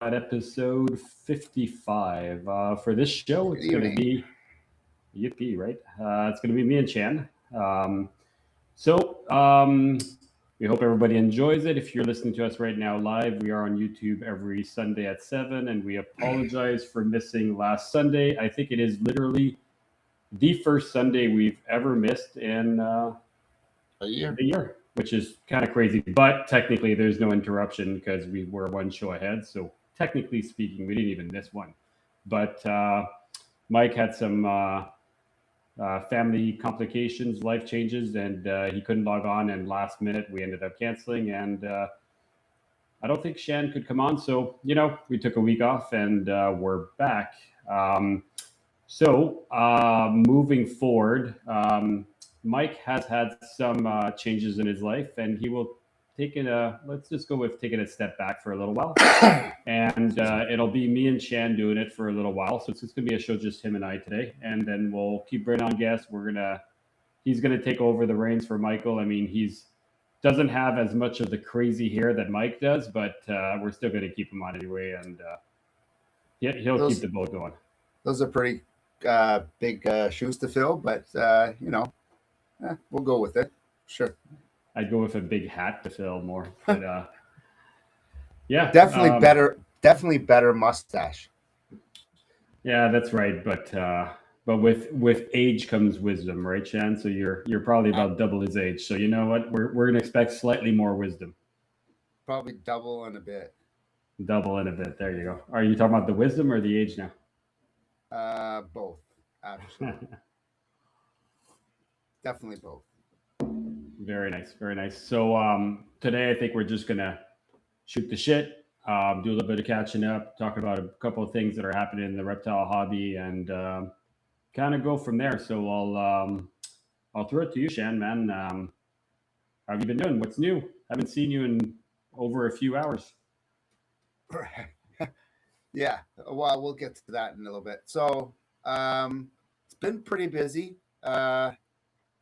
at episode 55. For this show, Good it's going to evening. be Yippee, right? It's going to be me and Shan. So, we hope everybody enjoys it. If you're listening to us right now live, we are on YouTube every Sunday at 7, and we apologize for missing last Sunday. I think it is literally the first Sunday we've ever missed in A year. the year, which is kind of crazy. But technically, there's no interruption because we were one show ahead. So technically speaking, we didn't even miss one. But Mike had some family complications, life changes, and he couldn't log on. And last minute, we ended up canceling. And I don't think Shan could come on. So, we took a week off and we're back. Moving forward, Mike has had some changes in his life, and he will take it. Let's just go with taking a step back for a little while, and it'll be me and Shan doing it for a little while. So it's just gonna be a show just him and I today, and then we'll keep bringing on guests. He's gonna take over the reins for Michael. I mean, he's doesn't have as much of the crazy hair that Mike does, but we're still gonna keep him on anyway, and he'll keep those the boat going. those are pretty big shoes to fill, but we'll go with it. Sure. I'd go with a big hat to fill more, but yeah, Definitely better. Definitely better mustache. yeah, that's right. But with age comes wisdom, right, Shan? So you're probably Uh, about double his age. So you know what? We're gonna expect slightly more wisdom, Probably double and a bit. double in a bit. There you go. Are you talking about the wisdom or the age now? Both, actually. Definitely both. Very nice, very nice. So today I think we're just gonna shoot the shit, do a little bit of catching up, talk about a couple of things that are happening in the reptile hobby, and kind of go from there. So I'll throw it to you, Shan, man. How have you been doing? What's new? Haven't seen you in over a few hours. Yeah. Well, we'll get to that in a little bit. So, it's been pretty busy.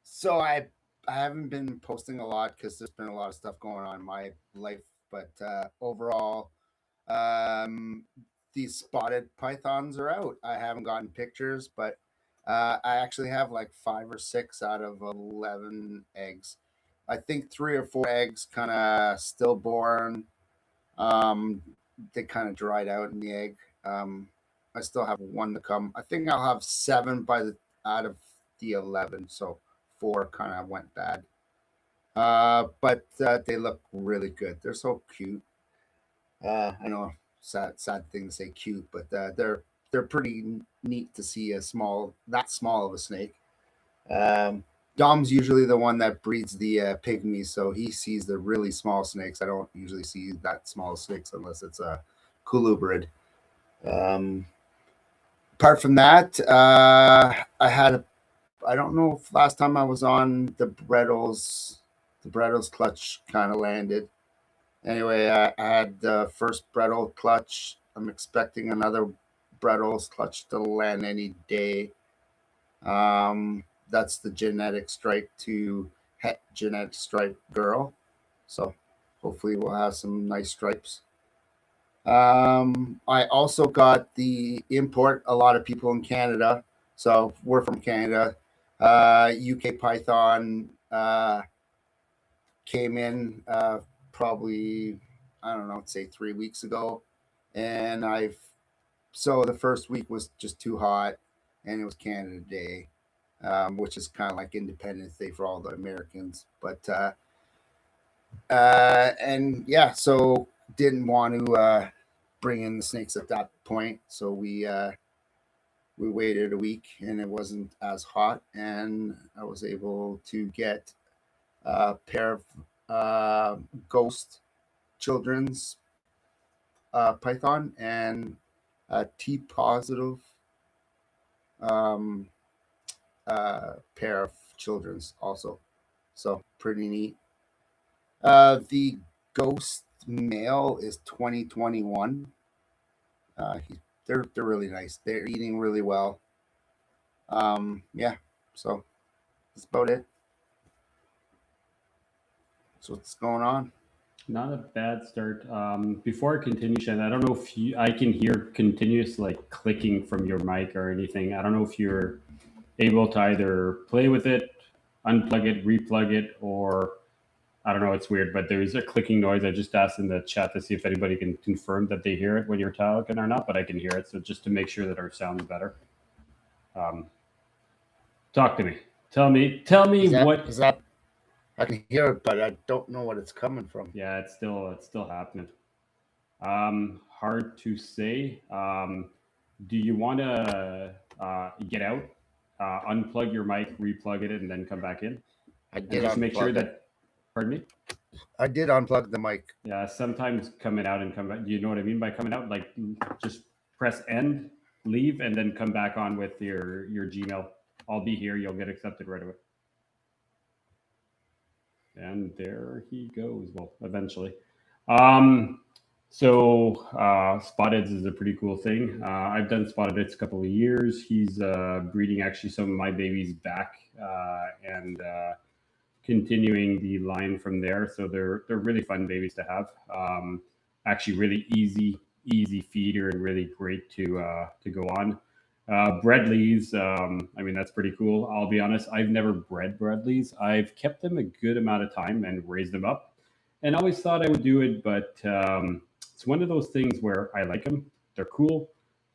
So I haven't been posting a lot because there's been a lot of stuff going on in my life. But overall, um, these spotted pythons are out. I haven't gotten pictures, but I actually have like 5 or 6 out of 11 eggs. I think 3 or 4 eggs kind of stillborn. Um, they kind of dried out in the egg. I still have one to come. I think I'll have 7 by the out of the 11. So 4 kind of went bad. But they look really good. They're so cute. I know, sad thing to say cute, but they're pretty neat to see a small that small of a snake. Um, Dom's usually the one that breeds the pygmies, so he sees the really small snakes. I don't usually see that small snakes unless it's a colubrid. Um, Apart from that, I don't know if last time I was on the Brettles clutch kind of landed. Anyway, I had the first Brettle clutch. I'm expecting another Brettles clutch to land any day. That's the genetic stripe to het genetic stripe girl. So hopefully we'll have some nice stripes. I also got the import. A lot of people in Canada, so we're from Canada. UK Python came in probably, I don't know, say 3 weeks ago, and I've so the first week was just too hot, and it was Canada Day, which is kind of like Independence Day for all the Americans. But and yeah, so didn't want to bring in the snakes at that point, so we waited a week, and it wasn't as hot, and I was able to get a pair of ghost children's python and a T positive um, pair of children's also. So pretty neat. The ghost male is 2021. They're really nice. They're eating really well. Yeah. So that's about it. So what's going on? Not a bad start. Before I continue, Shan, I don't know if I can hear continuous like clicking from your mic or anything. I don't know if you're able to either play with it, unplug it, replug it, or I don't know. It's weird, but there's a clicking noise. I just asked in the chat to see if anybody can confirm that they hear it when you're talking or not, but I can hear it. So just to make sure that our sound's better. Talk to me. Tell me what is that I can hear it, but I don't know what it's coming from. Yeah, it's still happening. Hard to say. Do you want to get out, unplug your mic, replug it, and then come back in, I and did just make sure unplug it. that. Pardon me. I did unplug the mic. Yeah, sometimes coming out and come back. Do you know what I mean by coming out? Like just press end, leave, and then come back on with your Gmail. I'll be here. You'll get accepted right away. And there he goes. Well, eventually. So Spotteds is a pretty cool thing. I've done Spotteds a couple of years. He's breeding actually some of my babies back and continuing the line from there. So they're really fun babies to have. Actually, really easy feeder and really great to go on. Bredleys, I mean, that's pretty cool. I'll be honest, I've never bred Bredleys. I've kept them a good amount of time and raised them up and always thought I would do it, but it's one of those things where I like them. They're cool.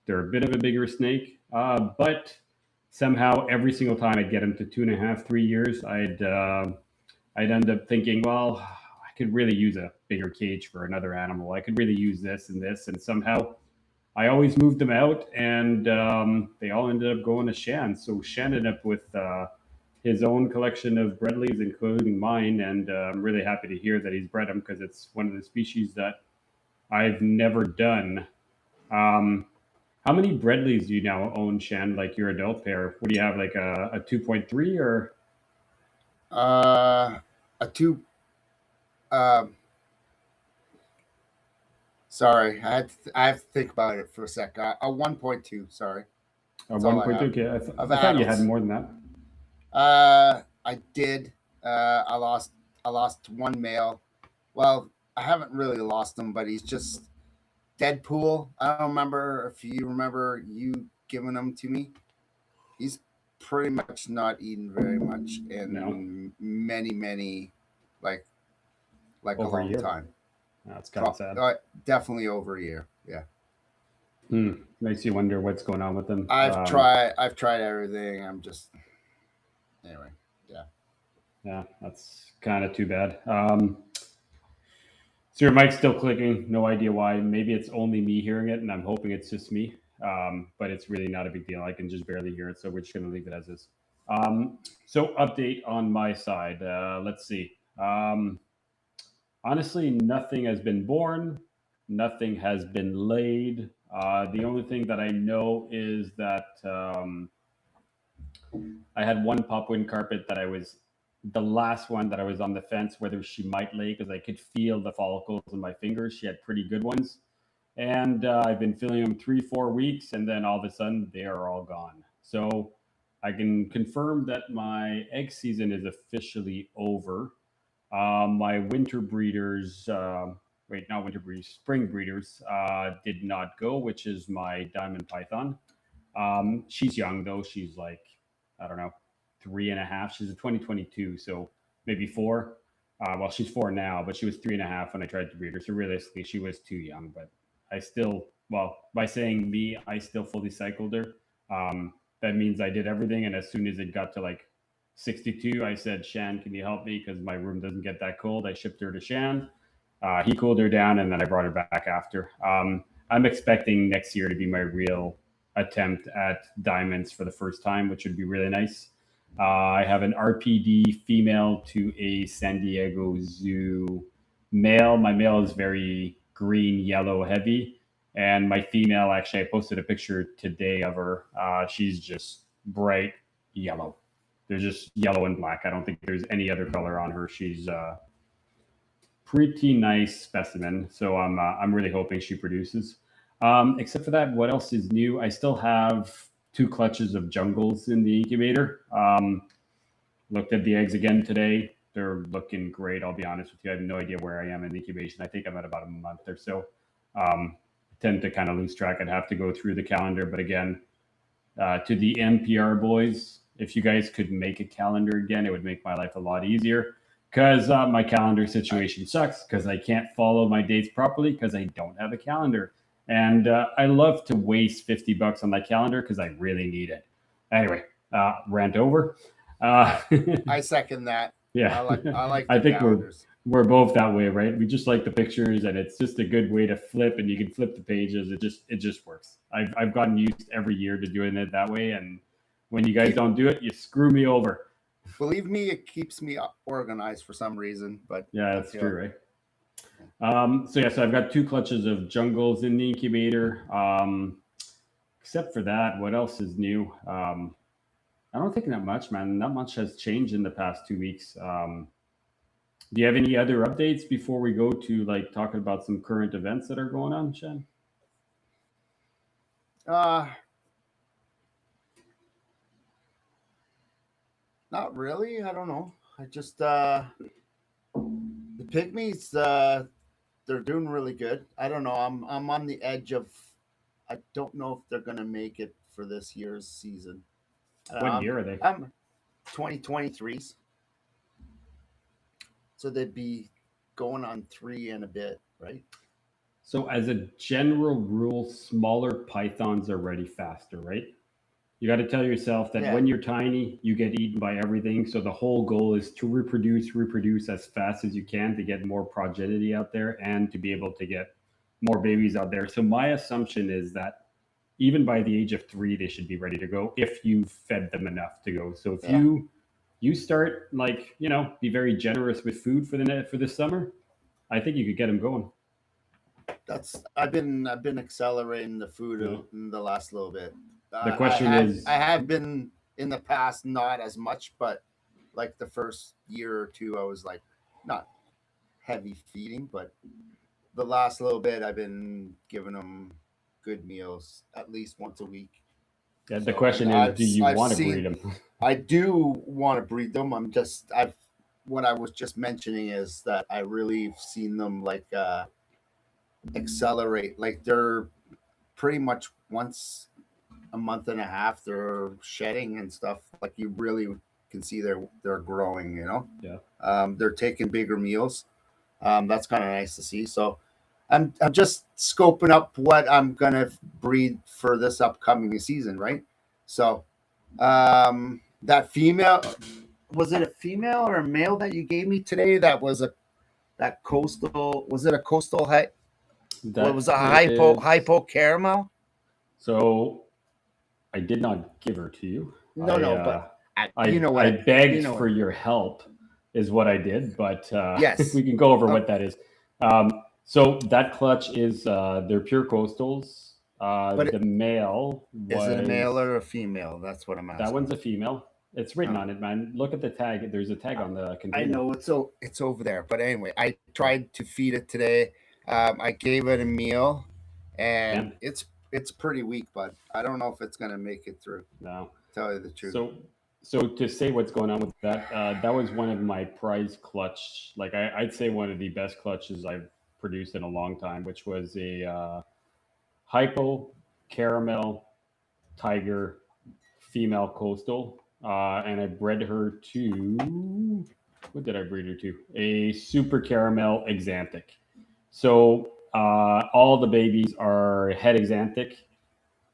They're a bit of a bigger snake, but somehow every single time I'd get them to 2.5, 3 years, I'd end up thinking, well, I could really use a bigger cage for another animal. I could really use this, and somehow I always moved them out, and they all ended up going to Shan. So Shan ended up with his own collection of Bredleys, including mine, and I'm really happy to hear that he's bred them because it's one of the species that I've never done. How many Bredleys do you now own, Shan? Like your adult pair? What do you have? Like a 2.3 or a 2? Sorry, I have to think about it for a sec. A 1.2. Sorry. a 1.2? Okay, I thought you had more than that. I did. I lost one male. Well, I haven't really lost him, but he's just Deadpool. I don't remember if you remember you giving him to me. He's pretty much not eaten very much in many like Over a long time. That's kind of sad. Definitely over a year. Yeah. Makes you wonder what's going on with them. I've tried everything. I'm just anyway. Yeah, that's kind of too bad. So your mic's still clicking. No idea why. Maybe it's only me hearing it, and I'm hoping it's just me. But it's really not a big deal. I can just barely hear it, so we're just going to leave it as is. So update on my side. Let's see. Honestly, nothing has been born. Nothing has been laid. The only thing that I know is that I had one popwin carpet that the last one that I was on the fence whether she might lay because I could feel the follicles in my fingers. She had pretty good ones. And I've been filling them 3-4 weeks, and then all of a sudden they are all gone. So I can confirm that my egg season is officially over. My winter breeders, not winter breeders, spring breeders did not go, which is my diamond python. She's young though. She's like, I don't know, 3.5. She's a 2022, so maybe 4. Well, she's 4 now, but she was 3.5 when I tried to breed her. So realistically, she was too young. But I still, well, by saying me, I still fully cycled her. That means I did everything, and as soon as it got to like 62, I said, Shan, can you help me? Because my room doesn't get that cold. I shipped her to Shan. He cooled her down, and then I brought her back after. I'm expecting next year to be my real attempt at diamonds for the first time, which would be really nice. I have an RPD female to a San Diego Zoo male. My male is very green, yellow, heavy. And my female, actually, I posted a picture today of her. She's just bright yellow. They're just yellow and black. I don't think there's any other color on her. She's a pretty nice specimen. So I'm really hoping she produces. Except for that, what else is new? I still have 2 clutches of jungles in the incubator. Looked at the eggs again today. they're looking great. I'll be honest with you. I have no idea where I am in incubation. I think I'm at about a month or so. I tend to kind of lose track. I'd have to go through the calendar. But again, to the NPR boys, if you guys could make a calendar again, it would make my life a lot easier. Because my calendar situation sucks. Because I can't follow my dates properly. Because I don't have a calendar. And I love to waste $50 on my calendar because I really need it. Anyway, rant over. I second that. Yeah, I like I the think calendars. we're both that way, right? We just like the pictures, and it's just a good way to flip, and you can flip the pages. It just works. I've gotten used every year to doing it that way, and when you guys don't do it, you screw me over. Believe me, it keeps me organized for some reason. But Yeah, that's true, right? So I've got 2 clutches of jungles in the incubator. Except for that, what else is new? I don't think that much, man. Not much has changed in the past 2 weeks. Do you have any other updates before we go to like talking about some current events that are going on, Shan? Not really. I don't know. I just the pygmies. They're doing really good. I don't know. I'm on the edge of. I don't know if they're gonna make it for this year's season. What year are they? I'm 2023s. So they'd be going on 3 and a bit, right? So as a general rule, smaller pythons are ready faster, right? You got to tell yourself that Yeah. when you're tiny, you get eaten by everything. So the whole goal is to reproduce as fast as you can to get more progeny out there and to be able to get more babies out there. So my assumption is that even by the age of 3, they should be ready to go if you fed them enough to go. So if you start like be very generous with food for the summer, I think you could get them going. I've been accelerating the food Yeah. in the last little bit. The question is, I have been in the past not as much, but like the first year or two, I was like not heavy feeding, but the last little bit, I've been giving them good meals at least once a week. the question is, do you want to breed them? I do want to breed them. What I was just mentioning is that I really have seen them like accelerate. Like they're pretty much once a month and a half they're shedding and stuff. Like you really can see they're growing. Yeah. They're taking bigger meals. That's kind of nice to see. So I'm just scoping up what I'm gonna breed for this upcoming season, right? So that female, was it a female or a male that you gave me today? That was that coastal. Was it a coastal height? What was a hypo caramel? So I did not give her to you. But I begged for your help, is what I did. But yes, we can go over what that is. So that clutch is they're pure coastals. But the male is it a male or a female? That's what I'm asking. That one's a female. It's written on it, man. Look at the tag. There's a tag on the container. I know it's over there. But anyway, I tried to feed it today. I gave it a meal, and it's pretty weak, but I don't know if it's gonna make it through. No, tell you the truth. So to say what's going on with that, that was one of my prize clutch. Like I'd say one of the best clutches I've produced in a long time, which was a hypo caramel tiger female coastal, and I bred her to, what did I breed her to? A super caramel exanthic. So all the babies are head exanthic.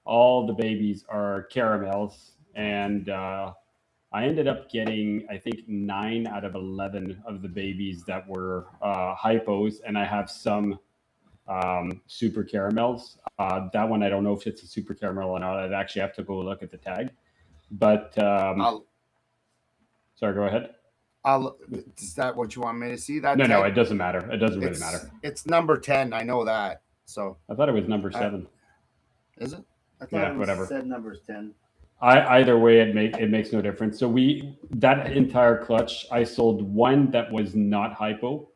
All the babies are caramels, and I ended up getting, I think, 9 out of 11 of the babies that were hypos, and I have some super caramels. That one, I don't know if it's a super caramel or not. I'd actually have to go look at the tag. But sorry, go ahead. Is that what you want me to see? That no, it doesn't matter. It doesn't really matter. It's number 10. I know that. So I thought it was number 7. Is it? I thought whatever. Said number 10. Either way, it makes no difference. So that entire clutch, I sold one that was not hypo,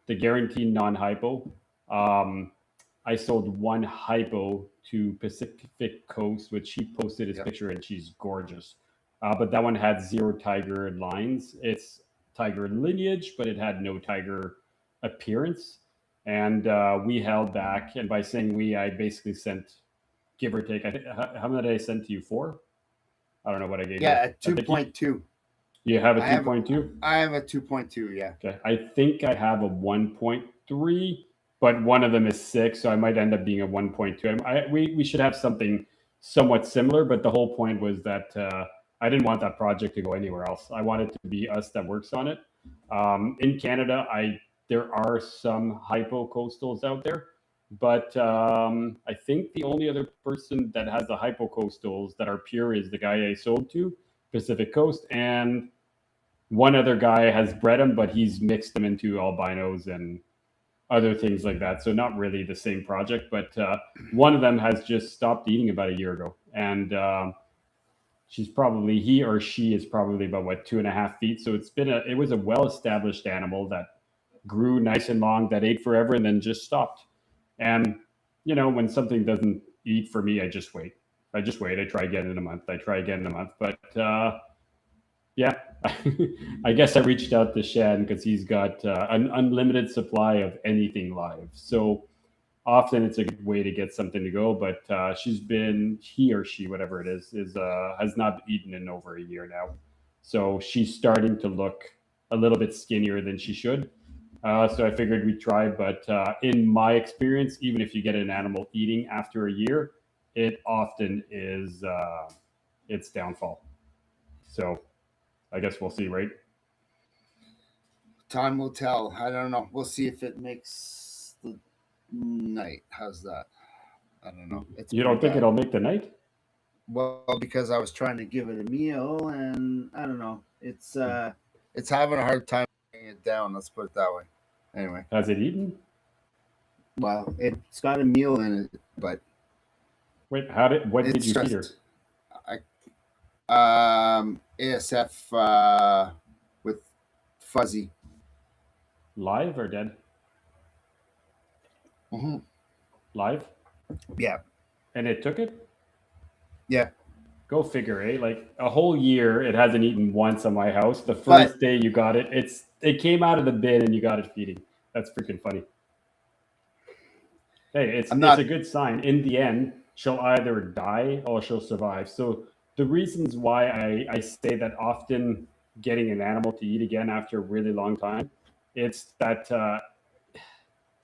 the guaranteed non-hypo. I sold one hypo to Pacific Coast, which he posted his picture, and she's gorgeous. But that one had 0 tiger lines. It's tiger lineage, but it had no tiger appearance. And we held back. And by saying we, I basically sent, give or take, I think, how many did I send to you? Four? I don't know what I gave you. Yeah, a I think you, 2.2. you have a I have 2.2. I have a 2.2. Yeah. Okay. I think I have a 1.3, but one of them is six, so I might end up being a 1.2. We should have something somewhat similar, but the whole point was that I didn't want that project to go anywhere else. I want it to be us that works on it. In Canada, there are some hypocoastals out there, but I think the only other person that has the hypocoastals that are pure is the guy I sold to, Pacific Coast, and one other guy has bred them, but he's mixed them into albinos and other things like that. So not really the same project, but one of them has just stopped eating about a year ago, and she's probably he or she is probably about what 2.5 feet. So it was a well established animal that grew nice and long, that ate forever, and then just stopped. And when something doesn't eat for me, I just wait. I just wait. I try again in a month. I try again in a month, but yeah, I guess I reached out to Shan because he's got an unlimited supply of anything live. So often it's a good way to get something to go. But he or she, whatever it is has not eaten in over a year now. So she's starting to look a little bit skinnier than she should. So I figured we'd try. But in my experience, even if you get an animal eating after a year, it often is its downfall. So I guess we'll see, right? Time will tell. I don't know. We'll see if it makes the night. How's that? I don't know. It's You pretty don't think bad. it'll make the night? Well, because I was trying to give it a meal, and I don't know. It's having a hard time getting it down. Let's put it that way. Anyway, Has it eaten? well, it's got a meal in it, but Wait, what did it's you feed her? stressed. ASF with fuzzy. Live or dead? Hmm. Live? Yeah, And it took it? yeah. Go figure, eh? Like a whole year, it hasn't eaten once on my house. The But first day you got it, it came out of the bin and you got it feeding. That's freaking funny. Hey, I'm it's a not. good sign. In the end, she'll either die or she'll survive. So the reasons why I say that often getting an animal to eat again after a really long time, it's that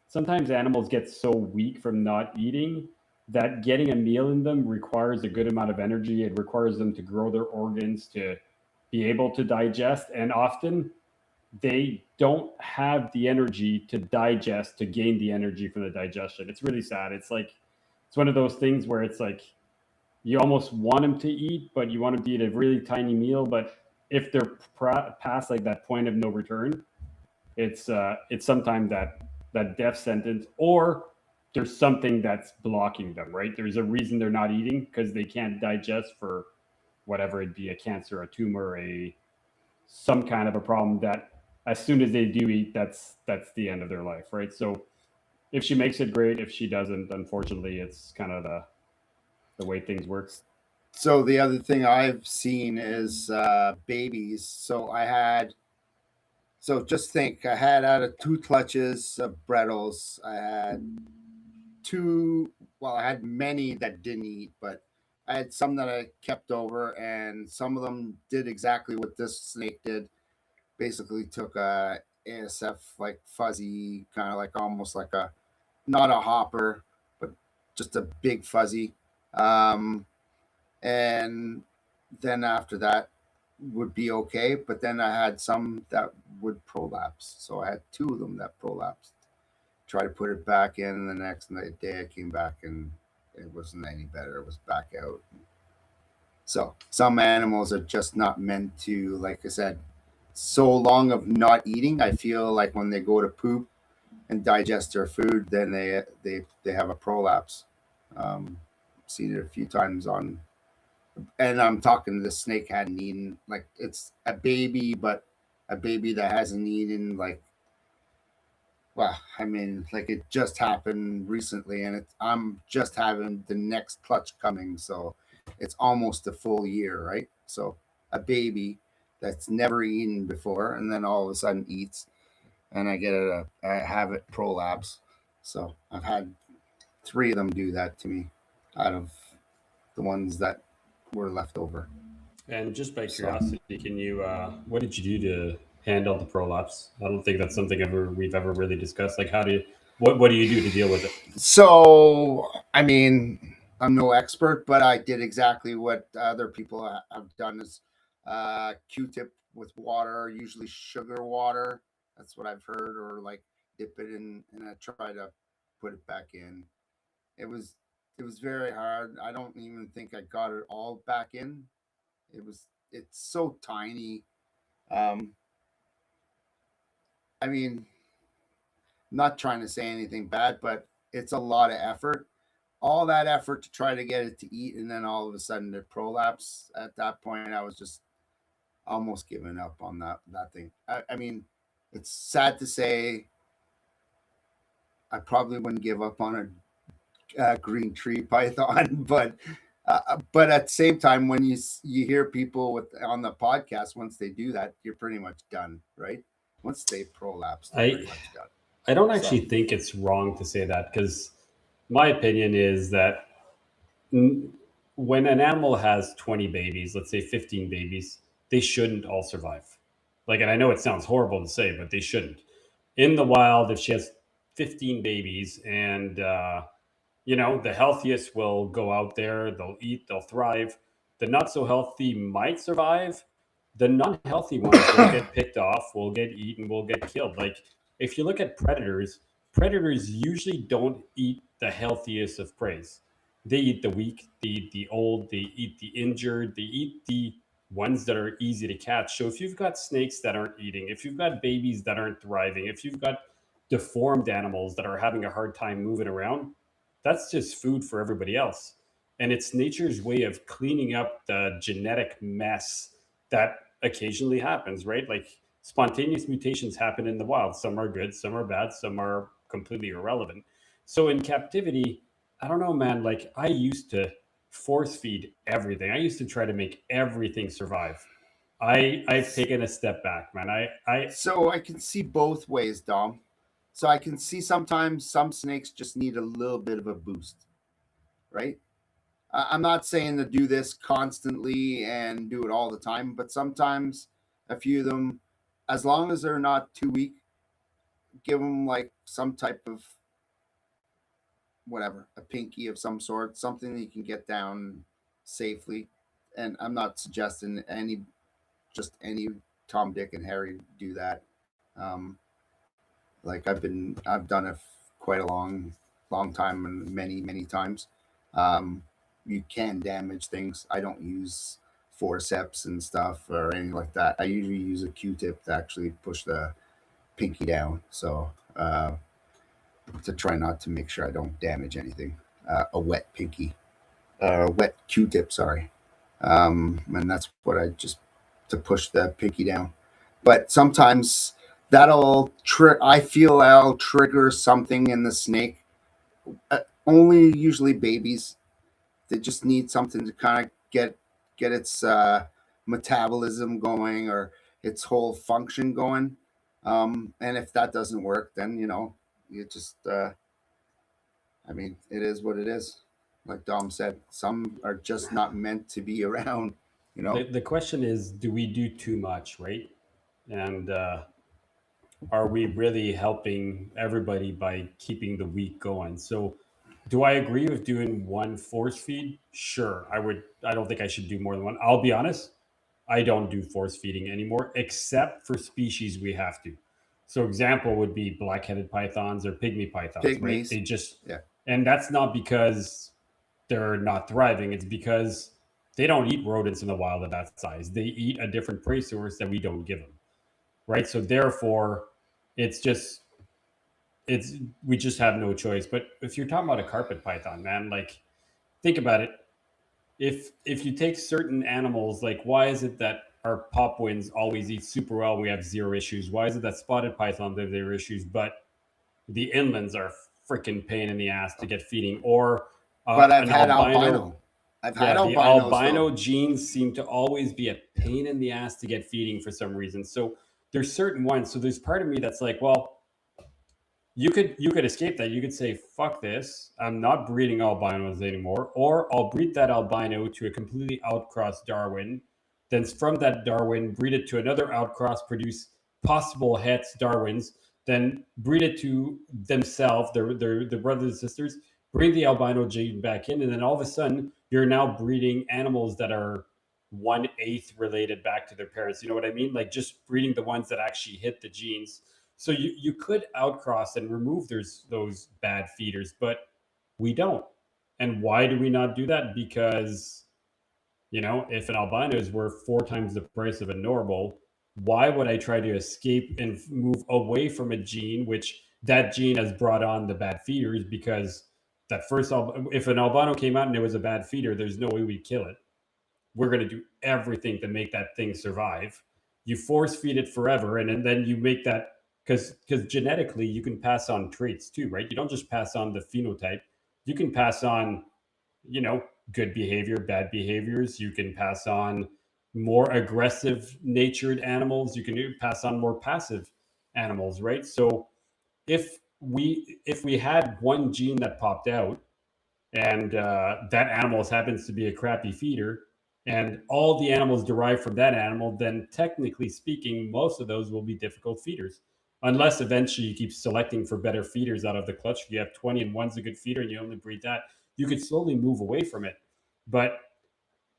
sometimes animals get so weak from not eating that getting a meal in them requires a good amount of energy. It requires them to grow their organs to be able to digest. And often they don't have the energy to digest, to gain the energy from the digestion. It's really sad. It's one of those things where it's like you almost want them to eat, but you want them to eat a really tiny meal. But if they're past like that point of no return, it's sometimes that death sentence, or there's something that's blocking them. Right? There's a reason they're not eating because they can't digest for whatever it be, a cancer, a tumor, a some kind of a problem that as soon as they do eat, that's the end of their life, right? So if she makes it, great. If she doesn't, unfortunately, it's kind of the way things work. So the other thing I've seen is babies. So just think, I had out of two clutches of Brettles, I had two. Well, I had many that didn't eat, but I had some that I kept over, and some of them did exactly what this snake did. Basically, took a ASF like fuzzy, kind of like almost like a not a hopper, but just a big fuzzy. Um, and then after that would be okay. But then I had some that would prolapse, so I had two of them that prolapsed. Tried to put it back in, and the next day I came back and it wasn't any better. It was back out. So some animals are just not meant to, like I said, so long of not eating. I feel like when they go to poop and digest their food, then they have a prolapse. Seen it a few times on, and I'm talking the snake hadn't eaten, like it's a baby, but a baby that hasn't eaten like, well, I mean, like it just happened recently, and I'm just having the next clutch coming, so it's almost a full year, right? So a baby, that's never eaten before, and then all of a sudden eats, and I have it prolapse. So I've had three of them do that to me, out of the ones that were left over. And just by So curiosity, can you what did you do to handle the prolapse? I don't think that's something ever we've ever really discussed. Like, how do you what do you do to deal with it? so I mean, I'm no expert, but I did exactly what other people have done: is Q-tip with water, usually sugar water. That's what I've heard, or like dip it in, and I try to put it back in. It was it was very hard. I don't even think I got it all back in. It's so tiny. Um, I mean, not trying to say anything bad, but it's a lot of effort. All that effort to try to get it to eat, and then all of a sudden it prolapse. At that point, I was just almost giving up on that thing. I mean, it's sad to say I probably wouldn't give up on a green tree python, but at the same time, when you hear people with on the podcast, once they do that, you're pretty much done, right? Once they prolapse, they're I pretty much done. I don't So actually think it's wrong to say that because my opinion is that n- when an animal has 20 babies, let's say 15 babies, they shouldn't all survive. Like, and I know it sounds horrible to say, but they shouldn't. In the wild, if she has 15 babies and the healthiest will go out there, they'll eat, they'll thrive. The not so healthy might survive. The non-healthy ones will get picked off, will get eaten, will get killed. Like, if you look at predators, predators usually don't eat the healthiest of preys. They eat the weak, they eat the old, they eat the injured, they eat the ones that are easy to catch. So if you've got snakes that aren't eating, if you've got babies that aren't thriving, if you've got deformed animals that are having a hard time moving around, that's just food for everybody else. And it's nature's way of cleaning up the genetic mess that occasionally happens, right? Like, spontaneous mutations happen in the wild. Some are good, some are bad, some are completely irrelevant. So in captivity, I don't know, man. Like, I used to force feed everything. I used to try to make everything survive. I've taken a step back, man. I so I can see both ways, Dom. So I can see sometimes some snakes just need a little bit of a boost, right? I'm not saying to do this constantly and do it all the time, but sometimes a few of them, as long as they're not too weak, give them like some type of whatever, a pinky of some sort, something that you can get down safely. And I'm not suggesting any Tom, Dick, and Harry do that. Um, like I've done it quite a long time and many times. Um, you can damage things. I don't use forceps and stuff or anything like that. I usually use a Q-tip to actually push the pinky down. So to try not to make sure I don't damage anything. A wet pinky, wet Q-tip, sorry. And that's what I just to push the pinky down. But sometimes I feel that'll trigger something in the snake. Only usually babies. They just need something to kind of get its metabolism going or its whole function going. And if that doesn't work, then you just I mean, it is what it is. Like Dom said, some are just not meant to be around. You know. the question is, do we do too much, right? And are we really helping everybody by keeping the week going? So, do I agree with doing one force feed? Sure, I would. I don't think I should do more than one. I'll be honest, I don't do force feeding anymore, except for species we have to. So, example would be black-headed pythons or pygmy pythons, right? Pygmies. They just, Yeah. and that's not because they're not thriving. It's because they don't eat rodents in the wild of that size. They eat a different prey source that we don't give them, right? So therefore, it's just it's we just have no choice. But if you're talking about a carpet python, man, like, think about it. If you take certain animals, like, why is it that our popwins always eat super well and we have zero issues? Why is it that spotted pythons have zero issues, but the inlands are freaking pain in the ass to get feeding? Or But I've an had albino, albino. I've had Yeah, the albinos though. albino genes seem to always be a pain in the ass to get feeding for some reason. So there's certain ones. So there's part of me that's like, well, you could escape that. You could say, fuck this. I'm not breeding albinos anymore. Or I'll breed that albino to a completely outcross Darwin. Then from that Darwin, breed it to another outcross, produce possible hets Darwins, then breed it to themselves, their brothers and sisters, bring the albino gene back in, and then all of a sudden you're now breeding animals that are 1/8 related back to their parents. You know what I mean? Like just breeding the ones that actually hit the genes. So you could outcross and remove those bad feeders, but we don't. And why do we not do that? Because if an albino is worth 4 times the price of a normal, why would I try to escape and move away from a gene which that gene has brought on the bad feeders? Because if an albino came out and it was a bad feeder, there's no way we'd kill it. We're going to do everything to make that thing survive. You force feed it forever, and then you make that because genetically you can pass on traits too, right? You don't just pass on the phenotype. You can pass on, you know, good behavior, bad behaviors. You can pass on more aggressive natured animals. You can pass on more passive animals, right? So if we had one gene that popped out and that animal happens to be a crappy feeder, and all the animals derived from that animal, then technically speaking, most of those will be difficult feeders. Unless eventually you keep selecting for better feeders out of the clutch. If you have 20 and one's a good feeder and you only breed that, you could slowly move away from it. But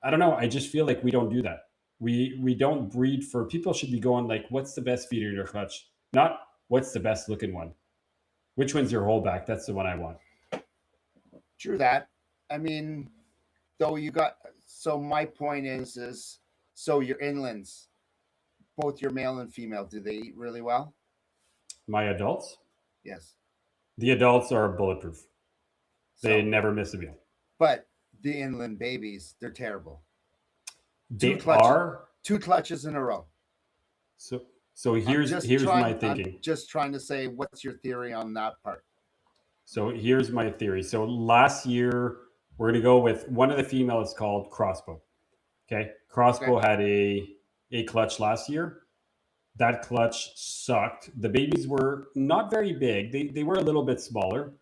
I don't know. I just feel like we don't do that. We don't breed for people should be going like, what's the best feeder in your clutch? Not what's the best looking one. Which one's your holdback? That's the one I want. True that. I mean, though you got so my point is so your inlands, both your male and female, do they eat really well? My adults? Yes. The adults are bulletproof. They So, never miss a meal. but the inland babies, they're terrible. They Clutches, are. two clutches in a row. So so here's my thinking. I'm just trying to say, what's your theory on that part? So here's my theory. So last year we're gonna go with one of the females called Crossbow. Okay, Crossbow Okay. had a clutch last year. That clutch sucked. The babies were not very big. They were a little bit smaller,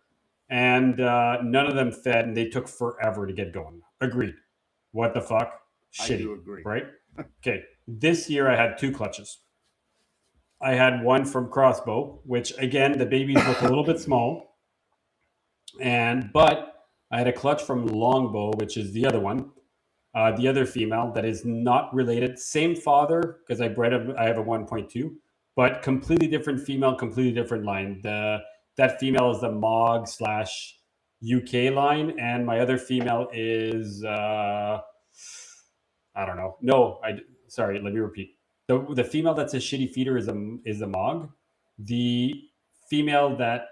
and none of them fed, and they took forever to get going. Agreed. What the fuck? I Shitty, do agree. right? Okay. This year I had two clutches. I had one from Crossbow, which again the babies look a little bit small, but I had a clutch from Longbow, which is the other one, the other female that is not related, same father because I have a 1.2, but completely different female, completely different line. That female is the Mog slash UK line, and my other female is I don't know. No, I sorry. Let me repeat. The female that's a shitty feeder is a Mog. The female that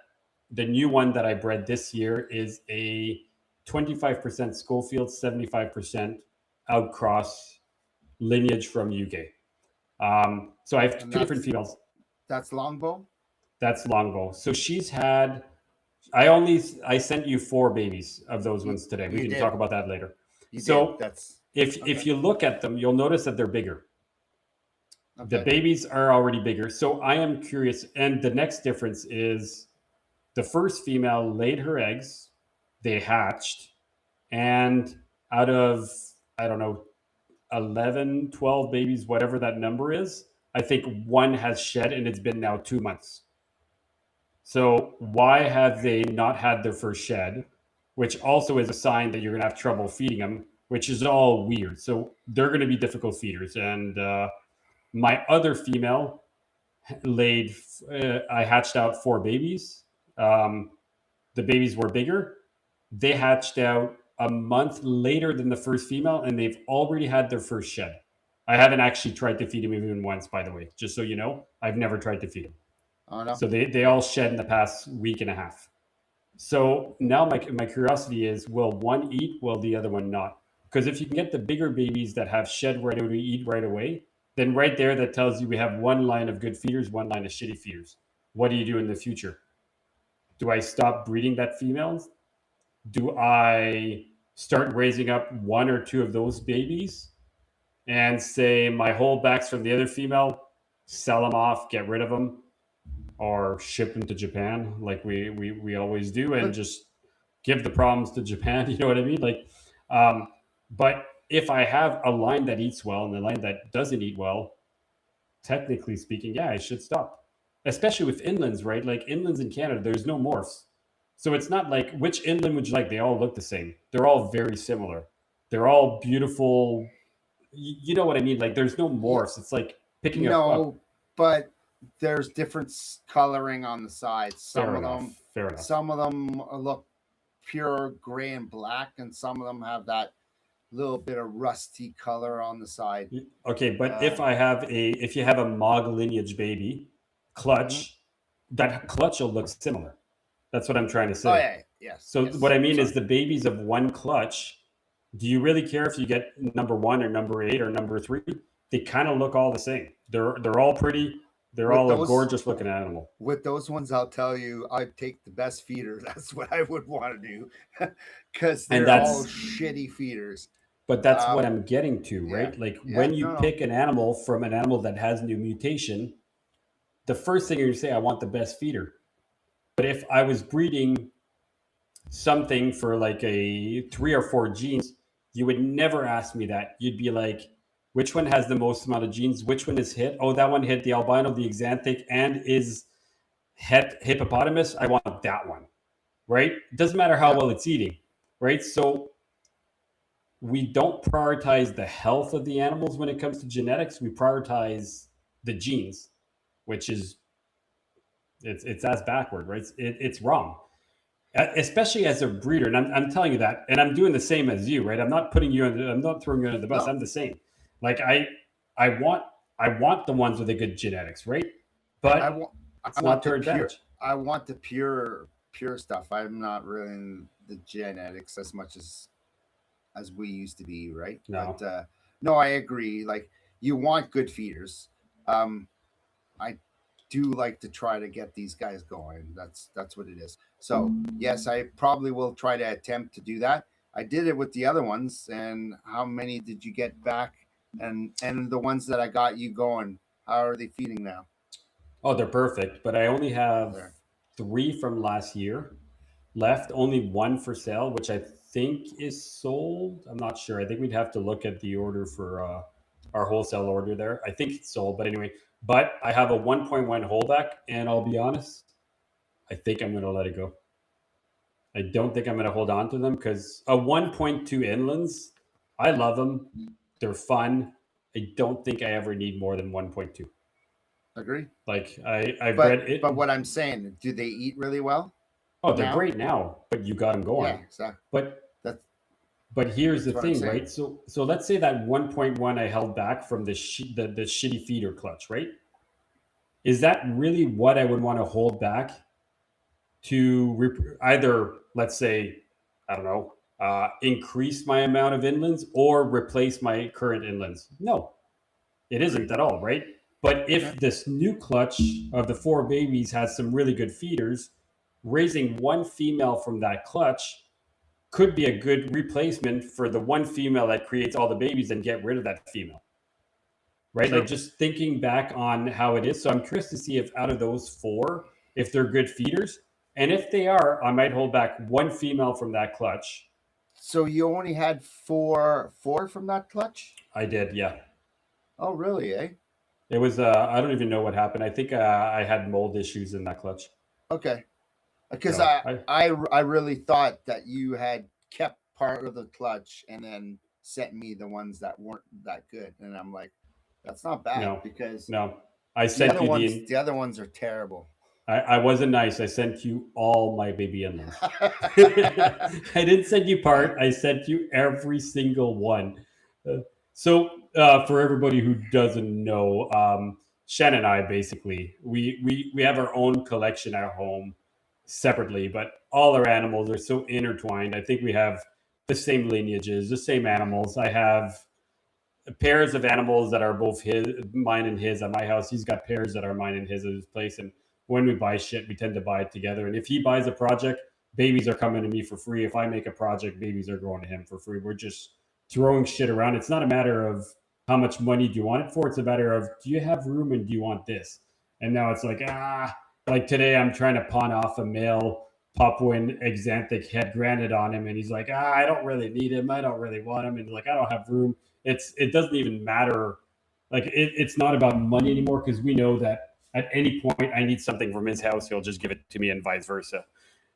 the new one that I bred this year is a 25% Schofield, 75% outcross lineage from UK. So I have And two different females. that's longbow. That's Longbow. So she's had. I sent you 4 babies of those ones today. We can talk about that later. You so did. That's if you look at them, you'll notice that they're bigger. okay. The babies are already bigger. So I am curious. And the next difference is the first female laid her eggs, they hatched, and out of, I don't know, 11, 12 babies, whatever that number is, I think one has shed and it's been now 2 months. So why have they not had their first shed, which also is a sign that you're going to have trouble feeding them, which is all weird. So they're going to be difficult feeders. And my other female laid, I hatched out 4 babies. The babies were bigger. They hatched out a month later than the first female, and they've already had their first shed. I haven't actually tried to feed them even once, by the way, just so you know. I've never tried to feed them. Oh no. So they all shed in the past week and a half. So now my curiosity is, will one eat, will the other one not? Because if you can get the bigger babies that have shed right away, eat right away, then right there that tells you we have one line of good feeders, one line of shitty feeders. What do you do in the future? Do I stop breeding that female? Do I start raising up one or two of those babies and say my holdbacks from the other female, sell them off, get rid of them, or ship them to Japan like we always do, and just give the problems to Japan. You know what I mean? Like, but if I have a line that eats well and a line that doesn't eat well, technically speaking, yeah, I should stop. Especially with inlands, right? Like inlands in Canada, there's no morphs. So it's not like which inland would you like? They all look the same. They're all very similar. They're all beautiful. You know what I mean? Like there's no Yeah. morphs. It's like picking up. No, but there's different coloring on the sides. Fair enough. Some of them look pure gray and black, and some of them have that little bit of rusty color on the side. Okay, but if you have a Mog lineage baby clutch, that clutch will look similar. That's what I'm trying to say. Oh yeah, yes. So yes. what I mean is the babies of one clutch. Do you really care if you get number 1 or number 8 or number 3? They kind of look all the same. They're all pretty. They're all a gorgeous looking animal. With those ones, I'll tell you, I'd take the best feeders. That's what I would want to do, because they're all shitty feeders. But that's what I'm getting to, right? Yeah, like when you pick an animal from an animal that has new mutation, the first thing you say, I want the best feeder. But if I was breeding something for like a 3 or 4 genes, you would never ask me that. You'd be like, which one has the most amount of genes? Which one is hit? Oh, that one hit the albino, the axanthic, and is hippopotamus. I want that one, right? It doesn't matter how well it's eating, right? So we don't prioritize the health of the animals when it comes to genetics. We prioritize the genes, which is it's as backward, right? It's wrong, especially as a breeder. And I'm telling you that, and I'm doing the same as you, right? I'm not throwing you under the bus. No. I'm the same. Like I want the ones with the good genetics, right? But it's not their advantage. I want the pure stuff. I'm not really in the genetics as much as we used to be, right? No. But no, I agree. Like you want good feeders. I do like to try to get these guys going. That's what it is. So yes, I probably will try to attempt to do that. I did it with the other ones. And how many did you get back? And the ones that I got you going, how are they feeding now? Oh, they're perfect. But I only have 3 from last year left. Only 1 for sale, which I think is sold. I'm not sure. I think we'd have to look at the order for our wholesale order there. I think it's sold, but anyway. But I have a 1.1 holdback, and I'll be honest, I think I'm going to let it go. I don't think I'm going to hold on to them because a 1.2 inlands, I love them. They're fun. I don't think I ever need more than 1.2. Agree. Like I've read it. But what I'm saying, do they eat really well? Oh, they're great now, but you got them going. Yeah, exactly. But here's the thing, right? So let's say that 1.1 I held back from the shitty feeder clutch, right? Is that really what I would want to hold back to either, let's say, I don't know, increase my amount of inlands or replace my current inlands? No, it isn't at all, right? But if this new clutch of the 4 babies has some really good feeders, raising 1 female from that clutch could be a good replacement for the 1 female that creates all the babies and get rid of that female. Right? Sure. Like just thinking back on how it is. So I'm curious to see if out of those 4, if they're good feeders. And if they are, I might hold back 1 female from that clutch. So you only had 4 from that clutch? I did, yeah. Oh, really, eh? It was, I don't even know what happened. I think I had mold issues in that clutch. Okay. Because I really thought that you had kept part of the clutch and then sent me the ones that weren't that good. And I'm like, that's not bad because I sent the other ones are terrible. I wasn't nice. I sent you all my baby in-laws. I didn't send you part. I sent you every single one. So for everybody who doesn't know, Shan and I basically, we have our own collection at home separately, but all our animals are so intertwined. I think we have the same lineages, the same animals. I have pairs of animals that are both mine and his at my house. He's got pairs that are mine and his at his place. And when we buy shit, we tend to buy it together. And if he buys a project, babies are coming to me for free. If I make a project, babies are going to him for free. We're just throwing shit around. It's not a matter of how much money do you want it for. It's a matter of, do you have room and do you want this? And now it's like, like today I'm trying to pawn off a male Papuan Exanthic head granite on him, and he's like, I don't really need him. I don't really want him, and like I don't have room. It doesn't even matter. Like it's not about money anymore because we know that at any point I need something from his house, he'll just give it to me, and vice versa.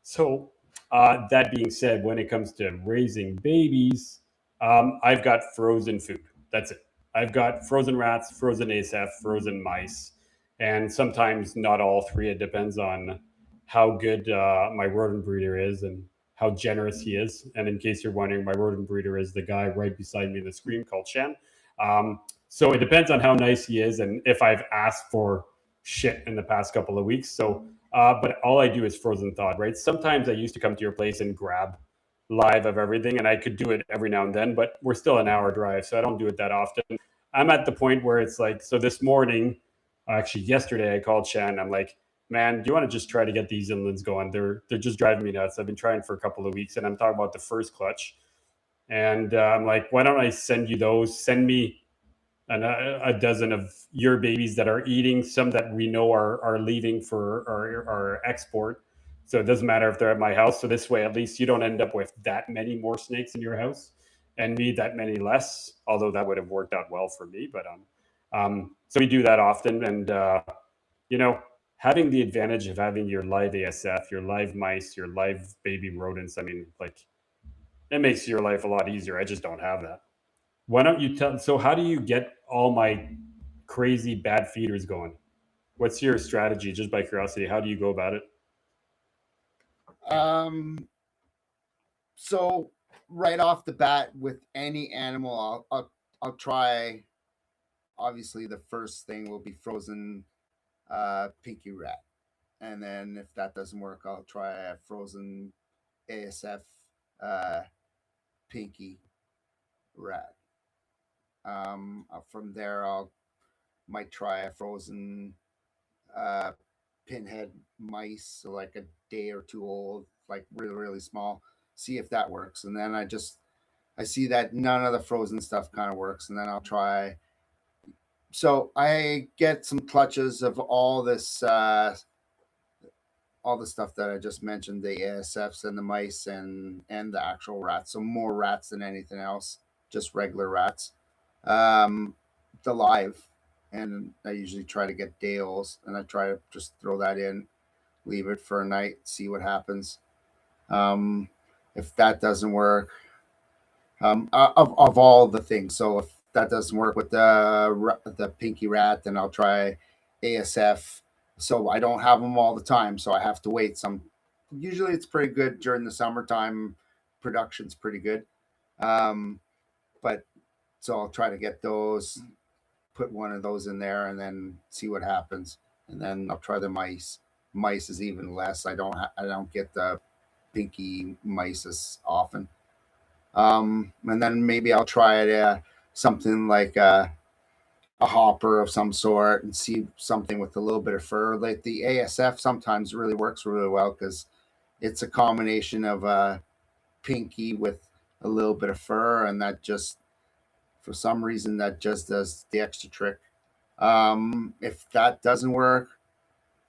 So that being said, when it comes to raising babies, I've got frozen food. That's it. I've got frozen rats, frozen ASF, frozen mice, and sometimes not all three. It depends on how good my rodent breeder is and how generous he is. And in case you're wondering, my rodent breeder is the guy right beside me in the screen called Shan. So it depends on how nice he is and if I've asked for shit in the past couple of weeks. So, but all I do is frozen thawed, right? Sometimes I used to come to your place and grab live of everything, and I could do it every now and then, but we're still an hour drive, so I don't do it that often. I'm at the point where it's like, so this morning, actually yesterday, I called Shan. I'm like, man, do you want to just try to get these inlands going? They're just driving me nuts. I've been trying for a couple of weeks, and I'm talking about the first clutch. And I'm like, why don't I send you those? Send me a dozen of your babies that are eating, some that we know are leaving for our export. So it doesn't matter if they're at my house. So this way, at least you don't end up with that many more snakes in your house and me that many less, although that would have worked out well for me. But so we do that often. And, you know, having the advantage of having your live ASF, your live mice, your live baby rodents, I mean, like, it makes your life a lot easier. I just don't have that. Why don't you tell? So, how do you get all my crazy bad feeders going? What's your strategy? Just by curiosity, how do you go about it? Um, so right off the bat, with any animal, I'll try. Obviously, the first thing will be frozen pinky rat, and then if that doesn't work, I'll try a frozen ASF uh, pinky rat. From there, I'll might try a frozen uh, pinhead mice, so like a day or two old, like really small. See if that works, and then I see that none of the frozen stuff kind of works, and then I'll try. So I get some clutches of all the stuff that I just mentioned, the ASFs and the mice and the actual rats. So more rats than anything else, just regular rats. Um, the live, and I usually try to get Dales, and I try to just throw that in, leave it for a night, see what happens. Um, if that doesn't work, of all the things. So if that doesn't work with the pinky rat, then I'll try ASF. So I don't have them all the time, so I have to wait. Some usually it's pretty good during the summertime. Production's pretty good, um, but so I'll try to get those, put one of those in there, and then see what happens. And then I'll try the mice. Mice is even less. I don't get the pinky mice as often. And then maybe I'll try something like a hopper of some sort and see something with a little bit of fur. Like the ASF sometimes really works really well because it's a combination of pinky with a little bit of fur, and that just for some reason that just does the extra trick. If that doesn't work,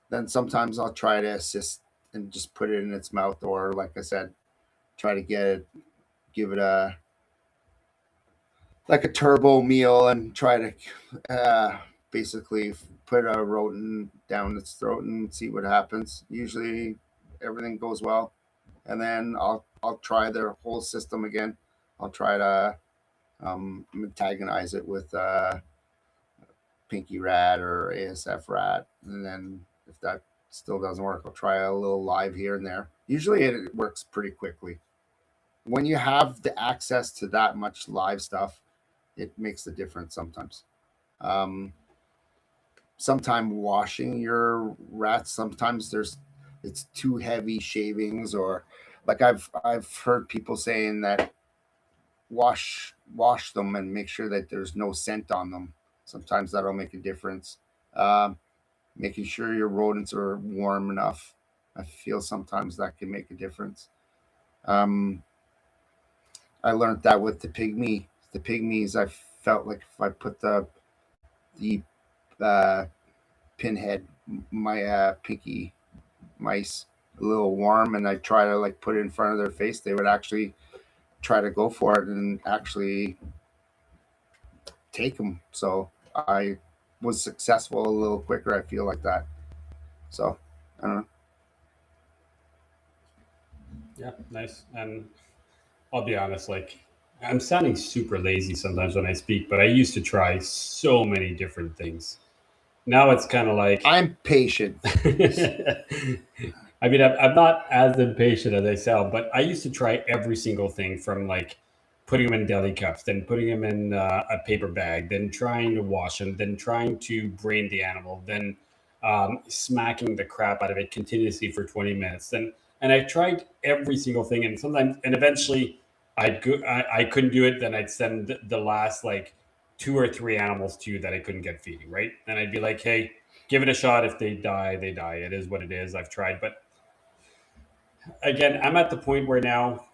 then sometimes I'll try to assist and just put it in its mouth, or like I said, try to give it a like a turbo meal and try to basically put a rodent down its throat and see what happens. Usually everything goes well, and then I'll try their whole system again. I'll try to antagonize it with pinky rat or ASF rat, and then if that still doesn't work, I'll try a little live here and there. Usually it works pretty quickly. When you have the access to that much live stuff, it makes a difference sometimes. Um, Sometime washing your rats, sometimes it's too heavy shavings, or like I've heard people saying that wash them and make sure that there's no scent on them. Sometimes that'll make a difference. Um, Making sure your rodents are warm enough. I feel sometimes that can make a difference. I learned that with the pygmies. I felt like if I put the pinhead, my pinky mice, a little warm, and I try to like put it in front of their face, they would actually try to go for it and actually take them. So I was successful a little quicker. I feel like that. So I don't know. Yeah, nice. And I'll be honest, like I'm sounding super lazy sometimes when I speak, but I used to try so many different things. Now it's kind of like I'm patient. I mean, I'm not as impatient as I sound, but I used to try every single thing from like putting them in deli cups, then putting them in a paper bag, then trying to wash them, then trying to brain the animal, then smacking the crap out of it continuously for 20 minutes. And I tried every single thing, and sometimes, and eventually, I couldn't do it. Then I'd send the last like two or three animals to you that I couldn't get feeding, right? And I'd be like, hey, give it a shot. If they die, they die. It is what it is. I've tried, but again, I'm at the point where now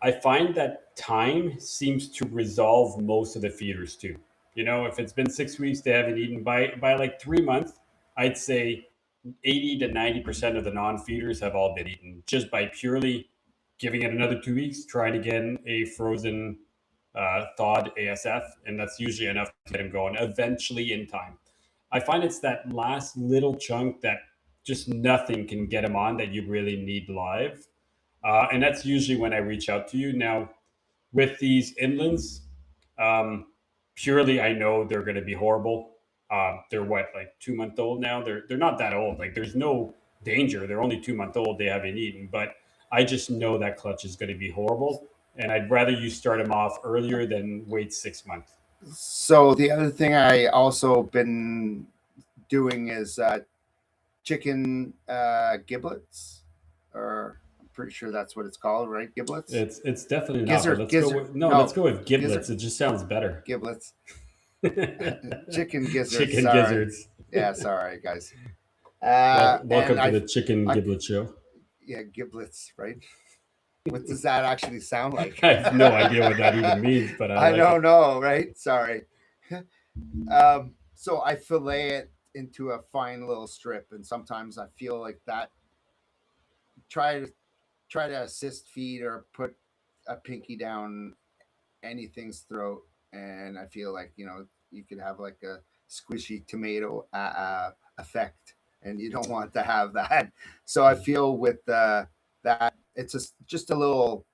I find that time seems to resolve most of the feeders too. You know, if it's been 6 weeks, they haven't eaten by like 3 months, I'd say 80 to 90% of the non-feeders have all been eaten just by purely giving it another 2 weeks, trying again a frozen thawed ASF, and that's usually enough to get them going eventually in time. I find it's that last little chunk that just nothing can get them on that you really need live. And that's usually when I reach out to you. Now, with these inlands, um, purely I know they're going to be horrible. They're what, like 2 month old now? They're not that old. Like there's no danger. They're only 2 month old. They haven't eaten, but I just know that clutch is going to be horrible, and I'd rather you start them off earlier than wait 6 months. So the other thing I also been doing is chicken giblets, or I'm pretty sure that's what it's called, right? Giblets, It's definitely not. But gizzard, let's go gizzard. with no. Let's No, go with giblets. gizzard, It just sounds better. giblets, chicken gizzards. Chicken Sorry, gizzards. yeah, sorry guys. And Welcome to the Chicken I, Giblet Show. yeah, giblets, right? What does that actually sound like? I have no idea what that even means, but I I like it. don't know, right? Sorry. So I fillet it into a fine little strip, and sometimes I feel like that. Try to assist feed or put a pinky down anything's throat, and I feel like you could have like a squishy tomato effect, and you don't want to have that. So I feel with that it's just a little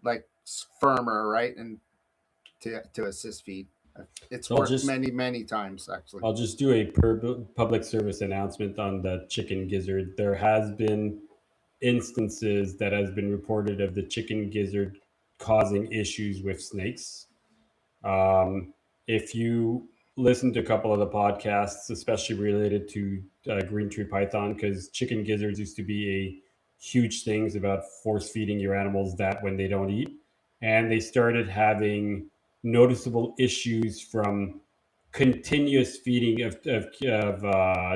like firmer, right, and to assist feed. It's So I'll worked just many times actually. I'll just do a public service announcement on the chicken gizzard. There has been instances that has been reported of the chicken gizzard causing issues with snakes. If you listen to a couple of the podcasts, especially related to green tree python, because chicken gizzards used to be a huge things about force feeding your animals that when they don't eat, and they started having noticeable issues from continuous feeding of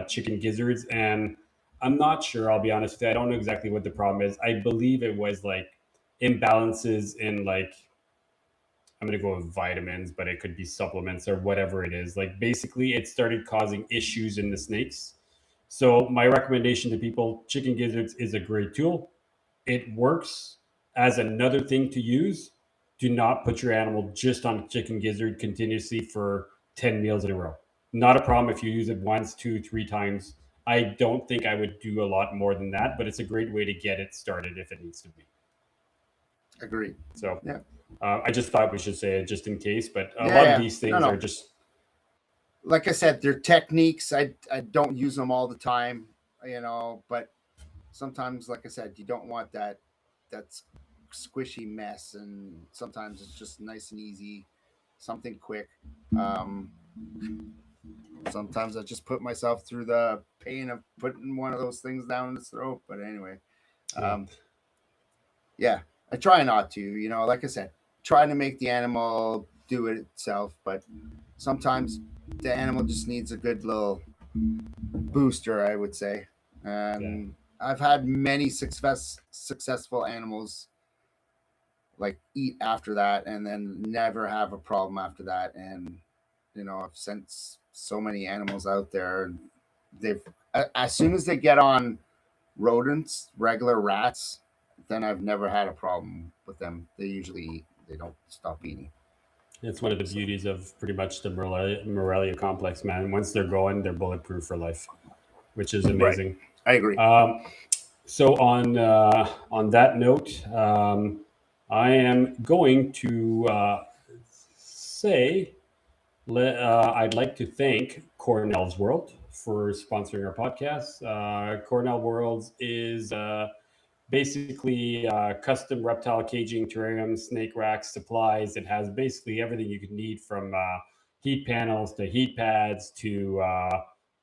chicken gizzards. And I'm not sure, I'll be honest with you, I don't know exactly what the problem is. I believe it was like imbalances in like, I'm going to go with vitamins, but it could be supplements or whatever it is. Like basically, it started causing issues in the snakes. So my recommendation to people: chicken gizzards is a great tool. It works as another thing to use. Do not put your animal just on chicken gizzard continuously for 10 meals in a row. Not a problem if you use it once, two, three times. I don't think I would do a lot more than that, but it's a great way to get it started if it needs to be. Agreed. So Yeah. I just thought we should say it just in case, but a Yeah, lot of yeah. these No, things are no. just Like I said, they're techniques. I don't use them all the time, but sometimes, like I said, you don't want that squishy mess, and sometimes it's just nice and easy, something quick. Um, Sometimes I just put myself through the pain of putting one of those things down its throat. But anyway, yeah. um, yeah, I try not to. Like I said, try to make the animal do it itself, but sometimes the animal just needs a good little booster, I would say. Yeah. And I've had many successful animals like eat after that, and then never have a problem after that. And I've sent so many animals out there, and they've as soon as they get on rodents, regular rats, then I've never had a problem with them. They usually eat. They don't stop eating. It's one of the So, beauties of pretty much the Morelia complex, man. Once they're going, they're bulletproof for life, which is right. amazing. I agree. So on that note, I am going to say I'd like to thank Cornell's World for sponsoring our podcast. Cornell Worlds is basically custom reptile caging, terrariums, snake racks, supplies. It has basically everything you could need from heat panels to heat pads to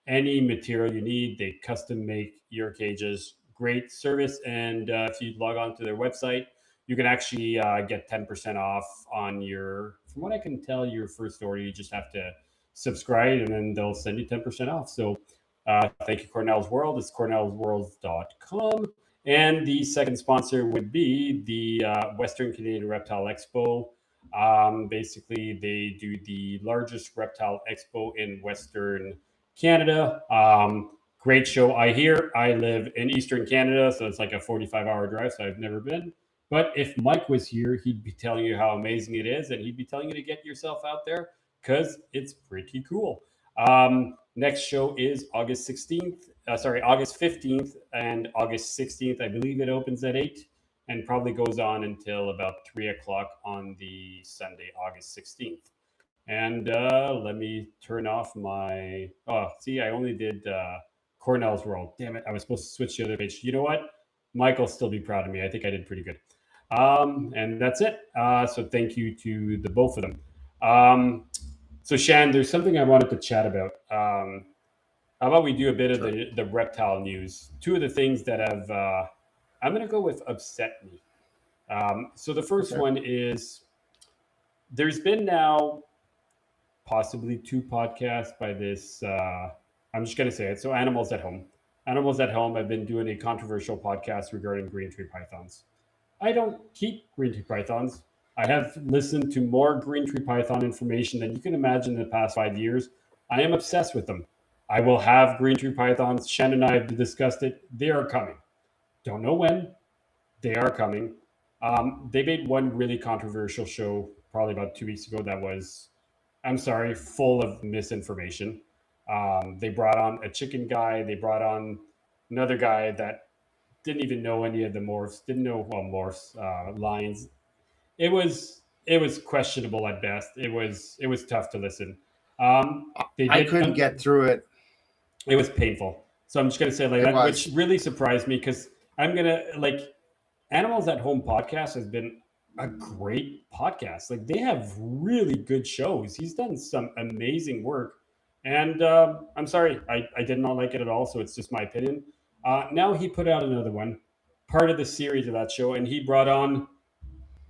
any material you need. They custom make your cages. Great service. And if you log on to their website, you can actually get 10% off on your, from what I can tell, your first order. You just have to subscribe and then they'll send you 10% off. So thank you, Cornell's World. It's cornellsworld.com. And the second sponsor would be the Western Canadian Reptile Expo. Basically, they do the largest reptile expo in Western Canada. Great show. I live in Eastern Canada, so it's like a 45-hour drive, so I've never been. But if Mike was here, he'd be telling you how amazing it is, and he'd be telling you to get yourself out there because it's pretty cool. Next show is August 16th. August 15th and August 16th. I believe it opens at 8 and probably goes on until about 3 o'clock on the Sunday, August 16th. And let me turn off my. Oh, see, I only did Cornell's World. Damn it. I was supposed to switch to the other page. You know what? Mike will still be proud of me. I think I did pretty good. And that's it. So thank you to the both of them. So Shan, there's something I wanted to chat about. How about we do a bit of the reptile news? Two of the things that have, I'm going to go with upset me. So the first one is there's been now possibly 2 podcasts by this. I'm just going to say it. So Animals at Home. Animals at Home have been doing a controversial podcast regarding green tree pythons. I don't keep green tree pythons. I have listened to more green tree python information than you can imagine in the past 5 years. I am obsessed with them. I will have green tree pythons. Shan and I have discussed it. They are coming. Don't know when. They are coming. They made one really controversial show probably about 2 weeks ago that was, I'm sorry, full of misinformation. They brought on a chicken guy. They brought on another guy that didn't even know any of the morphs, didn't know morphs, lines. It was questionable at best. It was tough to listen. I couldn't get through it. It was painful. So I'm just gonna say like that, which really surprised me because I'm gonna like Animals at Home podcast has been a great podcast. Like they have really good shows. He's done some amazing work, and I'm sorry, I did not like it at all. So it's just my opinion. Now he put out another one, part of the series of that show, and he brought on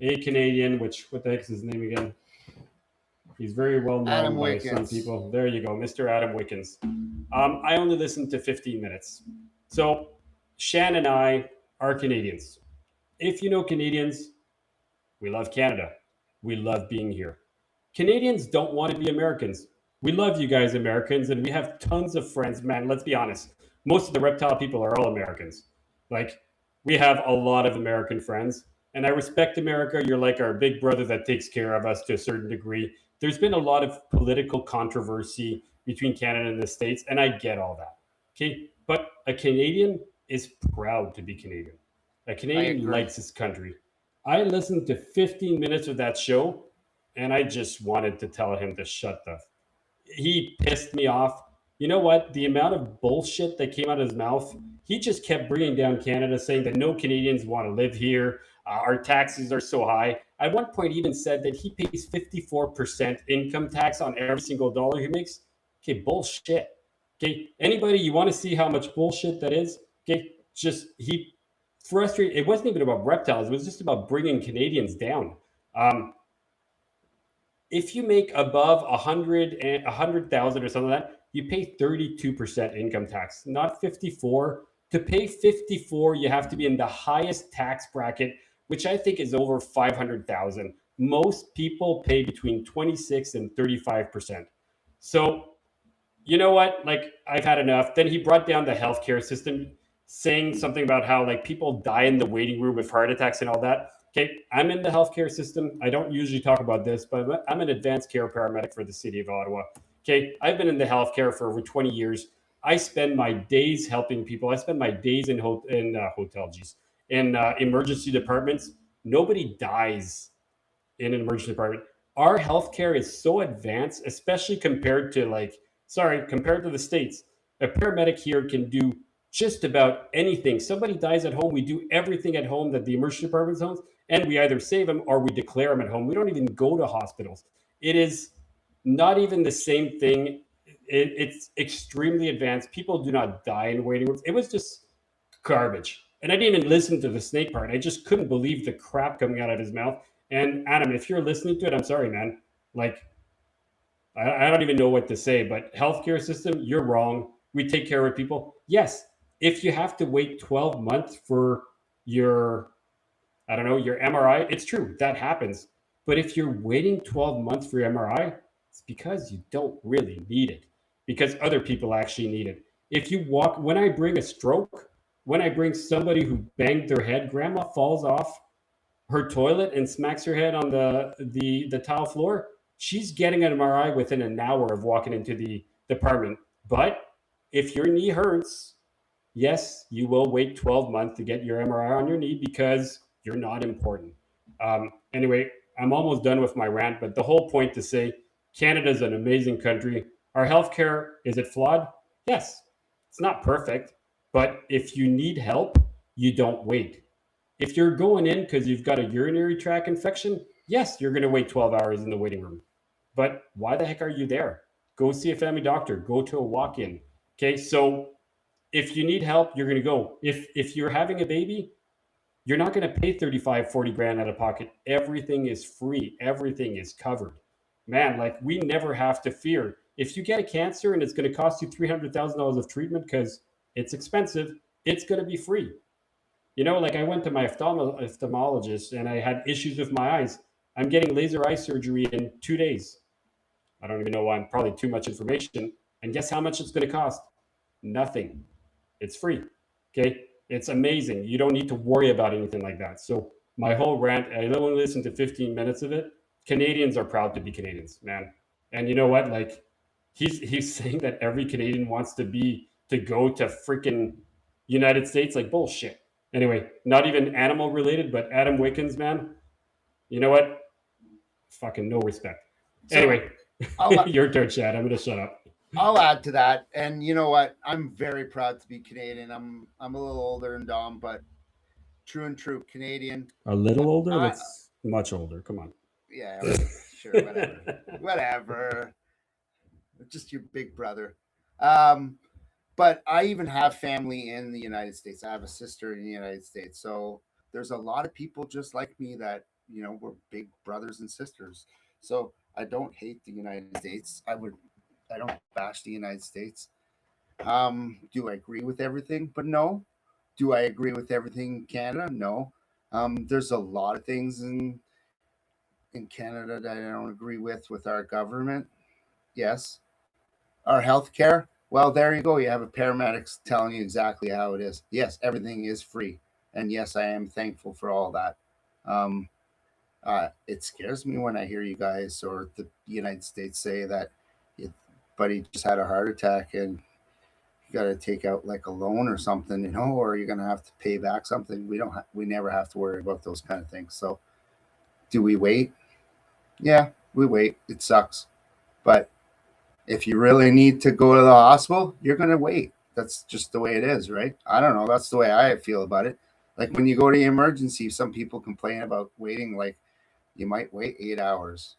a Canadian, which what the heck is his name again? He's very well known by some people. There you go, Mr. Adam Wickens. I only listened to 15 minutes. So Shan and I are Canadians. If you know Canadians, we love Canada. We love being here. Canadians don't want to be Americans. We love you guys, Americans, and we have tons of friends. Man, let's be honest. Most of the reptile people are all Americans. Like, we have a lot of American friends, and I respect America. You're like our big brother that takes care of us to a certain degree. There's been a lot of political controversy between Canada and the States, and I get all that. Okay, but a Canadian is proud to be Canadian. A Canadian likes his country. I listened to 15 minutes of that show, and I just wanted to tell him to shut the. He pissed me off. You know what? The amount of bullshit that came out of his mouth, he just kept bringing down Canada, saying that no Canadians want to live here. Our taxes are so high. At one point, he even said that he pays 54% income tax on every single dollar he makes. Okay, bullshit. Okay, anybody, you want to see how much bullshit that is? Okay, just he frustrated. It wasn't even about reptiles. It was just about bringing Canadians down. If you make above 100,000 or something like that, you pay 32% income tax, not 54. To pay 54, you have to be in the highest tax bracket, which I think is over 500,000. Most people pay between 26 and 35%. So, you know what? Like, I've had enough. Then he brought down the healthcare system, saying something about how like people die in the waiting room with heart attacks and all that. Okay, I'm in the healthcare system. I don't usually talk about this, but I'm an advanced care paramedic for the city of Ottawa. Okay, I've been in the healthcare for over 20 years. I spend my days helping people. I spend my days hotel, geez, in emergency departments. Nobody dies in an emergency department. Our healthcare is so advanced, especially compared to the States. A paramedic here can do just about anything. Somebody dies at home, we do everything at home that the emergency department owns, and we either save them or we declare them at home. We don't even go to hospitals. It is not even the same thing. It's extremely advanced. People do not die in waiting rooms. It was just garbage. And I didn't even listen to the snake part. I just couldn't believe the crap coming out of his mouth. And Adam, if you're listening to it, I'm sorry, man. Like, I don't even know what to say, but healthcare system, you're wrong. We take care of people. Yes, if you have to wait 12 months for your, I don't know, your MRI, it's true. That happens. But if you're waiting 12 months for your MRI, it's because you don't really need it, because other people actually need it. If you walk, when I bring a stroke, when I bring somebody who banged their head, grandma falls off her toilet and smacks her head on the tile floor, she's getting an MRI within an hour of walking into the department. But if your knee hurts, yes, you will wait 12 months to get your MRI on your knee because you're not important. Anyway, I'm almost done with my rant, but the whole point to say Canada is an amazing country. Our healthcare, is it flawed? Yes, it's not perfect, but if you need help, you don't wait. If you're going in because you've got a urinary tract infection, yes, you're going to wait 12 hours in the waiting room. But why the heck are you there? Go see a family doctor. Go to a walk-in. Okay, so if you need help, you're going to go. If you're having a baby, you're not going to pay 35, 40 grand out of pocket. Everything is free. Everything is covered. Man, like, we never have to fear. If you get a cancer and it's going to cost you $300,000 of treatment because it's expensive, it's going to be free. You know, like, I went to my ophthalmologist and I had issues with my eyes. I'm getting laser eye surgery in 2 days. I don't even know why. I'm probably too much information. And guess how much it's going to cost? Nothing. It's free. Okay. It's amazing. You don't need to worry about anything like that. So my whole rant, I only listened to 15 minutes of it. Canadians are proud to be Canadians, man. And you know what? Like, he's saying that every Canadian wants to go to freaking United States. Like, bullshit. Anyway, not even animal related, but Adam Wickens, man. You know what? Fucking no respect. So, anyway, your turn, Chad. I'm gonna shut up. I'll add to that, and you know what? I'm very proud to be Canadian. I'm a little older than Dom, but true and true Canadian. A little older? That's much older. Come on. Yeah, okay, sure, whatever. Just your big brother. But I even have family in the United States. I have a sister in the United States, so there's a lot of people just like me that we're big brothers and sisters. So I don't hate the United States. I don't bash the United States. Do I agree with everything? But no. Do I agree with everything in Canada? No. There's a lot of things in Canada that I don't agree with our government. Yes. Our healthcare. Well, there you go. You have a paramedics telling you exactly how it is. Yes, everything is free, and yes, I am thankful for all that. Um, it scares me when I hear you guys or the United States say that buddy just had a heart attack and you got to take out like a loan or something, or you're going to have to pay back something. We never have to worry about those kind of things. So, do we wait? Yeah, we wait. It sucks, but if you really need to go to the hospital, you're going to wait. That's just the way it is, right? I don't know. That's the way I feel about it. Like when you go to the emergency, some people complain about waiting. Like you might wait 8 hours,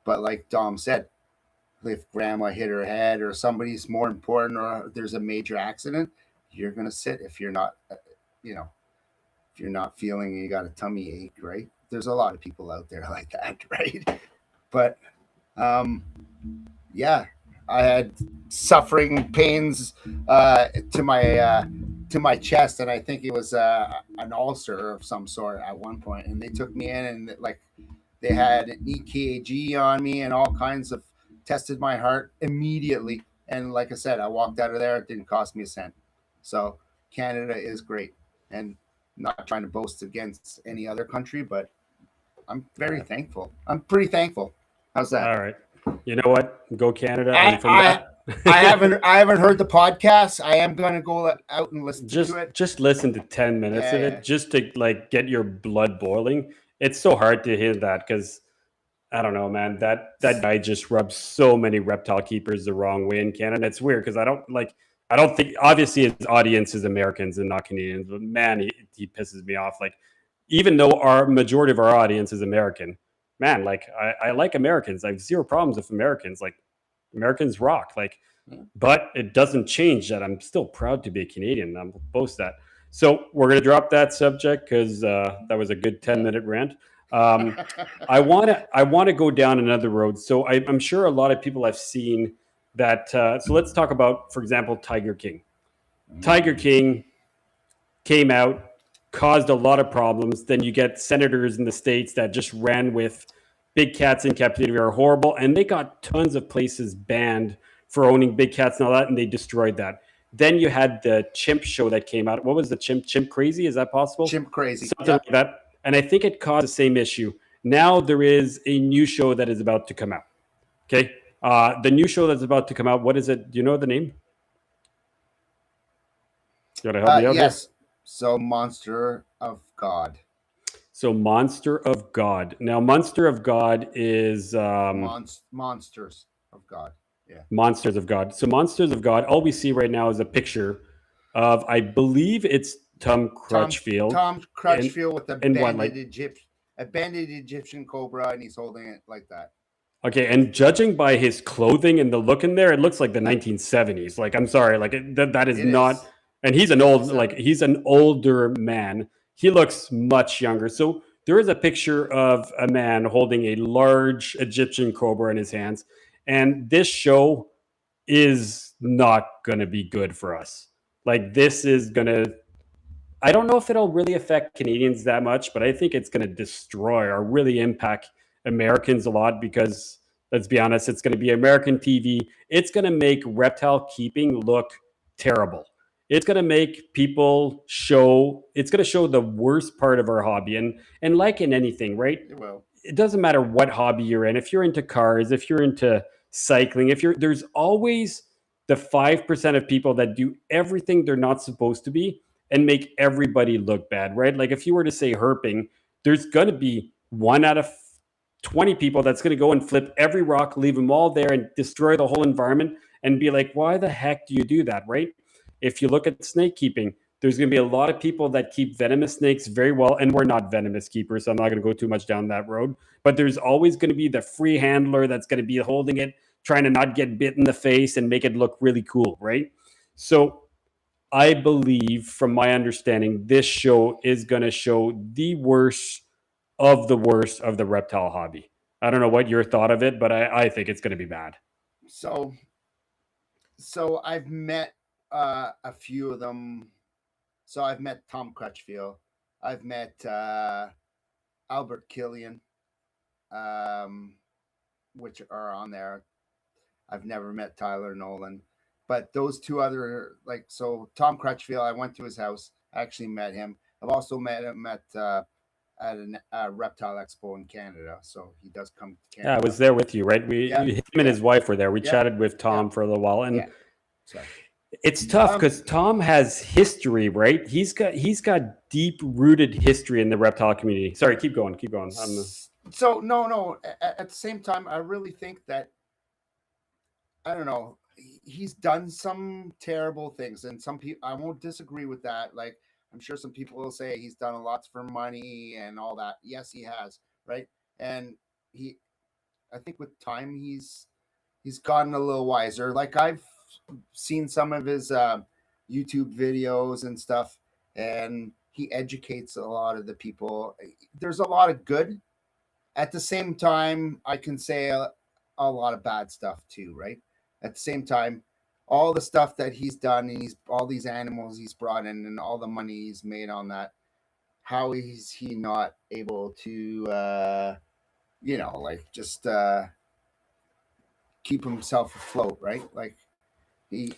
but like Dom said, if grandma hit her head or somebody's more important or there's a major accident, you're going to sit if you're not, if you're not feeling you got a tummy ache, right? There's a lot of people out there like that, right? But yeah, I had suffering pains to my to my chest, and I think it was an ulcer of some sort at one point. And they took me in, and like they had an EKG on me and all kinds of tested my heart immediately. And like I said, I walked out of there. It didn't cost me a cent. So Canada is great, and not trying to boast against any other country, but I'm very thankful. I'm pretty thankful. How's that? All right. You know what? Go Canada. I And from I, that, I haven't heard the podcast. I am gonna go out and listen to it. just listen to 10 minutes of Yeah. it just to like get your blood boiling. It's so hard to hear that because I don't know, man. That guy just rubs so many reptile keepers the wrong way in Canada. It's weird because I don't think obviously his audience is Americans and not Canadians, but man, he pisses me off. Like even though our majority of our audience is American, man, like I like Americans. I have zero problems with Americans. Like Americans rock. Like, but it doesn't change that I'm still proud to be a Canadian. I'm boast that. So we're gonna drop that subject because that was a good 10-minute rant. I want to go down another road. So I'm sure a lot of people have seen that. So let's talk about, for example, Tiger King. Tiger King came out, caused a lot of problems. Then you get senators in the states that just ran with big cats in captivity are horrible, and they got tons of places banned for owning big cats and all that, and they destroyed that. Then you had the chimp show that came out. What was the chimp crazy? Is that possible? Chimp crazy. Something like that. And I think it caused the same issue. Now there is a new show that is about to come out. Okay. The new show that's about to come out, what is it? Do you know the name? You want to help me out? Yes. Here? So Monster of God. So Monster of God. Now Monster of God is Monsters of God. Yeah. Monsters of God. So Monsters of God, all we see right now is a picture of, I believe it's Tom Crutchfield. Tom Crutchfield with a banded Egyptian cobra, and he's holding it like that. Okay, and judging by his clothing and the look in there, it looks like the 1970s. Like, I'm sorry, like that is not. And he's an he's an older man. He looks much younger. So there is a picture of a man holding a large Egyptian cobra in his hands, and this show is not going to be good for us. Like, this is going to. I don't know if it'll really affect Canadians that much, but I think it's going to destroy or really impact Americans a lot because, let's be honest, it's going to be American TV. It's going to make reptile keeping look terrible. It's going to make people it's going to show the worst part of our hobby. And like in anything, right? It doesn't matter what hobby you're in. If you're into cars, if you're into cycling, there's always the 5% of people that do everything they're not supposed to be and make everybody look bad, right? Like if you were to say herping, there's going to be 1 out of 20 people that's going to go and flip every rock, leave them all there and destroy the whole environment and be like, why the heck do you do that, right? If you look at snake keeping, there's going to be a lot of people that keep venomous snakes very well, and we're not venomous keepers, so I'm not going to go too much down that road. But there's always going to be the free handler that's going to be holding it, trying to not get bit in the face and make it look really cool, right? So I believe, from my understanding, this show is going to show the worst of the reptile hobby. I don't know what your thought of it, but I think it's going to be bad. So I've met a few of them. So I've met Tom Crutchfield. I've met Albert Killian, which are on there. I've never met Tyler Nolan. But those two other, so Tom Crutchfield, I went to his house. I actually met him. I've also met him at a reptile expo in Canada. So he does come to Canada. Yeah, I was there with you, right? Him and his wife were there. We chatted with Tom for a little while. And it's tough because Tom has history, right? He's got deep-rooted history in the reptile community. Sorry, keep going. So, no. At the same time, I really think that, I don't know, he's done some terrible things, and some people, I won't disagree with that. Like, I'm sure some people will say he's done a lot for money and all that. Yes, he has, right? And I think with time, he's gotten a little wiser. Like, I've seen some of his YouTube videos and stuff, and he educates a lot of the people. There's a lot of good. At the same time, I can say a lot of bad stuff too, right? At the same time, all the stuff that he's done, and he's all these animals he's brought in, and all the money he's made on that. How is he not able to, like just keep himself afloat, right? He,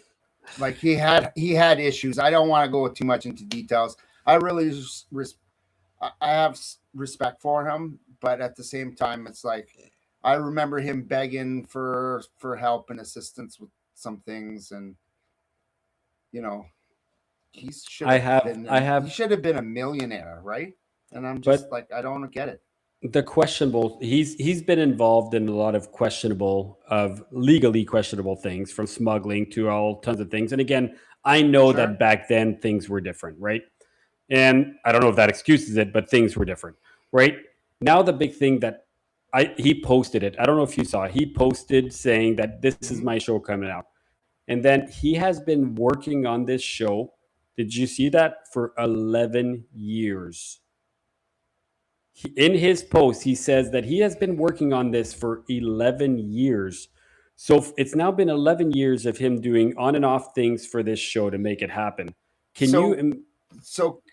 he had issues. I don't want to go too much into details. I really I have respect for him, but at the same time, it's like I remember him begging for help and assistance with some things, and you know he should I have have, been I he have, should have been a millionaire, right? And I'm just but like, I don't get it. the questionable, he's been involved in a lot of questionable, of legally questionable things, from smuggling to all tons of things. And again, I know that Sure. back then things were different, right? And I don't know if that excuses it, but things were different, right? Now the big thing that he posted it. I don't know if you saw it. He posted saying that this is Hmm. my show coming out. And then he has been working on this show. Did you see that? For 11 years. In his post, he says that he has been working on this for 11 years. So it's now been 11 years of him doing on and off things for this show to make it happen. Can you So so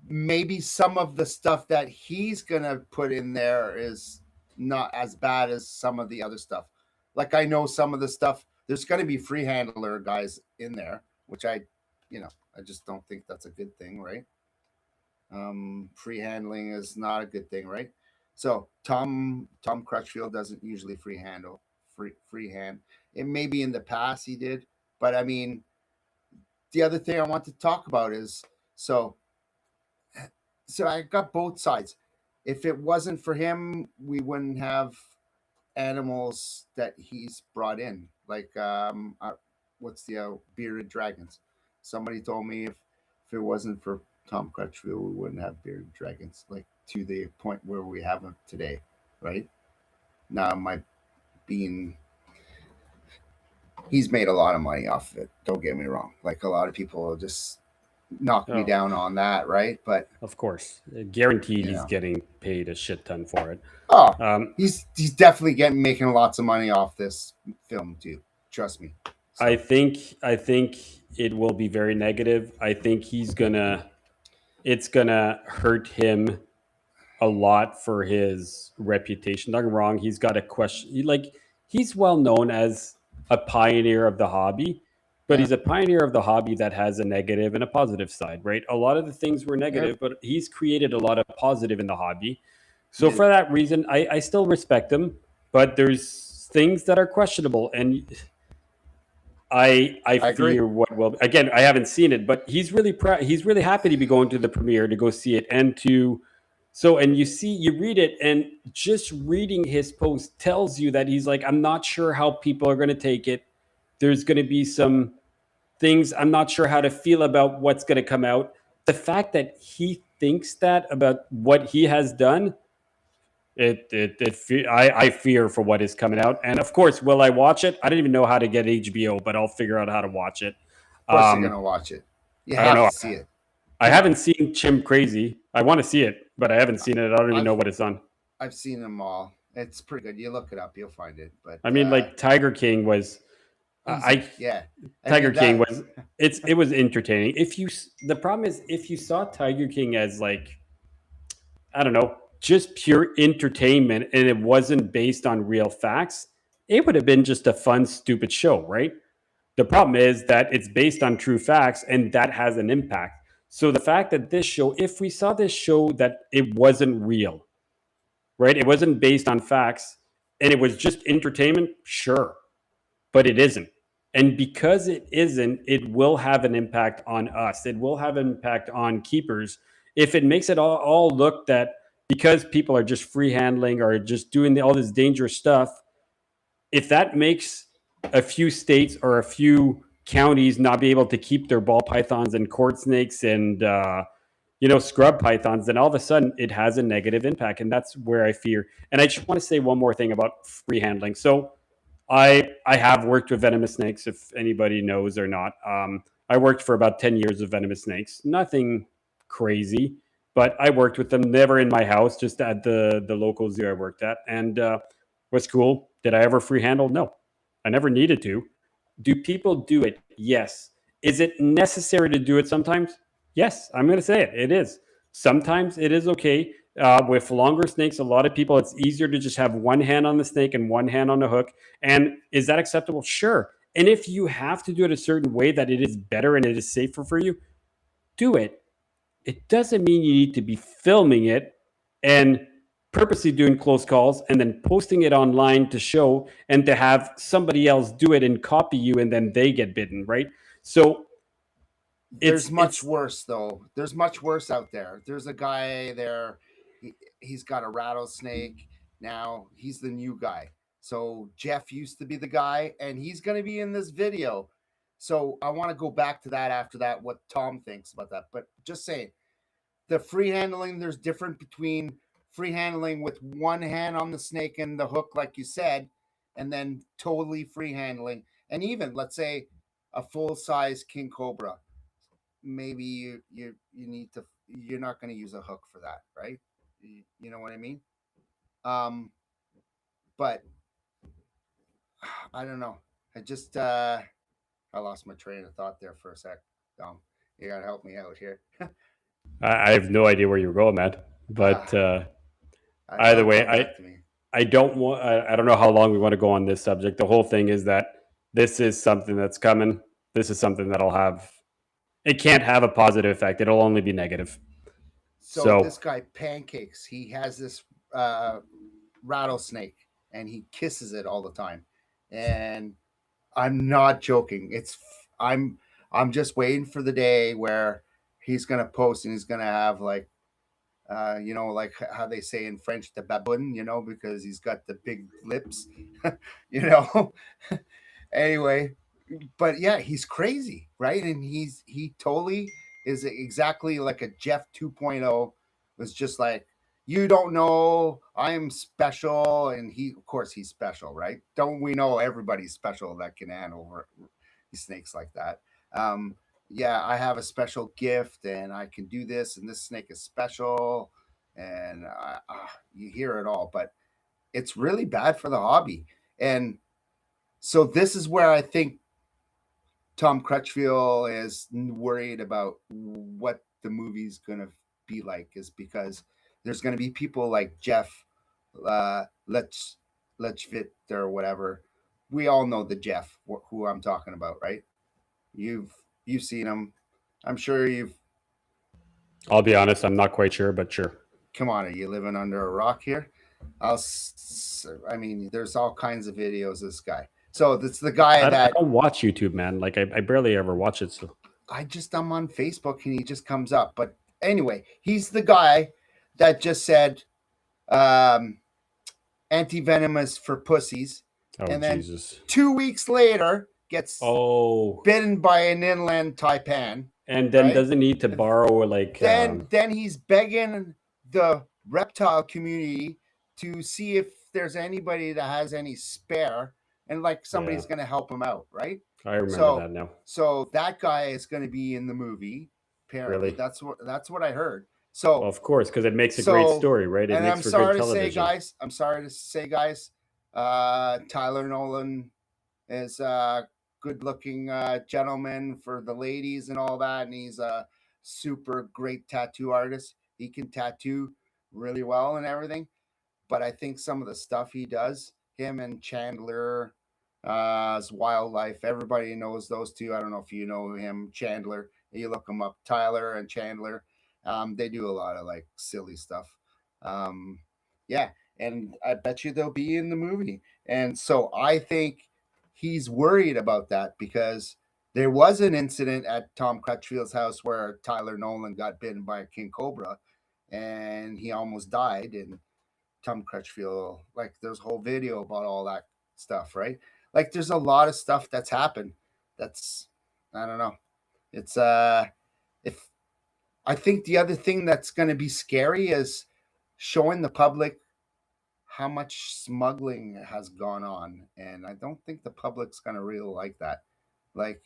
maybe some of the stuff that he's gonna put in there is not as bad as some of the other stuff. Like I know some of the stuff there's gonna be free handler guys in there, which I just don't think that's a good thing, right? Free handling is not a good thing, right? So Tom Crutchfield doesn't usually freehand. It maybe in the past he did, but I mean the other thing I want to talk about is so so I got both sides. If it wasn't for him, we wouldn't have animals that he's brought in, like what's the bearded dragons. Somebody told me if it wasn't for Tom Crutchfield, we wouldn't have bearded dragons, like to the point where we have them today, right? Now, my being he's made a lot of money off of it. Don't get me wrong. Like a lot of people just knock me oh, down on that, right? But of course, guaranteed you he's know, getting paid a shit ton for it. oh, Um, he's definitely getting making lots of money off this film too. Trust me. I So think I think it will be very negative. I think it's gonna hurt him a lot for his reputation. Don't get me wrong, he's got a question. He's well known as a pioneer of the hobby, but yeah, he's a pioneer of the hobby that has a negative and a positive side, right? A lot of the things were yeah, negative, but he's created a lot of positive in the hobby. he So did. for that reason, I still respect him, but there's things that are questionable, and I I agree. fear what will. Again, I haven't seen it, but he's really proud. He's really happy to be going to the premiere to go see it, and to so and you read it, and just reading his post tells you that he's like, I'm not sure how people are going to take it. There's going to be some things I'm not sure how to feel about what's going to come out. The fact that he thinks that about what he has done, I fear for what is coming out. And of course, will I watch it? I don't even know how to get HBO, but I'll figure out how to watch it. Of course, you're gonna watch it. You I don't have know. to see it. I Come on. haven't seen Chim Crazy. I want to see it, but I haven't seen it. I don't even know I've what it's on. I've seen them all. It's pretty good. You look it up, you'll find it. But I mean, like Tiger King was. easy, I yeah. I Tiger mean King that. was. It was entertaining. The problem is if you saw Tiger King as like, I don't know, just pure entertainment, and it wasn't based on real facts, it would have been just a fun, stupid show, right? The problem is that it's based on true facts, and that has an impact. So the fact that this show, if we saw this show that it wasn't real, right? It wasn't based on facts, and it was just entertainment, sure, but it isn't. And because it isn't, it will have an impact on us. It will have an impact on keepers if it makes it all look that because people are just free handling or just doing all this dangerous stuff, if that makes a few states or a few counties not be able to keep their ball pythons and cord snakes and scrub pythons, then all of a sudden it has a negative impact, and that's where I fear. And I just want to say one more thing about free handling. So I have worked with venomous snakes, if anybody knows or not. I worked for about 10 years with venomous snakes. Nothing crazy, but I worked with them. Never in my house, just at the local zoo I worked at, and was cool. Did I ever free handle? No, I never needed to. Do people do it? Yes. Is it necessary to do it sometimes? Yes, I'm going to say it. It is. Sometimes it is okay. With longer snakes, a lot of people, it's easier to just have one hand on the snake and one hand on the hook. And is that acceptable? Sure. And if you have to do it a certain way that it is better and it is safer for you, do it. It doesn't mean you need to be filming it and purposely doing close calls and then posting it online to show and to have somebody else do it and copy you and then they get bitten, right? So There's much it's worse though. There's much worse out there. There's a guy there. He's got a rattlesnake now. He's the new guy. So Jeff used to be the guy, and he's going to be in this video. So I want to go back to that after that. What Tom thinks about that, but just saying, the free handling. There's different between free handling with one hand on the snake and the hook, like you said, and then totally free handling. And even let's say a full size king cobra, maybe you need to, you're not going to use a hook for that, right? You know what I mean? But I don't know. I just I lost my train of thought there for a sec. You gotta help me out here. I have no idea where you're going, man. But either It'll way, come back to me. I don't want. I don't know how long we want to go on this subject. The whole thing is that this is something that's coming. This is something that'll have. It can't have a positive effect. It'll only be negative. So So this guy Pancakes, he has this rattlesnake, and he kisses it all the time. And I'm not joking. I'm just waiting for the day where he's gonna post and he's gonna have like like how they say in French, the baboon, because he's got the big lips, you know. Anyway, but yeah, he's crazy, right? And he totally is exactly like a Jeff 2.0, was just like, you don't know, I'm special. And of course he's special, right? Don't we know everybody's special that can handle these snakes like that? um yeah, I have a special gift and I can do this, and this snake is special. And you hear it all, but it's really bad for the hobby. And so this is where I think Tom Crutchfield is worried about what the movie's gonna be like, is because there's gonna be people like Jeff, let's Fit or whatever. We all know the Jeff who I'm talking about, right? You've seen him. I'm sure you've. I'll be honest, I'm not quite sure, but sure. Come on, are you living under a rock here? I mean, there's all kinds of videos of this guy. So it's the guy I that don't watch YouTube, man. Like I barely ever watch it. So I'm on Facebook and he just comes up. But anyway, he's the guy that just said anti-venomous for pussies. oh And then Jesus. 2 weeks later gets Oh. bitten by an inland taipan. And then right? doesn't need to borrow like Then he's begging the reptile community to see if there's anybody that has any spare, and like somebody's going to help him out, right? I remember that now. So that guy is going to be in the movie. Apparently, Really? that's what I heard. So Well, of course, because it makes a great story, right? It and makes I'm for sorry great to say, television. guys, Tyler Nolan is a good-looking gentleman for the ladies and all that, and he's a super great tattoo artist. He can tattoo really well and everything. But I think some of the stuff he does, him and Chandler, as wildlife, everybody knows those two. I don't know if you know him, Chandler. You look them up, Tyler and Chandler. They do a lot of like silly stuff. Um, yeah, and I bet you they'll be in the movie. And so I think he's worried about that, because there was an incident at Tom Crutchfield's house where Tyler Nolan got bitten by a king cobra, and he almost died. And Tom Crutchfield, like there's a whole video about all that stuff, right? Like there's a lot of stuff that's happened. That's, I don't know. It's if I think the other thing that's going to be scary is showing the public how much smuggling has gone on, and I don't think the public's going to really like that. Like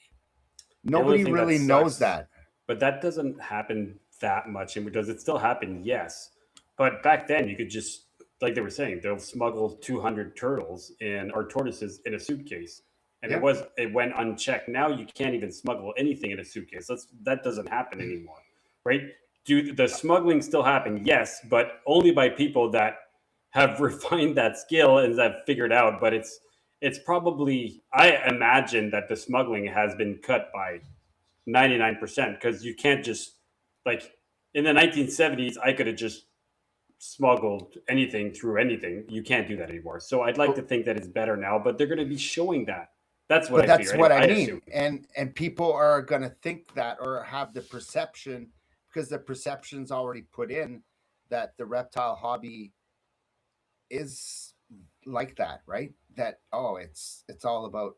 nobody really knows that. But that doesn't happen that much, and does it still happen? Yes. But back then, you could just, like they were saying, they'll smuggle 200 turtles or tortoises in a suitcase. and it went unchecked. Now you can't even smuggle anything in a suitcase. That doesn't happen anymore, right? Do the smuggling still happen? Yes, but only by people that have refined that skill and have figured out. But it's probably, I imagine that the smuggling has been cut by 99% because you can't just, like, in the 1970s I could have just smuggled anything through anything. You can't do that anymore. So I'd like to think that it's better now, but they're going to be showing that. That's what but I that's figure. what I I mean. assume. And people are going to think that, or have the perception, because the perception's already put in, that the reptile hobby is like that, right? That, oh, it's all about,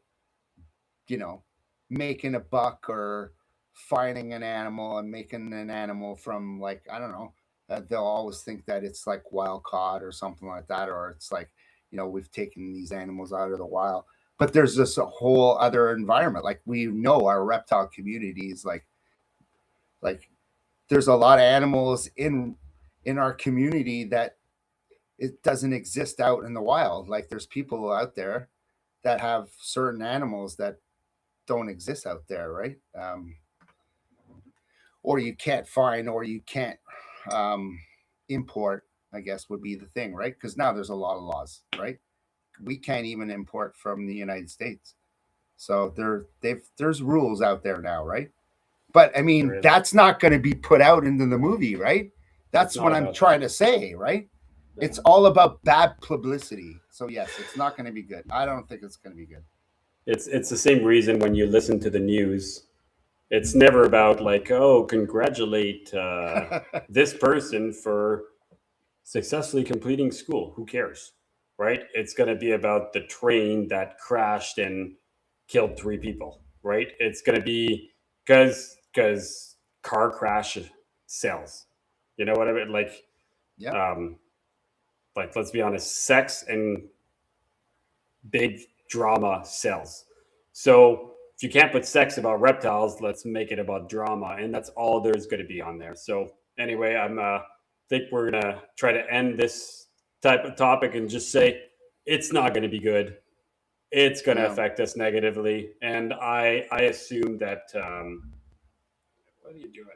you know, making a buck, or finding an animal and making an animal from, like, I don't know, they'll always think that it's like wild caught or something like that, or it's like, we've taken these animals out of the wild. But there's this a whole other environment. Like, we know our reptile community is like there's a lot of animals in our community that it doesn't exist out in the wild. Like, there's people out there that have certain animals that don't exist out there, right? Or you can't find, or you can't um, import, I guess would be the thing, right? Because now there's a lot of laws, right? We can't even import from the United States. So there's rules out there now, right? But I mean, that's not going to be put out into the movie, right? That's what I'm trying to say, right? Yeah. It's all about bad publicity. So yes, it's not going to be good. I don't think it's going to be good. It's the same reason when you listen to the news, it's never about like, oh, congratulate this person for successfully completing school. Who cares, right? It's going to be about the train that crashed and killed 3 people, right? It's going to be because car crash sells. You know what I mean? Like, yeah. Like, let's be honest, sex and big drama sells. So if you can't put sex about reptiles, let's make it about drama, and that's all there's going to be on there. So anyway, I'm think we're gonna try to end this type of topic and just say it's not going to be good. It's going to affect us negatively, and I assume that what are you doing?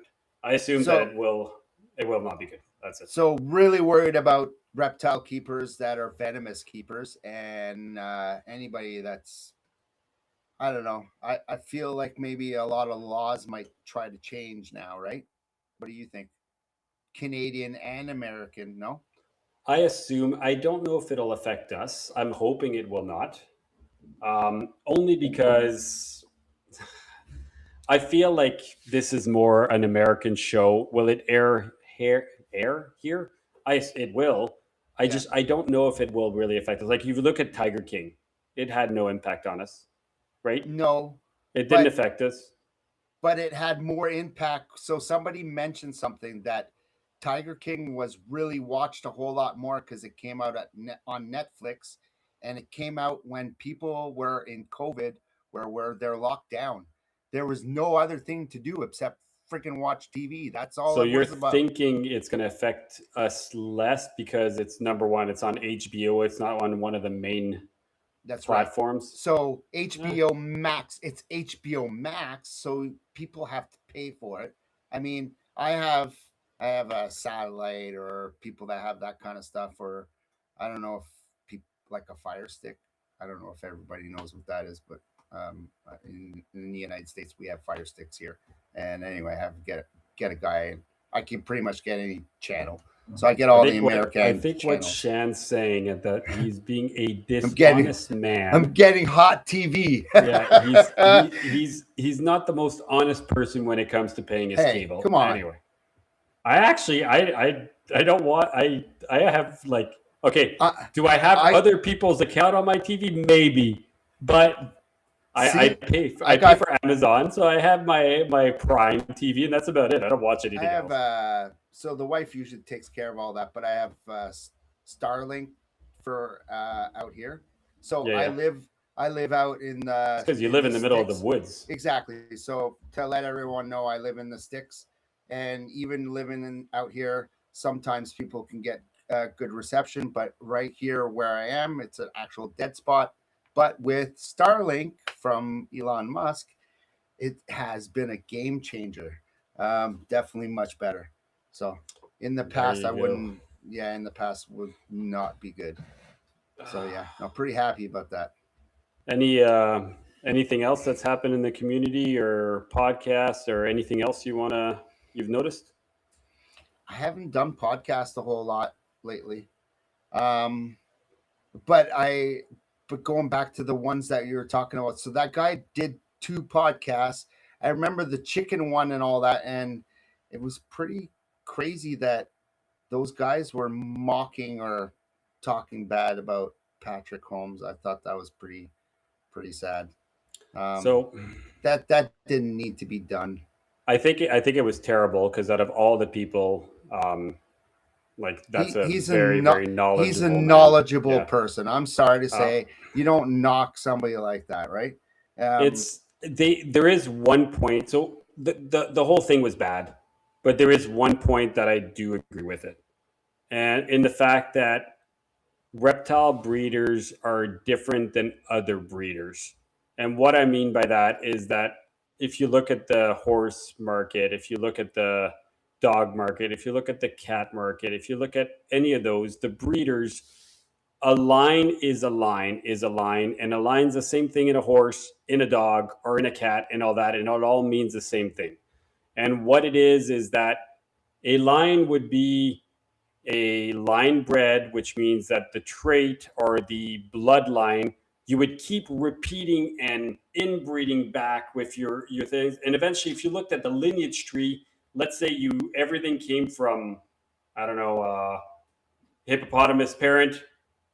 I assume that it will not be good. That's it. So really worried about reptile keepers that are venomous keepers, and anybody that's, I don't know. I feel like maybe a lot of laws might try to change now, right? What do you think? Canadian and American, no? I assume, I don't know if it'll affect us. I'm hoping it will not. Only because I feel like this is more an American show. Will it air here? It will. I don't know if it will really affect us. Like, if you look at Tiger King, it had no impact on us, right? No, it didn't affect us. But it had more impact. So somebody mentioned something that Tiger King was really watched a whole lot more because it came out on Netflix, and it came out when people were in COVID, where they're locked down. There was no other thing to do except freaking watch TV. That's all. So you're thinking it's going to affect us less because it's, number one, it's on HBO. It's not on one of the main platforms. Right. So HBO Max, it's HBO Max, so people have to pay for it. I mean, I have a satellite, or people that have that kind of stuff, or I don't know if people like a Fire Stick. I don't know if everybody knows what that is, but in the United States we have Fire Sticks here. And anyway, I have to get a guy. I can pretty much get any channel. So I get all the American. I think channels. What Shan's saying is that he's being a dishonest man. I'm getting hot TV. Yeah, he's not the most honest person when it comes to paying his cable. Come on. Anyway, I don't want. I have, like, okay. Do I have other people's account on my TV? Maybe, but I pay for Amazon, so I have my Prime TV, and that's about it. I don't watch anything else. So the wife usually takes care of all that, but I have Starlink for out here. So I live out in the. Because you live in the middle of the woods. Exactly. So to let everyone know, I live in the sticks, and even living out here, sometimes people can get good reception. But right here where I am, it's an actual dead spot. But with Starlink from Elon Musk, it has been a game changer. Definitely much better. So in the There past, you I go. wouldn't. Yeah, in the past would not be good. So yeah, I'm pretty happy about that. Any anything else that's happened in the community or podcast or anything else you've noticed? I haven't done podcasts a whole lot lately. Um, but I but going back to the ones that you were talking about, so that guy did two podcasts. I remember the chicken one and all that, and it was pretty crazy that those guys were mocking or talking bad about Patrick Holmes. I thought that was pretty sad. Um, So that didn't need to be done. I think it was terrible because out of all the people, like that's He a he's a very not very he's a knowledgeable man. knowledgeable Yeah. person. I'm sorry to Uh, say, you don't knock somebody like that, right? Um, it's there is one point. So the whole thing was bad, but there is one point that I do agree with it, and in the fact that reptile breeders are different than other breeders. And what I mean by that is that if you look at the horse market, if you look at the dog market, if you look at the cat market, if you look at any of those, the breeders, a line is a line is a line, and a line's the same thing in a horse, in a dog, or in a cat, and all that, and it all means the same thing. And what it is that a line would be a line bred, which means that the trait or the bloodline you would keep repeating and inbreeding back with your things. And eventually, if you looked at the lineage tree, let's say you everything came from, I don't know, hippopotamus parent,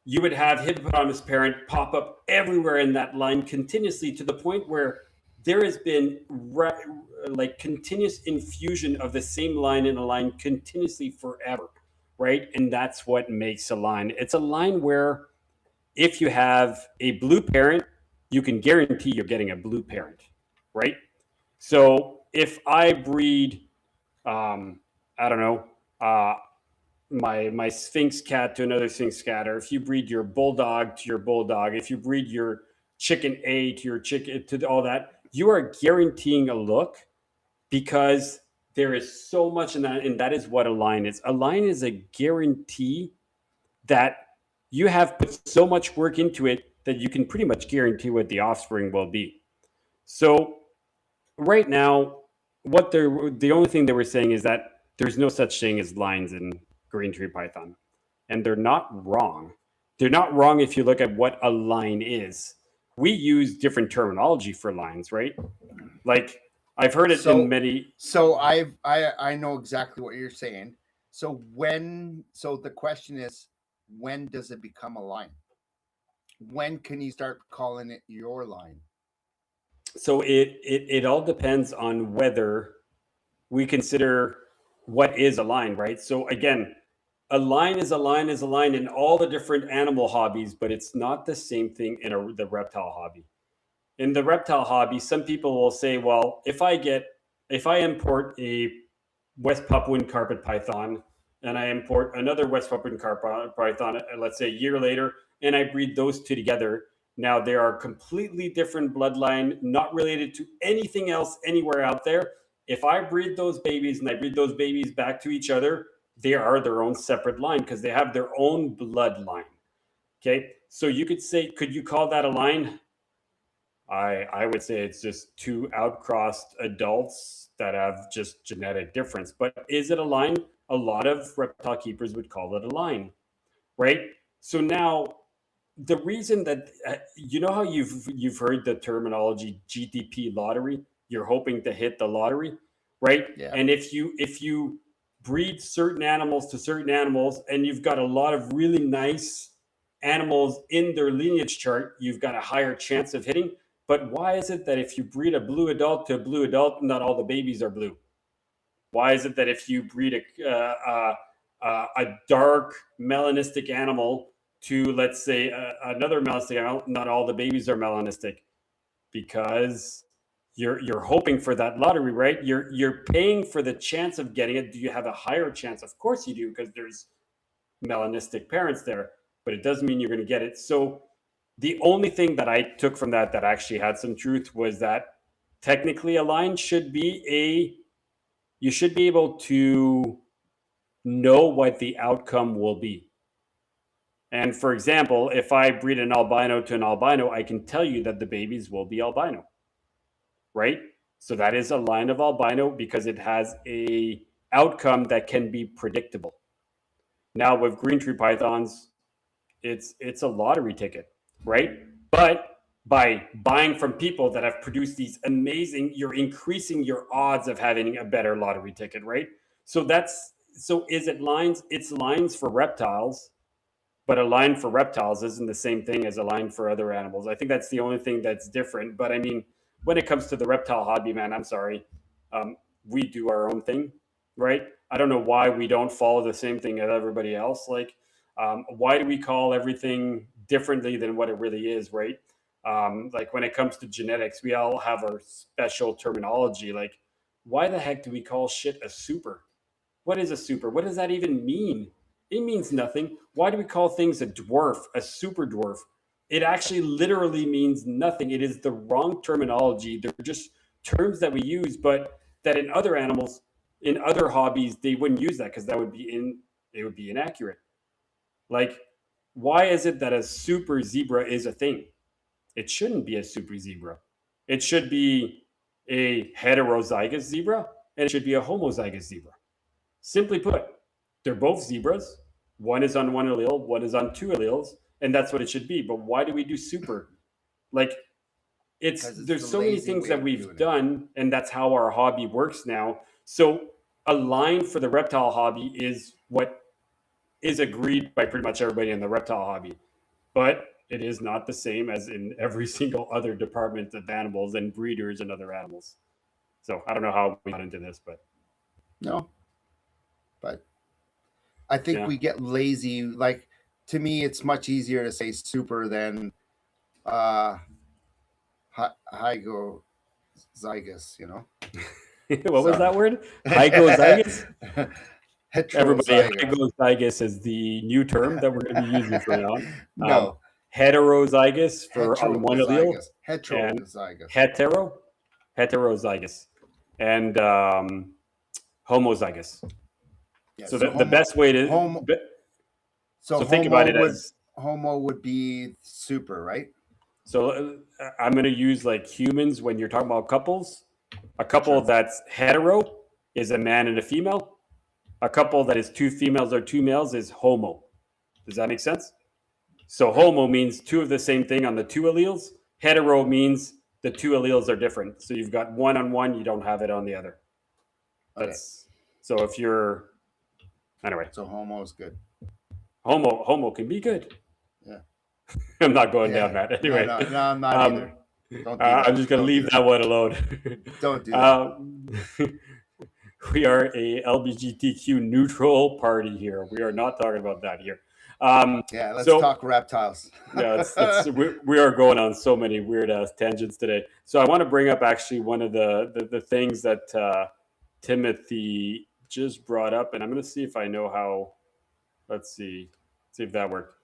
you would have hippopotamus parent pop up everywhere in that line continuously to the point where there has been like continuous infusion of the same line in a line continuously forever, right? And that's what makes a line. It's a line where if you have a blue parent, you can guarantee you're getting a blue parent, right? So if I breed, I don't know, my Sphinx cat to another Sphinx cat, or if you breed your bulldog to your bulldog, if you breed your chicken A to your chicken to all that, you are guaranteeing a look because there is so much in that, and that is what a line is. A line is a guarantee that you have put so much work into it that you can pretty much guarantee what the offspring will be. So right now, what they're the only thing they were saying is that there's no such thing as lines in green tree python, and they're not wrong. They're not wrong if you look at what a line is. We use different terminology for lines, right? Like I've heard it in so many. I know exactly what you're saying. So the question is, when does it become a line? When can you start calling it your line? So it all depends on whether we consider what is a line, right? So again, a line is a line is a line in all the different animal hobbies, but it's not the same thing in the reptile hobby. In the reptile hobby, some people will say, well, if I import a West Papuan carpet python and I import another West Papuan carpet python, let's say a year later, and I breed those two together, now they are completely different bloodline, not related to anything else anywhere out there. If I breed those babies and I breed those babies back to each other, they are their own separate line because they have their own bloodline. Okay, so you could say, could you call that a line? I would say it's just two outcrossed adults that have just genetic difference. But is it a line? A lot of reptile keepers would call it a line, right? So now the reason that you know how you've heard the terminology GTP lottery, you're hoping to hit the lottery, right? Yeah. And if you breed certain animals to certain animals and you've got a lot of really nice animals in their lineage chart, you've got a higher chance of hitting. But why is it that if you breed a blue adult to a blue adult, not all the babies are blue? Why is it that if you breed a dark melanistic animal to, let's say, another melanistic animal, not all the babies are melanistic? Because you're hoping for that lottery, right? You're paying for the chance of getting it. Do you have a higher chance? Of course you do, because there's melanistic parents there, but it doesn't mean you're going to get it. So The only thing that I took from that actually had some truth was that technically a line should be you should be able to know what the outcome will be. And for example, if I breed an albino to an albino, I can tell you that the babies will be albino, right? So that is a line of albino because it has a outcome that can be predictable. Now with green tree pythons, it's a lottery ticket, right? But by buying from people that have produced these amazing, you're increasing your odds of having a better lottery ticket, right? So is it lines? It's lines for reptiles, but a line for reptiles isn't the same thing as a line for other animals. I think that's the only thing that's different. But I mean, when it comes to the reptile hobby, man, I'm sorry, we do our own thing, right? I don't know why we don't follow the same thing as everybody else. Like, why do we call everything differently than what it really is, right? Like when it comes to genetics, we all have our special terminology. Like, why the heck do we call shit a super? What is a super? What does that even mean? It means nothing. Why do we call things a dwarf, a super dwarf? It actually literally means nothing. It is the wrong terminology. They're just terms that we use, but that in other animals, in other hobbies, they wouldn't use that because that would be it would be inaccurate. Like, why is it that a super zebra is a thing? It shouldn't be a super zebra. It should be a heterozygous zebra, and it should be a homozygous zebra. Simply put, they're both zebras. One is on one allele, one is on two alleles, and that's what it should be. But why do we do super? Like, Because it's there's the so many lazy things way that of we've doing it. done, and that's how our hobby works now. So a line for the reptile hobby is what is agreed by pretty much everybody in the reptile hobby, but it is not the same as in every single other department of animals and breeders and other animals. So I don't know how we got into this, but No, but I think yeah. we get lazy. Like, to me, it's much easier to say super than uh hygozygous, you know. What was Sorry. that word? Hygozygous? Everybody, Heterozygous. hygozygous is the new term that we're going to be using from now on. No, Heterozygous for on one allele, heterozygous. and Heterozygous. hetero, heterozygous, and homozygous. Yeah. So So the best way to homo. So so think about it as homo would be super, right? so I'm going to use like humans when you're talking about couples. A couple Sure. that's hetero is a man and a female. A couple that is two females or two males is homo. Does that make sense? So Okay. homo means two of the same thing on the two alleles. Hetero means the two alleles are different. So you've got one on one, you don't have it on the other. Okay. That's so if you're anyway, So homo is good. homo can be good. Yeah. I'm not going down Yeah. that No, anyway. no, no, I'm not Um, either. Don't do that. I'm just going to Don't do leave that. that one alone. Don't do that. um, we are a LGBTQ neutral party here. We are not talking about that here. Yeah, let's So talk reptiles. yeah, we are going on so many weird ass tangents today. So I want to bring up actually one of the things that Timothy just brought up, and I'm going to see if I know how. Let's see if that worked.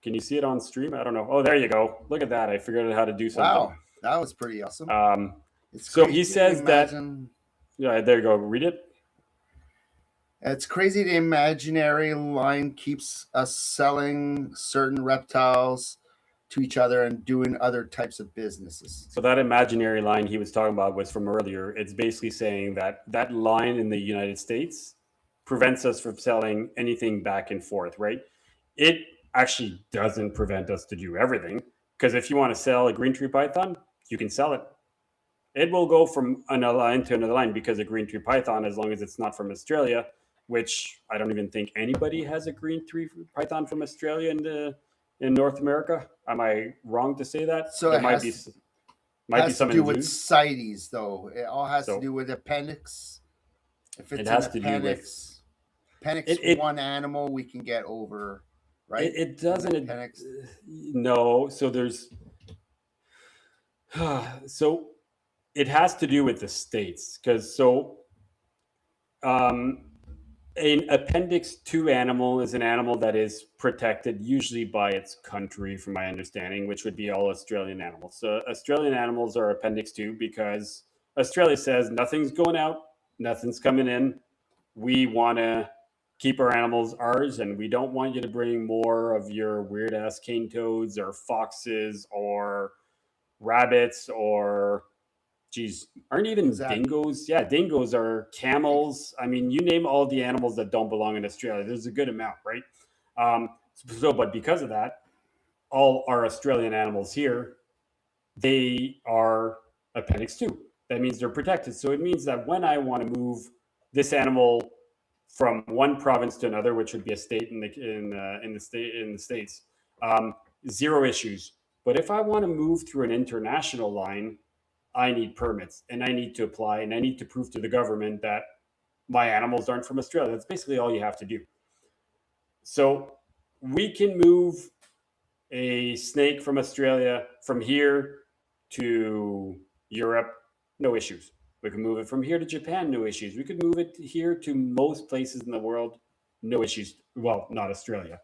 Can you see it on stream? I don't know. Oh, there you go. Look at that. I figured out how to do something. Wow, that was pretty awesome. It's So crazy he says to that. imagine. Yeah, there you go. Read it. It's crazy the imaginary line keeps us selling certain reptiles to each other and doing other types of businesses. So that imaginary line he was talking about was from earlier. It's basically saying that that line in the United States prevents us from selling anything back and forth, right? It actually doesn't prevent us to do everything because if you want to sell a green tree python, you can sell it. It will go from another line to another line because a green tree python, as long as it's not from Australia, which I don't even think anybody has a green tree python from Australia in North America. Am I wrong to say that? So There it might be has to some do in with zoos. CITES, though. It all has to So do with appendix. If it it's an has to do with appendix it. one animal, we can get over, right? It doesn't. Appendix. No. So there's. So it has to do with the states because um, An Appendix 2 animal is an animal that is protected usually by its country, from my understanding, which would be all Australian animals. So Australian animals are Appendix 2 because Australia says nothing's going out, nothing's coming in. We want to keep our animals ours, and we don't want you to bring more of your weird ass cane toads or foxes or rabbits or geez, aren't Was even that dingoes? Yeah, dingoes are camels. I mean, you name all the animals that don't belong in Australia. There's a good amount, right? But because of that, all our Australian animals here, they are Appendix 2. That means they're protected. So it means that when I want to move this animal from one province to another, which would be a state in the states, zero issues. But if I want to move through an international line, I need permits and I need to apply and I need to prove to the government that my animals aren't from Australia. That's basically all you have to do. So we can move a snake from Australia from here to Europe, no issues. We can move it from here to Japan, no issues. We could move it here to most places in the world, no issues. Well, not Australia,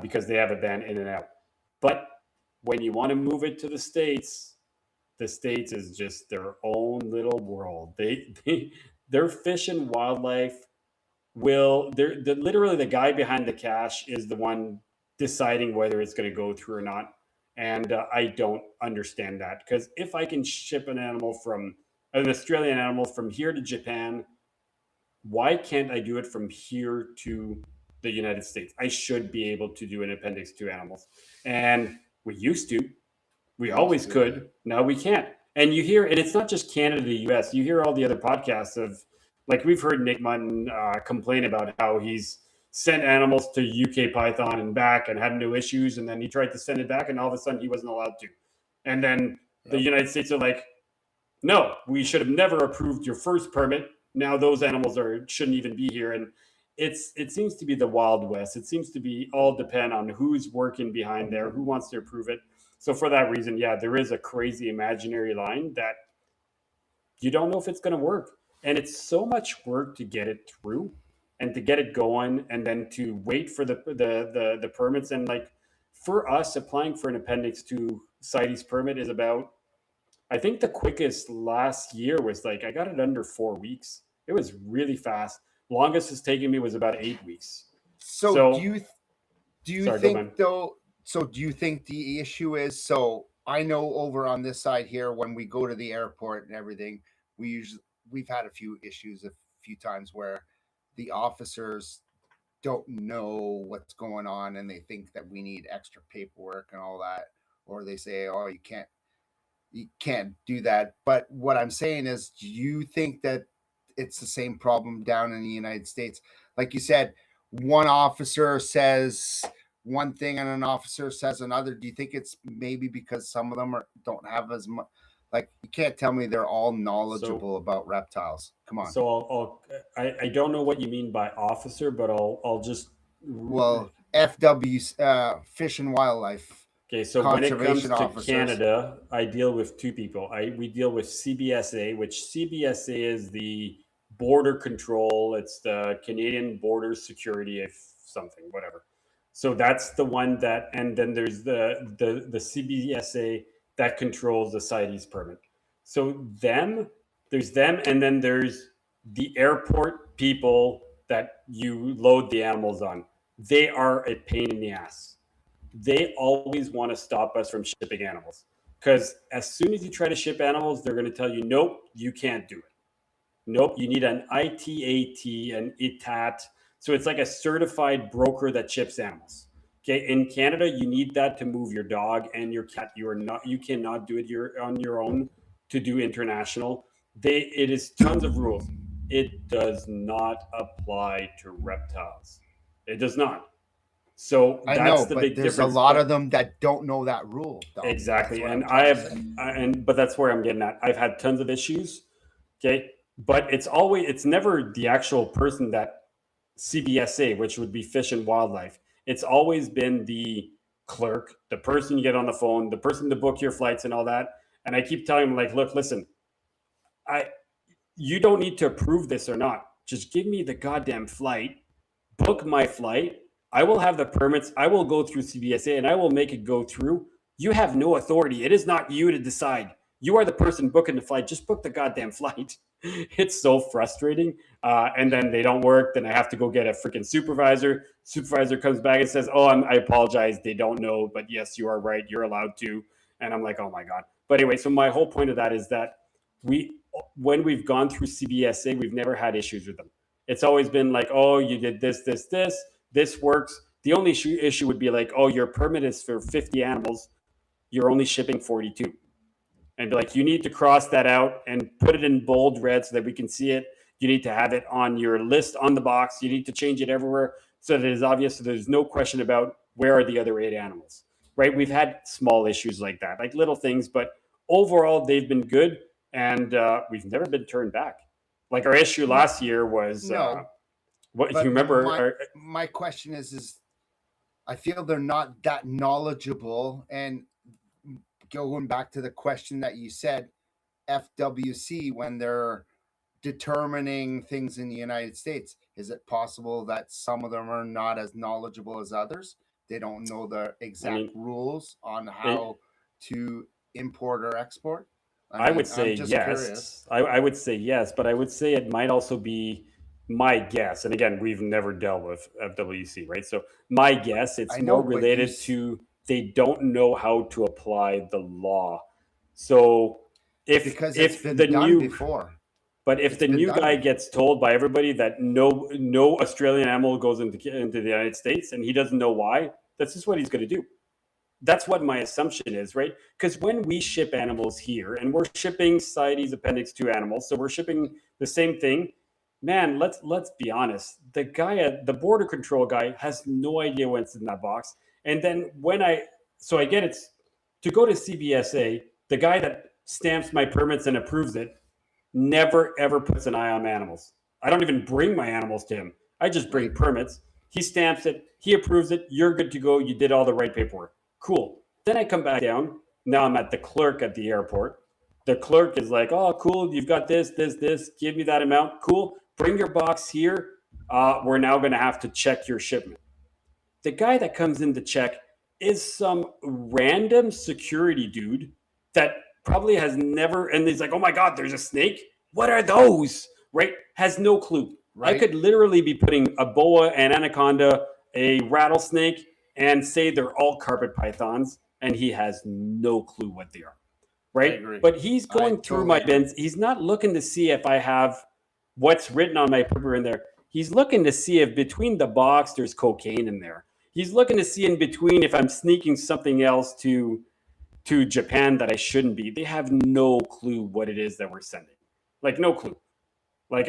because they have a ban in and out. But when you want to move it to the states is just their own little world. Their fish and wildlife will they're literally the guy behind the cash is the one deciding whether it's going to go through or not. And I don't understand that because if I can ship an Australian animal from here to Japan, why can't I do it from here to the United States? I should be able to do an Appendix 2 animals, and we used to. We we used always to? Yeah. could. Now we can't. And you hear, and it's not just Canada, the US. You hear all the other podcasts of, like we've heard Nick Mutton complain about how he's sent animals to UK Python and back and had no issues, and then he tried to send it back, and all of a sudden he wasn't allowed to. And then the Yep. United States are like, no, we should have never approved your first permit. Now those animals shouldn't even be here. And it seems to be the Wild West. It seems to be all depend on who's working behind there, who wants to approve it. So for that reason, yeah, there is a crazy imaginary line that you don't know if it's going to work. And it's so much work to get it through and to get it going and then to wait for the permits. And like for us, applying for an Appendix 2 CITES permit is about, I think the quickest last year was like, I got it under 4 weeks. It was really fast. Longest it's taken me was about 8 weeks. So So, do you sorry, go man. think though? So do you think the issue is? So I know over on this side here, when we go to the airport and everything, we've had a few issues a few times where the officers don't know what's going on and they think that we need extra paperwork and all that, or they say, "Oh, you can't do that." But what I'm saying is, do you think that it's the same problem down in the United States? Like you said, one officer says one thing and an officer says another. Do you think it's maybe because some of them don't have as much? Like you can't tell me they're all knowledgeable about reptiles. Come on. So I don't know what you mean by officer, but I'll just Well, FW, Fish and Wildlife okay. So when it comes Conservation to Officers. Canada, I deal with two people. We deal with CBSA, which CBSA is the border control. It's the Canadian Border Security, if something, whatever. So that's the one that, and then there's the CBSA that controls the CITES permit. So there's them, and then there's the airport people that you load the animals on. They are a pain in the ass. They always want to stop us from shipping animals because as soon as you try to ship animals, they're going to tell you, nope, you can't do it. Nope, you need an ITAT, an ITAT. So it's like a certified broker that ships animals. Okay, in Canada, you need that to move your dog and your cat. You cannot do it on your own to do international. It is tons of rules. It does not apply to reptiles. It does not. So I that's know, the but big there's a difference. lot But of them that don't know that rule, though. That's exactly, what and I'm trying to say. but that's where I'm getting at. I've had tons of issues. Okay, but it's never the actual person that CBSA, which would be Fish and Wildlife. It's always been the clerk, the person you get on the phone, the person to book your flights and all that. And I keep telling them like, look, listen, I you don't need to approve this or not. Just give me the goddamn flight, book my flight. I will have the permits. I will go through CBSA and I will make it go through. You have no authority. It is not you to decide. You are the person booking the flight. Just book the goddamn flight. It's so frustrating. And then they don't work. Then I have to go get a freaking supervisor. Supervisor comes back and says, "Oh, I apologize. They don't know, but yes, you are right. You're allowed to." And I'm like, "Oh my god." But anyway, so my whole point of that is that when we've gone through CBSA, we've never had issues with them. It's always been like, "Oh, you did this, this, this. This works." The only issue would be like, "Oh, your permit is for 50 animals. You're only shipping 42." And be like, you need to cross that out and put it in bold red so that we can see it. You need to have it on your list on the box. You need to change it everywhere so that it is obvious. So there's no question about where are the other 8 animals, right? We've had small issues like that, like little things, but overall they've been good, and we've never been turned back. Like our issue last year was what you remember. My question is I feel they're not that knowledgeable, and going back to the question that you said, FWC, when they're determining things in the United States, is it possible that some of them are not as knowledgeable as others? They don't know the exact rules on how to import or export? I would say yes. I would say yes, but I would say it might also be my guess. And again, we've never dealt with FWC, right? So my guess, it's more related to they don't know how to apply the law. So if the new before, but if the new guy gets told by everybody that no Australian animal goes into the United States and he doesn't know why, that's just what he's going to do. That's what my assumption is, right? Because when we ship animals here, and we're shipping CITES Appendix 2 animals, so we're shipping the same thing, man, let's be honest. The guy at the border control guy has no idea what's in that box. And then I get it to go to CBSA, the guy that stamps my permits and approves it never ever puts an eye on animals. I don't even bring my animals to him. I just bring permits. He stamps it, he approves it, you're good to go, you did all the right paperwork. Cool. Then I come back down. Now I'm at the clerk at the airport. The clerk is like, "Oh, cool. You've got this. Give me that amount. Cool. Bring your box here. We're now going to have to check your shipment." The guy that comes in to check is some random security dude that probably has never, and he's like, "Oh my God, there's a snake. What are those?" Right? Has no clue. Right. I could literally be putting a boa, an anaconda, a rattlesnake, and say they're all carpet pythons, and he has no clue what they are, right? But he's going through my bins. He's not looking to see if I have what's written on my paper in there. He's looking to see if between the box there's cocaine in there. He's looking to see in between if I'm sneaking something else to Japan that I shouldn't be. They have no clue what it is that we're sending. Like, no clue. Like,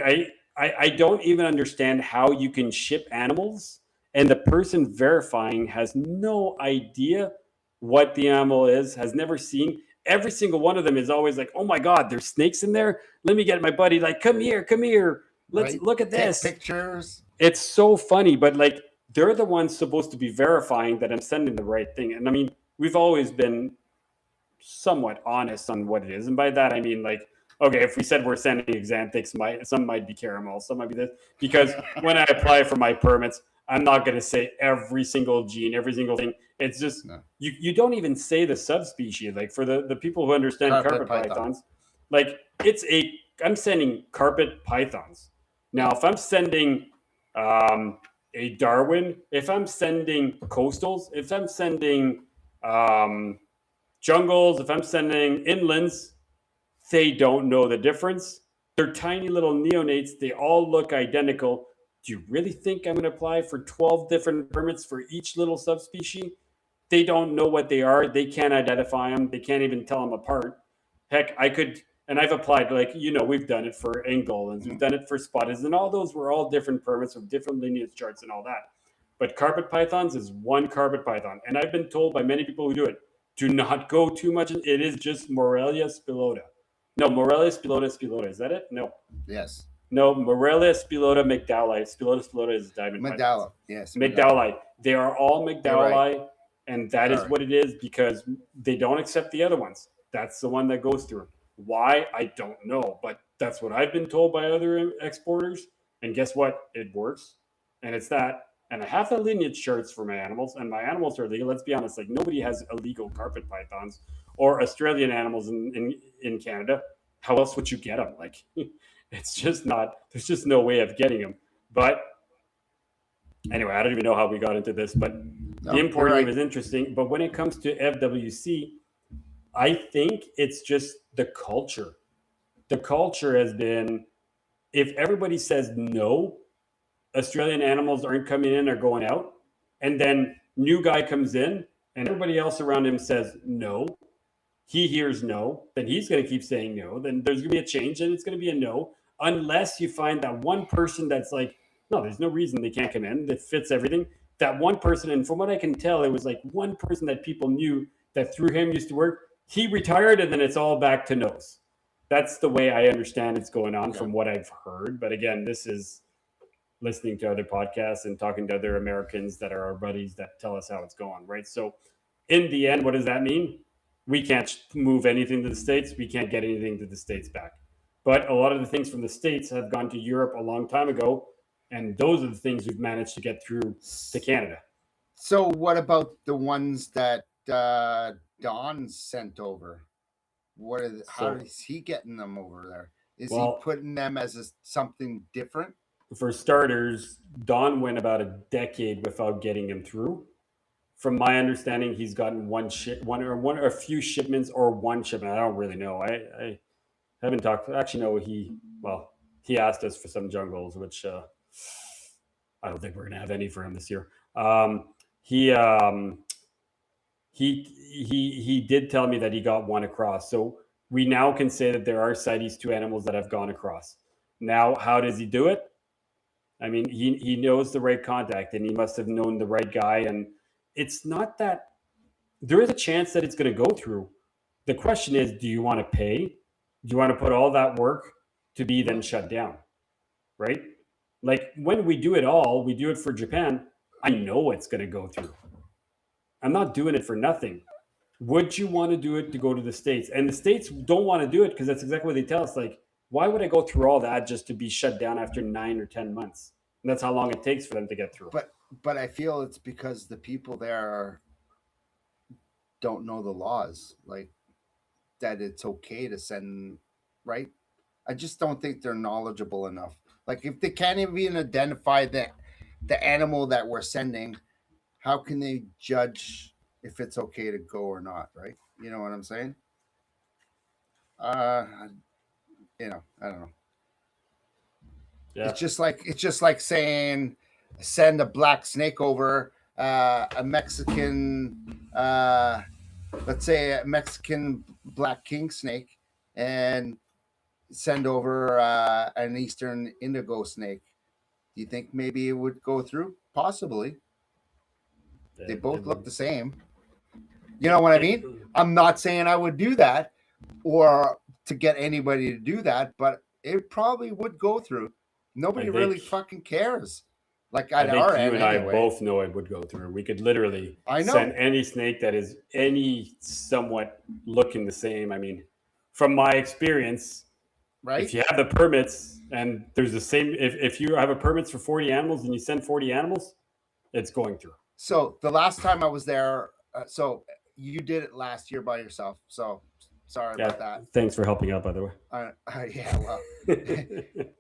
I don't even understand how you can ship animals and the person verifying has no idea what the animal is, has never seen. Every single one of them is always like, "Oh my God, there's snakes in there. Let me get my buddy. Like, come here. Let's look at this." Take pictures. It's so funny, but like they're the ones supposed to be verifying that I'm sending the right thing. And I mean, we've always been somewhat honest on what it is. And by that, I mean, like, okay, if we said we're sending Xanthics, some might be caramel, some might be this. Because when I apply for my permits, I'm not going to say every single gene, every single thing. It's just, you don't even say the subspecies. Like for the people who understand carpet pythons, like I'm sending carpet pythons. Now, if I'm sending a Darwin, if I'm sending coastals, if I'm sending jungles, if I'm sending inlands, they don't know the difference. They're tiny little neonates. They all look identical. Do you really think I'm going to apply for 12 different permits for each little subspecies? They don't know what they are. They can't identify them. They can't even tell them apart. Heck, I could, and I've applied, like, we've done it for Angolans, we've done it for Spotted, and all those were all different permits with different lineage charts and all that. But carpet pythons is one carpet python. And I've been told by many people who do it, do not go too much. It is just Morelia spilota. No, Morelia spilota. Is that it? No. Yes. No, Morelia spilota McDowellii. Spilota is diamond McDowellii. Yes. McDowellii. They are all McDowellii, right. And that is what it is because they don't accept the other ones. That's the one that goes through. Why? I don't know, but that's what I've been told by other exporters. And guess what? It works. And it's that. And I have the lineage shirts for my animals, and my animals are legal. Let's be honest, like nobody has illegal carpet pythons or Australian animals in Canada. How else would you get them? Like, it's just not, there's just no way of getting them. But anyway, I don't even know how we got into this, but the importing is interesting. But when it comes to FWC, I think it's just the culture. The culture has been, if everybody says no, Australian animals aren't coming in or going out, and then new guy comes in and everybody else around him says no, he hears no, then he's going to keep saying no, then there's going to be a change and it's going to be a no, unless you find that one person that's like, no, there's no reason they can't come in, that fits everything. That one person, and from what I can tell, it was like one person that people knew that through him used to work. He retired, and then it's all back to no's. That's the way I understand it's going on from what I've heard. But again, this is listening to other podcasts and talking to other Americans that are our buddies that tell us how it's going, right? So in the end, what does that mean? We can't move anything to the States. We can't get anything to the States back. But a lot of the things from the States have gone to Europe a long time ago, and those are the things we've managed to get through to Canada. So what about the ones that Don sent over? How is he getting them over there? Is he putting them as something different? For starters, Don went about a decade without getting him through. From my understanding, he's gotten one or a few shipments or one shipment. I don't really know. I haven't talked. Actually, no. He asked us for some jungles, which I don't think we're gonna have any for him this year. He did tell me that he got one across. So we now can say that there are CITES 2 animals that have gone across. Now, how does he do it? I mean, he knows the right contact, and he must have known the right guy. And it's not that there is a chance that it's going to go through. The question is, do you want to pay? Do you want to put all that work to be then shut down? Right? Like when we do it all, we do it for Japan. I know it's going to go through. I'm not doing it for nothing. Would you want to do it to go to the States? And the States don't want to do it because that's exactly what they tell us. Like, why would I go through all that just to be shut down after 9 or 10 months? And that's how long it takes for them to get through. But I feel it's because the people there don't know the laws, like that it's okay to send, right? I just don't think they're knowledgeable enough. Like if they can't even identify the animal that we're sending, how can they judge if it's okay to go or not, right? You know what I'm saying? I don't know. Yeah. It's just like saying send a black snake over, a Mexican, let's say a Mexican black king snake, and send over an Eastern indigo snake. Do you think maybe it would go through? Possibly. They both look the same. You know what I mean? I'm not saying I would do that or to get anybody to do that, but it probably would go through. Nobody really fucking cares. Like at our end, you and I both know it would go through. We could literally send any snake that is any somewhat looking the same. I mean, from my experience, right? If you have the permits and there's the same, if you have a permits for 40 animals and you send 40 animals, it's going through. So the last time I was there, so you did it last year by yourself. So sorry about that. Thanks for helping out, by the way. Yeah, well.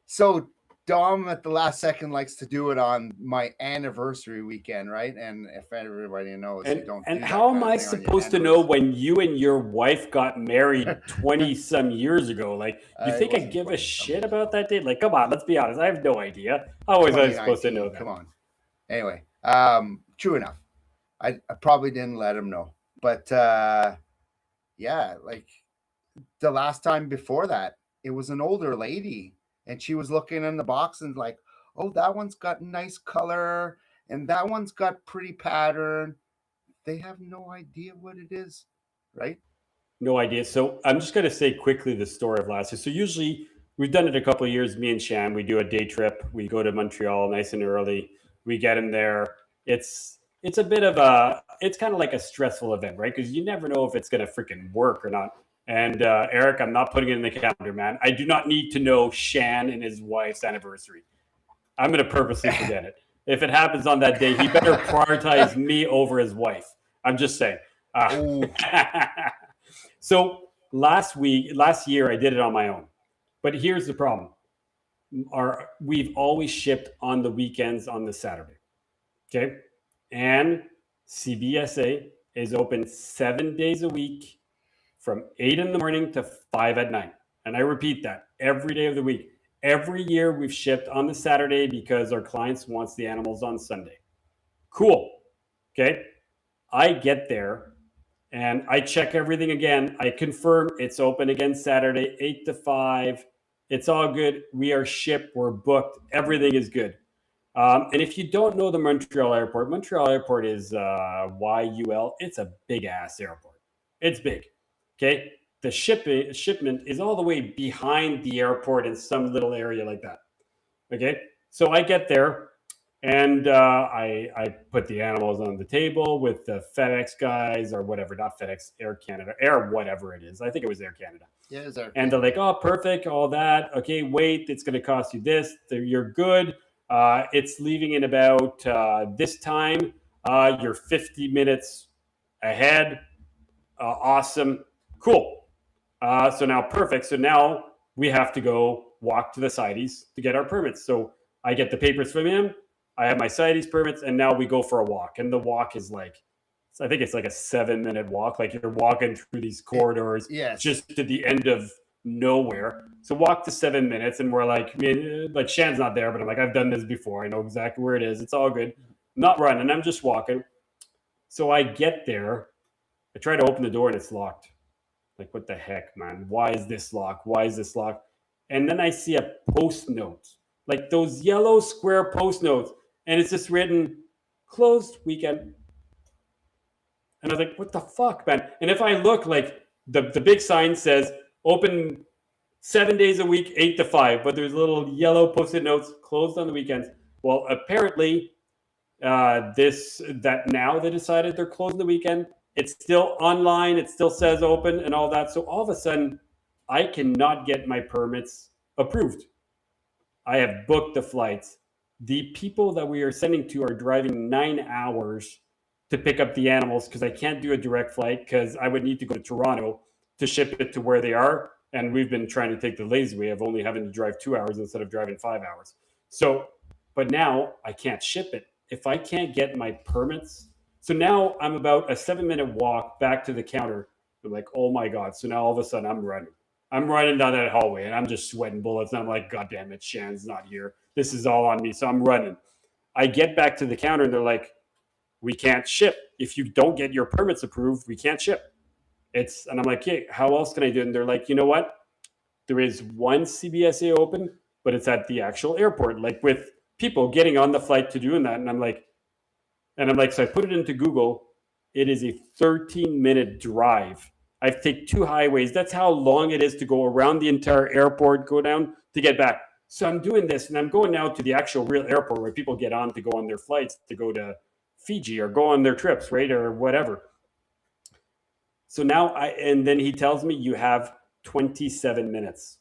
So Dom at the last second likes to do it on my anniversary weekend, right? And if everybody knows, you don't. And how am I supposed to know when you and your wife got married 20 some years ago? Like, you think I give a shit about that date? Like, come on, let's be honest. I have no idea. How was I supposed to know that? Come on. Anyway, true enough. I probably didn't let him know, but yeah, like the last time before that, it was an older lady. And she was looking in the box and like, oh, that one's got nice color and that one's got pretty pattern. They have no idea what it is, right? No idea. So I'm just going to say quickly the story of last year. So usually we've done it a couple of years, me and Shan. We do a day trip. We go to Montreal nice and early. We get him there. It's a bit of it's kind of like a stressful event, right? Because you never know if it's going to freaking work or not. And Eric, I'm not putting it in the calendar, man. I do not need to know Shan and his wife's anniversary. I'm going to purposely forget it. If it happens on that day, he better prioritize me over his wife. I'm just saying. So last year, I did it on my own. But here's the problem. We've always shipped on the weekends on the Saturday. Okay. And CBSA is open 7 days a week from 8 in the morning to 5 at night. And I repeat that every day of the week. Every year we've shipped on the Saturday because our clients wants the animals on Sunday. Cool. Okay. I get there and I check everything again. I confirm it's open again Saturday, 8 to 5. It's all good. We are shipped. We're booked. Everything is good. And if you don't know the Montreal Airport is YUL. It's a big ass airport. It's big. Okay. The shipment is all the way behind the airport in some little area like that. Okay. So I get there and I put the animals on the table with the FedEx guys or whatever, not FedEx, Air Canada, Air whatever it is. I think it was Air Canada. Yeah, it's Air Canada. And they're like, oh, perfect, all that. Okay, wait, it's going to cost you this. You're good. It's leaving in about this time. You're 50 minutes ahead. Awesome. Cool. So now, perfect. So now we have to go walk to the CITES to get our permits. So I get the papers from him. I have my CITES permits, and now we go for a walk. And the walk is like, I think it's like a 7-minute walk. Like you're walking through these corridors just to the end of nowhere. So walk to 7 minutes, and we're like Shan's not there, but I'm like, I've done this before. I know exactly where it is. It's all good. I'm not running. I'm just walking. So I get there. I try to open the door, and it's locked. Like, what the heck, man? Why is this locked? Why is this locked? And then I see a post note, like those yellow square post notes, and it's just written, closed weekend. And I was like, what the fuck, man? And if I look, like the big sign says open 7 days a week, 8 to 5, but there's little yellow post-it notes closed on the weekends. Well, apparently that now they decided they're closing the weekend. It's still online. It still says open and all that. So all of a sudden, I cannot get my permits approved. I have booked the flights. The people that we are sending to are driving 9 hours to pick up the animals because I can't do a direct flight because I would need to go to Toronto to ship it to where they are. And we've been trying to take the lazy way of only having to drive 2 hours instead of driving 5 hours. So, but now I can't ship it. If I can't get my permits, so now I'm about a 7-minute walk back to the counter. I'm like, oh my God. So now all of a sudden I'm running down that hallway and I'm just sweating bullets. And I'm like, God damn it, Shan's not here. This is all on me. So I'm running. I get back to the counter and they're like, we can't ship. If you don't get your permits approved, we can't ship. And I'm like, hey, how else can I do it? And they're like, you know what? There is one CBSA open, but it's at the actual airport, like with people getting on the flight to doing that. And I'm like, so I put it into Google. It is a 13-minute drive. I have to take 2 highways. That's how long it is to go around the entire airport, go down to get back. So I'm doing this, and I'm going now to the actual real airport where people get on to go on their flights to go to Fiji or go on their trips, right, or whatever. So now and then he tells me you have 27 minutes.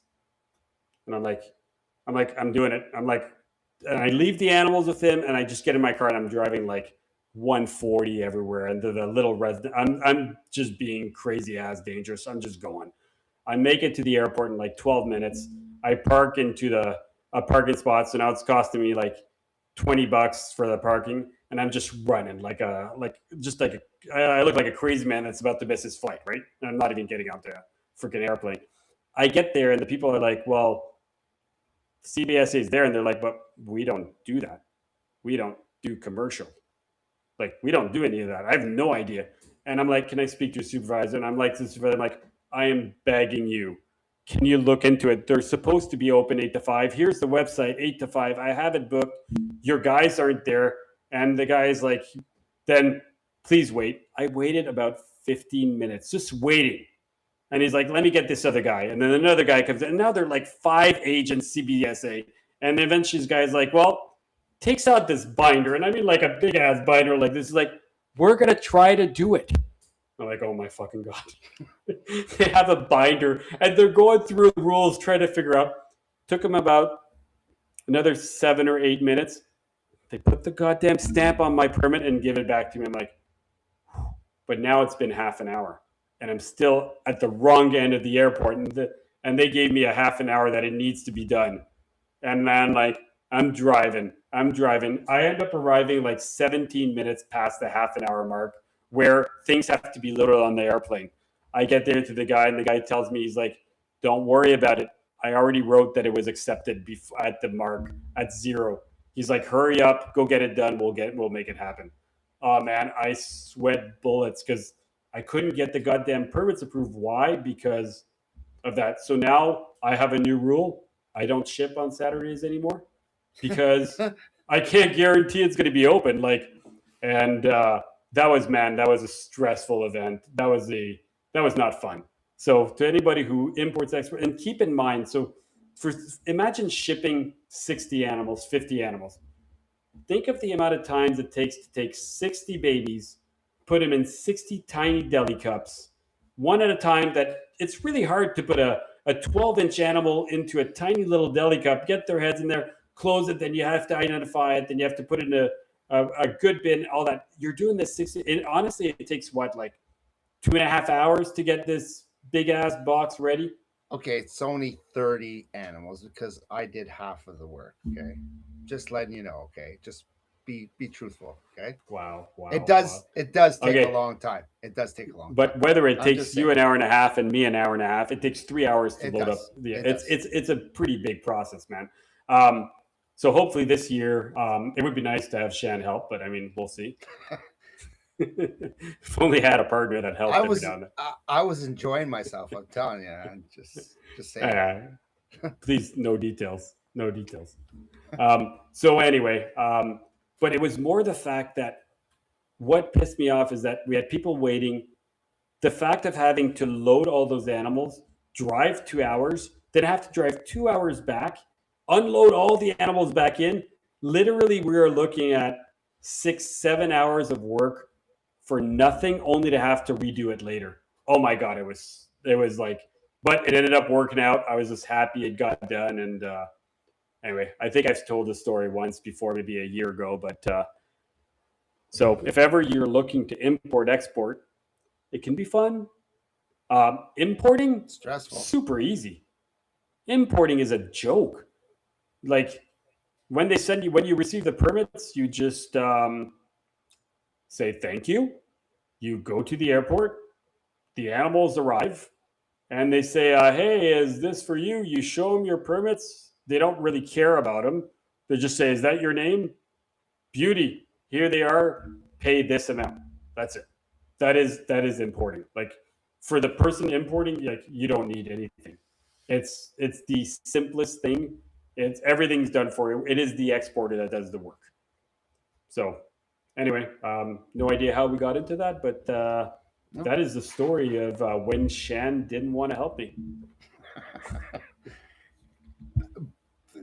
And I'm like, I'm doing it. I'm like, and I leave the animals with him and I just get in my car and I'm driving like 140 everywhere. And the little resident, I'm just being crazy ass dangerous. I'm just going. I make it to the airport in like 12 minutes. I park into a parking spot. So now it's costing me like $20 for the parking. And I'm just running I look like a crazy man that's about to miss his flight, right? And I'm not even getting out the freaking airplane. I get there and the people are like, well, CBSA is there. And they're like, but we don't do that. We don't do commercial. Like, we don't do any of that. I have no idea. And I'm like, can I speak to your supervisor? And I'm like, I am begging you. Can you look into it? They're supposed to be open 8 to 5. Here's the website, 8 to 5. I have it booked. Your guys aren't there. And the guy's like, then please wait. I waited about 15 minutes, just waiting. And he's like, let me get this other guy. And then another guy comes in. And now they're like 5 agents, CBSA. And eventually this guy's like, well, takes out this binder. And I mean like a big ass binder like this. Is like, we're going to try to do it. I'm like, oh my fucking God. They have a binder and they're going through the rules, trying to figure out. Took them about Another 7 or 8 minutes. They put the goddamn stamp on my permit and give it back to me. I'm like, but now it's been half an hour and I'm still at the wrong end of the airport. And they gave me a half an hour that it needs to be done. And man, like, I'm driving. I end up arriving like 17 minutes past the half an hour mark where things have to be loaded on the airplane. I get there to the guy, and the guy tells me, he's like, don't worry about it. I already wrote that it was accepted at the mark at 0. He's like, hurry up, go get it done. We'll make it happen. Oh man, I sweat bullets because I couldn't get the goddamn permits approved. Why? Because of that. So now I have a new rule. I don't ship on Saturdays anymore because I can't guarantee it's going to be open. And that was a stressful event. That was not fun. So to anybody who imports export, and keep in mind, so imagine shipping 60 animals, 50 animals. Think of the amount of times it takes to take 60 babies, put them in 60 tiny deli cups, one at a time. That it's really hard to put a 12-inch animal into a tiny little deli cup, get their heads in there, close it, then you have to identify it, then you have to put it in a good bin, all that. You're doing this 60. Honestly, it takes what, like 2.5 hours to get this big ass box ready? Okay, it's only 30 animals because I did half of the work. Okay, just letting you know. Okay, just be truthful. Okay, Wow, wow, it wow. does take Okay. a long time. It does take a long time. But whether it I'm takes just you saying. an hour and a half and me an hour and a half, it takes 3 hours to It load up. does. Yeah, It it's does. it's a pretty big process, man. So hopefully this year, it would be nice to have Shan help, but I mean, we'll see. If only had a partner that helped every now and then. I was enjoying myself. I'm telling you. I'm just saying. Please, no details. No details. So anyway, but it was more the fact that what pissed me off is that we had people waiting. The fact of having to load all those animals, drive 2 hours, then have to drive 2 hours back, unload all the animals back in. Literally, we were looking at 6, 7 hours of work for nothing, only to have to redo it later. Oh my god, it was like, but it ended up working out. I was just happy it got done. And anyway, I think I've told this story once before, maybe a year ago. But so if ever you're looking to import export, it can be fun. Importing, Stressful. super easy. Importing is a joke. Like when you receive the permits, you just say thank you. You go to the airport, the animals arrive, and they say, "Hey, is this for you?" You show them your permits. They don't really care about them. They just say, "Is that your name?" Beauty. Here they are. Pay this amount. That's it. That is importing. Like for the person importing, like you don't need anything. It's the simplest thing. It's everything's done for you. It is the exporter that does the work. So anyway, no idea how we got into that, but No. that is the story of when Shan didn't want to help me.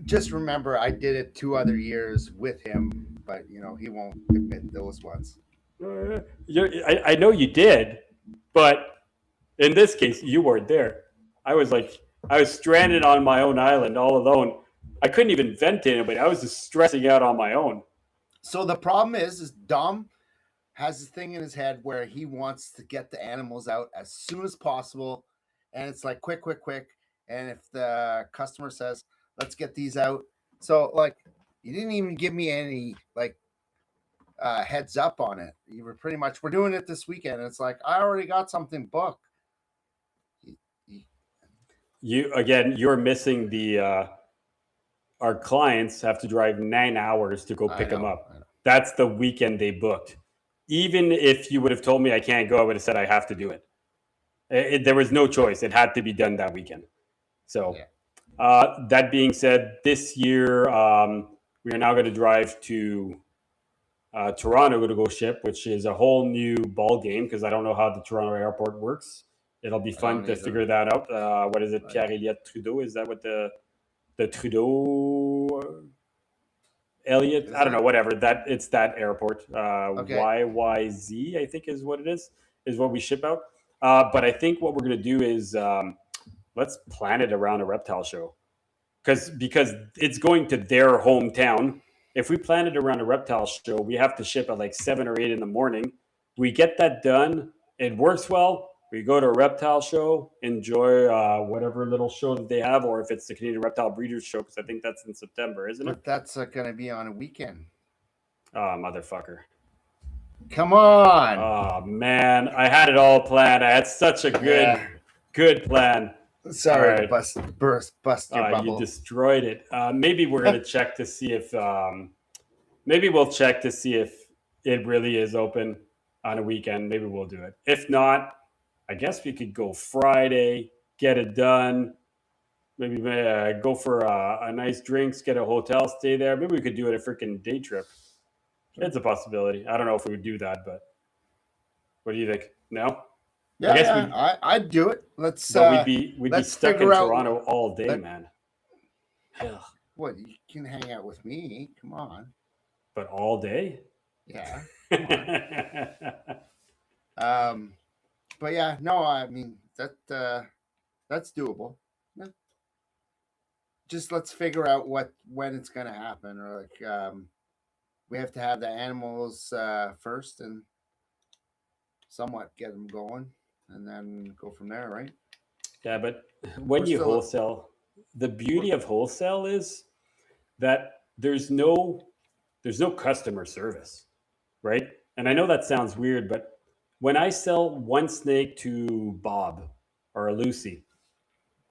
Just remember, I did it 2 other years with him, but he won't admit those ones. I know you did, but in this case, you weren't there. I was stranded on my own island all alone. I couldn't even vent to anybody. I was just stressing out on my own. So the problem is Dom has this thing in his head where he wants to get the animals out as soon as possible, and it's like quick, quick, quick. And if the customer says, "Let's get these out," so like you didn't even give me any like heads up on it. You were pretty much, we're doing it this weekend. And it's like I already got something booked. You're missing the. Our clients have to drive 9 hours to go pick them up. That's the weekend they booked. Even if you would have told me I can't go, I would have said I have to do it. There was no choice. It had to be done that weekend. So, that being said, this year we are now going to drive to Toronto to go ship, which is a whole new ball game because I don't know how the Toronto airport works. It'll be fun to figure that out. What is it, Pierre-Éliott Trudeau? Is that what the Trudeau Elliott? I don't know. Whatever that. It's that airport. YYZ, I think, is what it is. Is what we ship out. But I think what we're gonna do is let's plan it around a reptile show because it's going to their hometown. If we plan it around a reptile show, we have to ship at like 7 or 8 in the morning. We get that done. It works well. We go to a reptile show, enjoy whatever little show that they have, or if it's the Canadian Reptile Breeders Show, because I think that's in September, isn't it? But that's going to be on a weekend. Oh, motherfucker. Come on. Oh, man. I had it all planned. I had such a good plan. Sorry All to bust your bubble. You destroyed it. Maybe we're going to check to see if maybe we'll check to see if it really is open on a weekend. Maybe we'll do it. If not, I guess we could go Friday, get it done. Maybe go for a nice drinks, get a hotel, stay there. Maybe we could do it a freaking day trip. It's a possibility. I don't know if we would do that, but what do you think? No? Yeah, I guess I'd do it. Let's. But we'd be stuck in Toronto all day, man. What, you can hang out with me? Come on. But all day? Yeah. But yeah, no, I mean that's doable. Yeah. Just let's figure out when it's gonna happen, or like we have to have the animals first and somewhat get them going, and then go from there, right? Yeah, but when you wholesale, the beauty of wholesale is that there's no customer service, right? And I know that sounds weird, but when I sell one snake to Bob or Lucy,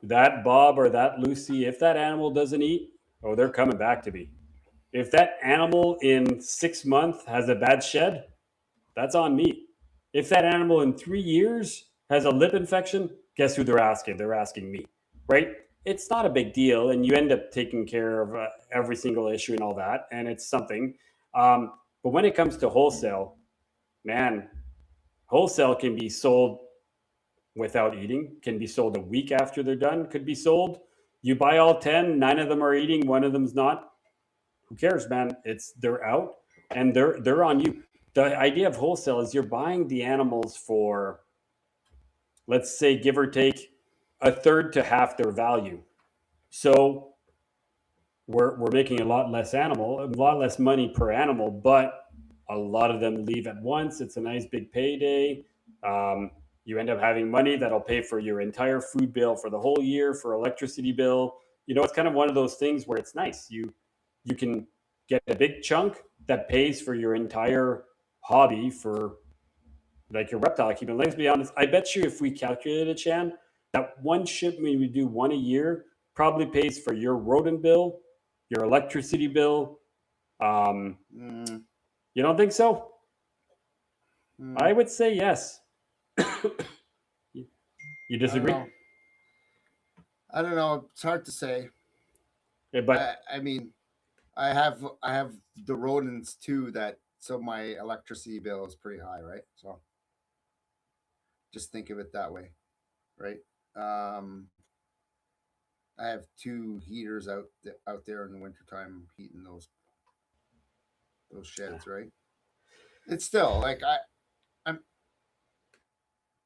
that Bob or that Lucy, if that animal doesn't eat, oh, they're coming back to me. If that animal in 6 months has a bad shed, that's on me. If that animal in 3 years has a lip infection, guess who they're asking? They're asking me, right? It's not a big deal, and you end up taking care of every single issue and all that, and it's something. But when it comes to wholesale, man, wholesale can be sold without eating, can be sold a week after they're done, could be sold. You buy all 10, 9 of them are eating, 1 of them's not. Who cares, man? They're out and they're on you. The idea of wholesale is you're buying the animals for, let's say, give or take, a third to half their value. So we're making a lot less money per animal, but a lot of them leave at once. It's a nice big payday. You end up having money that'll pay for your entire food bill for the whole year, for electricity bill. It's kind of one of those things where it's nice. You can get a big chunk that pays for your entire hobby for like your reptile keeping. Let's be honest. I bet you if we calculated it, Shan, that one shipment we do one a year probably pays for your rodent bill, your electricity bill. You don't think so? I would say yes. You disagree? I don't know. It's hard to say. Yeah, but I mean, I have the rodents too, so my electricity bill is pretty high, right? So just think of it that way, right? I have 2 heaters out there in the wintertime heating those sheds, right? It's still like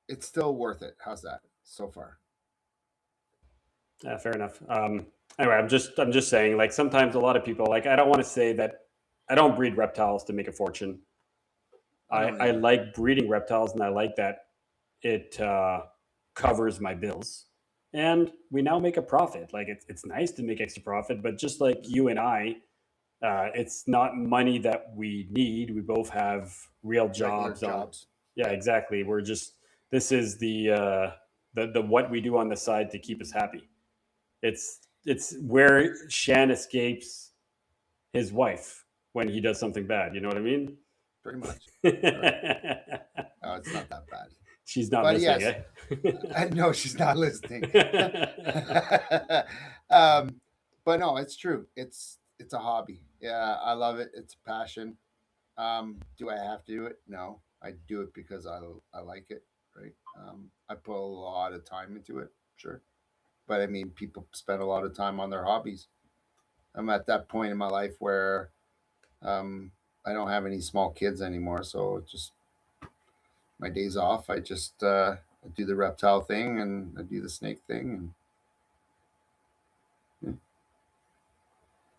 it's still worth it. How's that so far? Yeah, fair enough. Anyway, I'm just saying, like, sometimes a lot of people, like, I don't want to say that I don't breed reptiles to make a fortune. I like breeding reptiles, and I like that it covers my bills, and we now make a profit. Like, it's nice to make extra profit, but just like you and I, it's not money that we need. We both have real jobs. Yeah, exactly. This is the what we do on the side to keep us happy. It's where Shan escapes his wife when he does something bad. You know what I mean? Pretty much. Oh, it's not that bad. She's not listening. Yes. Eh? No, she's not listening. But no, it's true. It's a hobby. Yeah, I love it. It's a passion. Do I have to do it? No, I do it because I like it. Right. I put a lot of time into it. Sure. But I mean, people spend a lot of time on their hobbies. I'm at that point in my life where I don't have any small kids anymore. So just my days off, I just I do the reptile thing and I do the snake thing. And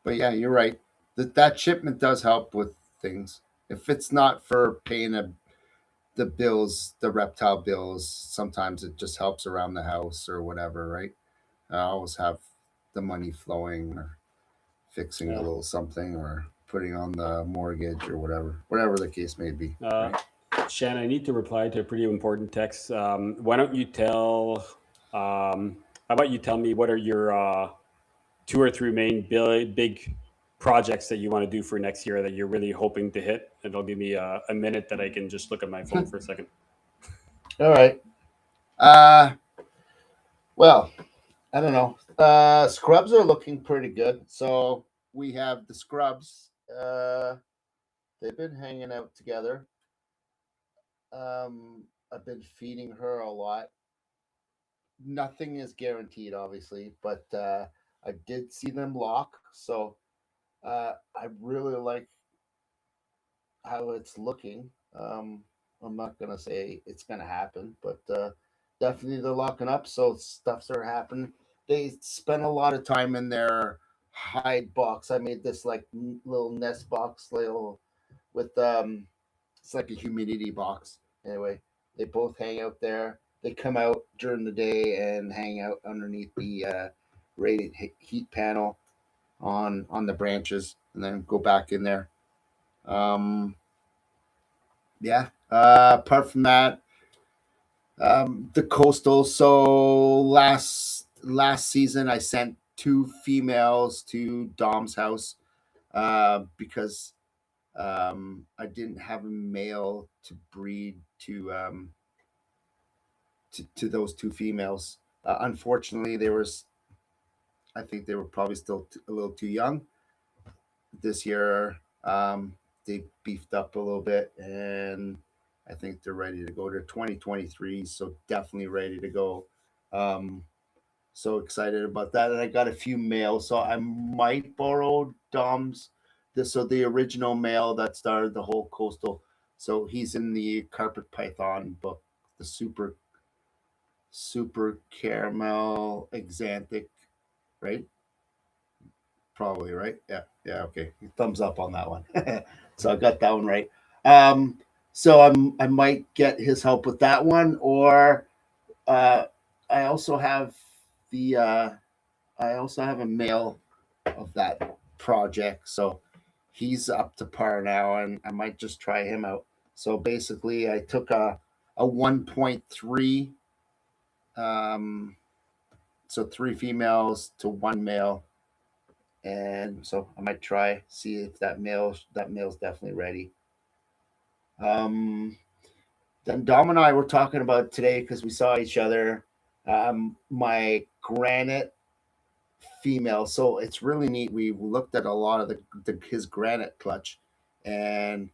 But yeah, you're right. That shipment does help with things. If it's not for paying the bills, the reptile bills, sometimes it just helps around the house or whatever, right? I always have the money flowing or fixing a Yeah. little something or putting on the mortgage or whatever the case may be, right? Shan, I need to reply to a pretty important text. Why don't you tell? How about you tell me what are your two or three main big projects that you want to do for next year that you're really hoping to hit? And it'll give me a minute that I can just look at my phone for a second. All right. Uh, well, I don't know. Scrubs are looking pretty good. So we have the scrubs. They've been hanging out together. I've been feeding her a lot. Nothing is guaranteed, obviously, but I did see them lock. So I really like how it's looking. I'm not gonna say it's gonna happen, but definitely they're locking up. So stuffs are happening. They spend a lot of time in their hide box. I made this like little nest box, little with it's like a humidity box. Anyway, they both hang out there. They come out during the day and hang out underneath the radiant heat panel on the branches, and then go back in there. Um, yeah. Apart from that, the coastal. So last season, I sent two females to Dom's house because I didn't have a male to breed to those two females. Unfortunately, I think they were probably still a little too young. This year, they beefed up a little bit, and I think they're ready to go. They're 2023, so definitely ready to go. Um, so excited about that, and I got a few males, so I might borrow Dom's. So the original male that started the whole coastal. So he's in the carpet python book, the super caramel exanthic, right? Probably right. Yeah, yeah. Okay, thumbs up on that one. So I got that one right. Um, so I might get his help with that one, or uh, I also have the I also have a male of that project, so he's up to par now, and I might just try him out. So basically, I took a 1.3, um, so three females to one male, and so I might try see if that male's definitely ready. Um, then Dom and I were talking about today because we saw each other. My granite female, so it's really neat. We looked at a lot of his granite clutch, and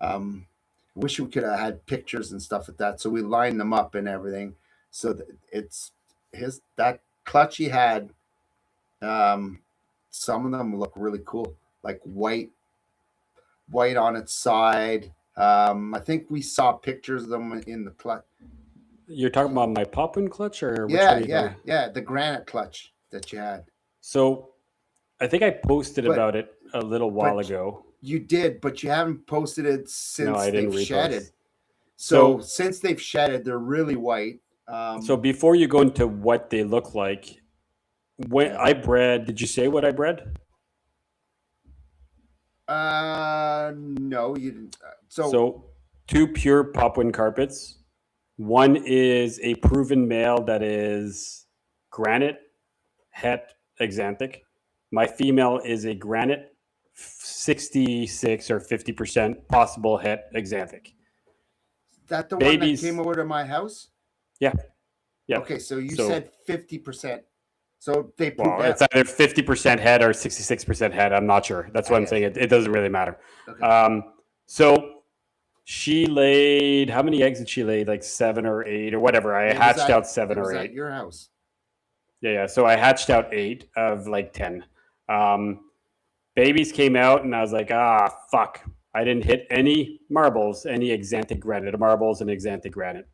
um, wish we could have had pictures and stuff like that. So we lined them up and everything. So it's his that clutch he had. Um, some of them look really cool, like white on its side. I think we saw pictures of them in the clutch. You're talking about my pop-in clutch, or which one Yeah, are you talking yeah, about? yeah. The granite clutch that you had, So I think I posted but about it a little while but ago. you did, but you haven't posted it No, since I they've didn't shedded. repost. So So since they've shedded, they're really white. so before you go into what they look like, when Yeah. I bred, did you say what I bred? No, you didn't. So So two pure Papuan carpets. One is a proven male that is granite het exanthic. My female is a granite 66 or 50% possible het exanthic. that the one that came Babies, over to my house. yeah, yeah. Okay, so you So, said 50%. So they proved well, it's that. either 50% head or 66% head. I'm not sure. That's I what I'm guess. saying. It doesn't really matter. Okay. So she laid, how many eggs did she lay? Like 7 or 8 or whatever. I hatched out seven It was or at eight. your house. Yeah. So I hatched out 8 of like 10. Babies came out, and I was like, fuck. I didn't hit any marbles, any exanthic granite, marbles and exanthic granite.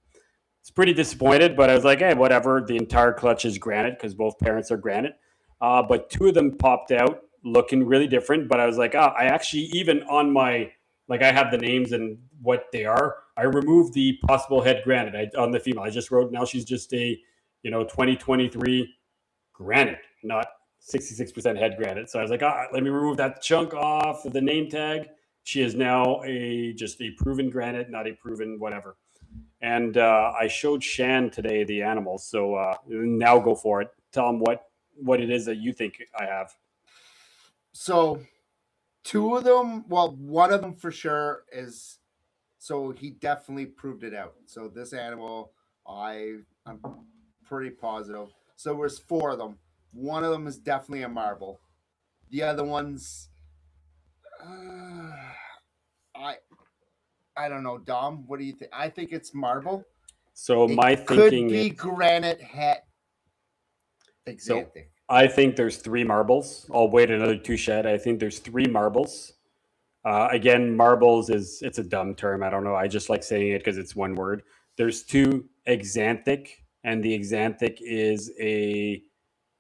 It's pretty disappointed, but I was like, hey, whatever. The entire clutch is granite because both parents are granite. But two of them popped out looking really different. But I was like, I actually, even on my, like, I have the names and what they are. I removed the possible head granite on the female. I just wrote, now she's just a, 2023 granite, not 66% head granite. So I was like, let me remove that chunk off of the name tag. She is now just a proven granite, not a proven whatever. And I showed Shan today the animals. So now go for it. Tell him what it is that you think I have. So two of them, well, one of them for sure is, so he definitely proved it out. So this animal, I'm pretty positive. So there's four of them. One of them is definitely a marble. The other ones, I I don't know, Dom. What do you think? I think it's marble. So It my could thinking be is, granite het so exantic. I think there's three marbles. I'll wait another two shed. I think there's three marbles. Again, marbles it's a dumb term. I don't know. I just like saying it because it's one word. There's two exanthic, and the exanthic is a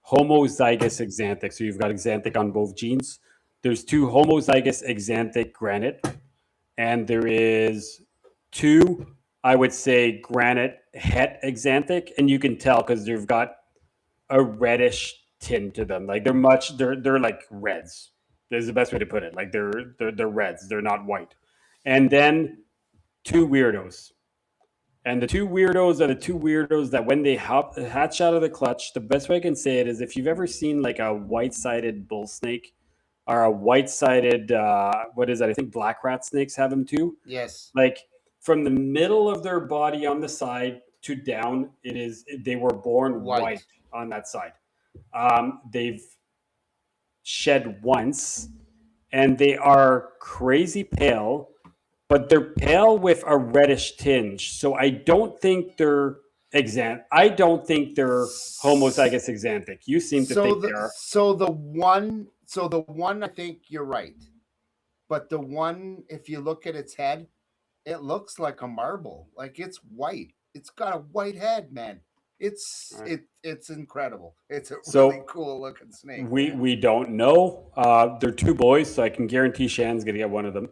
homozygous exanthic. So you've got exanthic on both genes. There's two homozygous exanthic granite, and there is two, I would say, granite het exanthic, and you can tell because they've got a reddish tint to them. Like they're like reds. Is the best way to put it. Like they're reds. They're not white. And then two weirdos. And the two weirdos are the two weirdos that when they hatch out of the clutch, the best way I can say it is if you've ever seen like a white-sided bull snake or a white-sided, what is that? I think black rat snakes have them too. Yes. Like from the middle of their body on the side to down, they were born white on that side. They've shed once, and they are crazy pale, but they're pale with a reddish tinge. So I don't think they're I don't think they're homozygous exanthic. You seem to think they are. So the one, I think you're right, but the one, if you look at its head, it looks like a marble. Like it's white. It's got a white head, man. It's incredible. It's a really cool looking snake. We don't know. They're two boys, so I can guarantee Shan's gonna get one of them.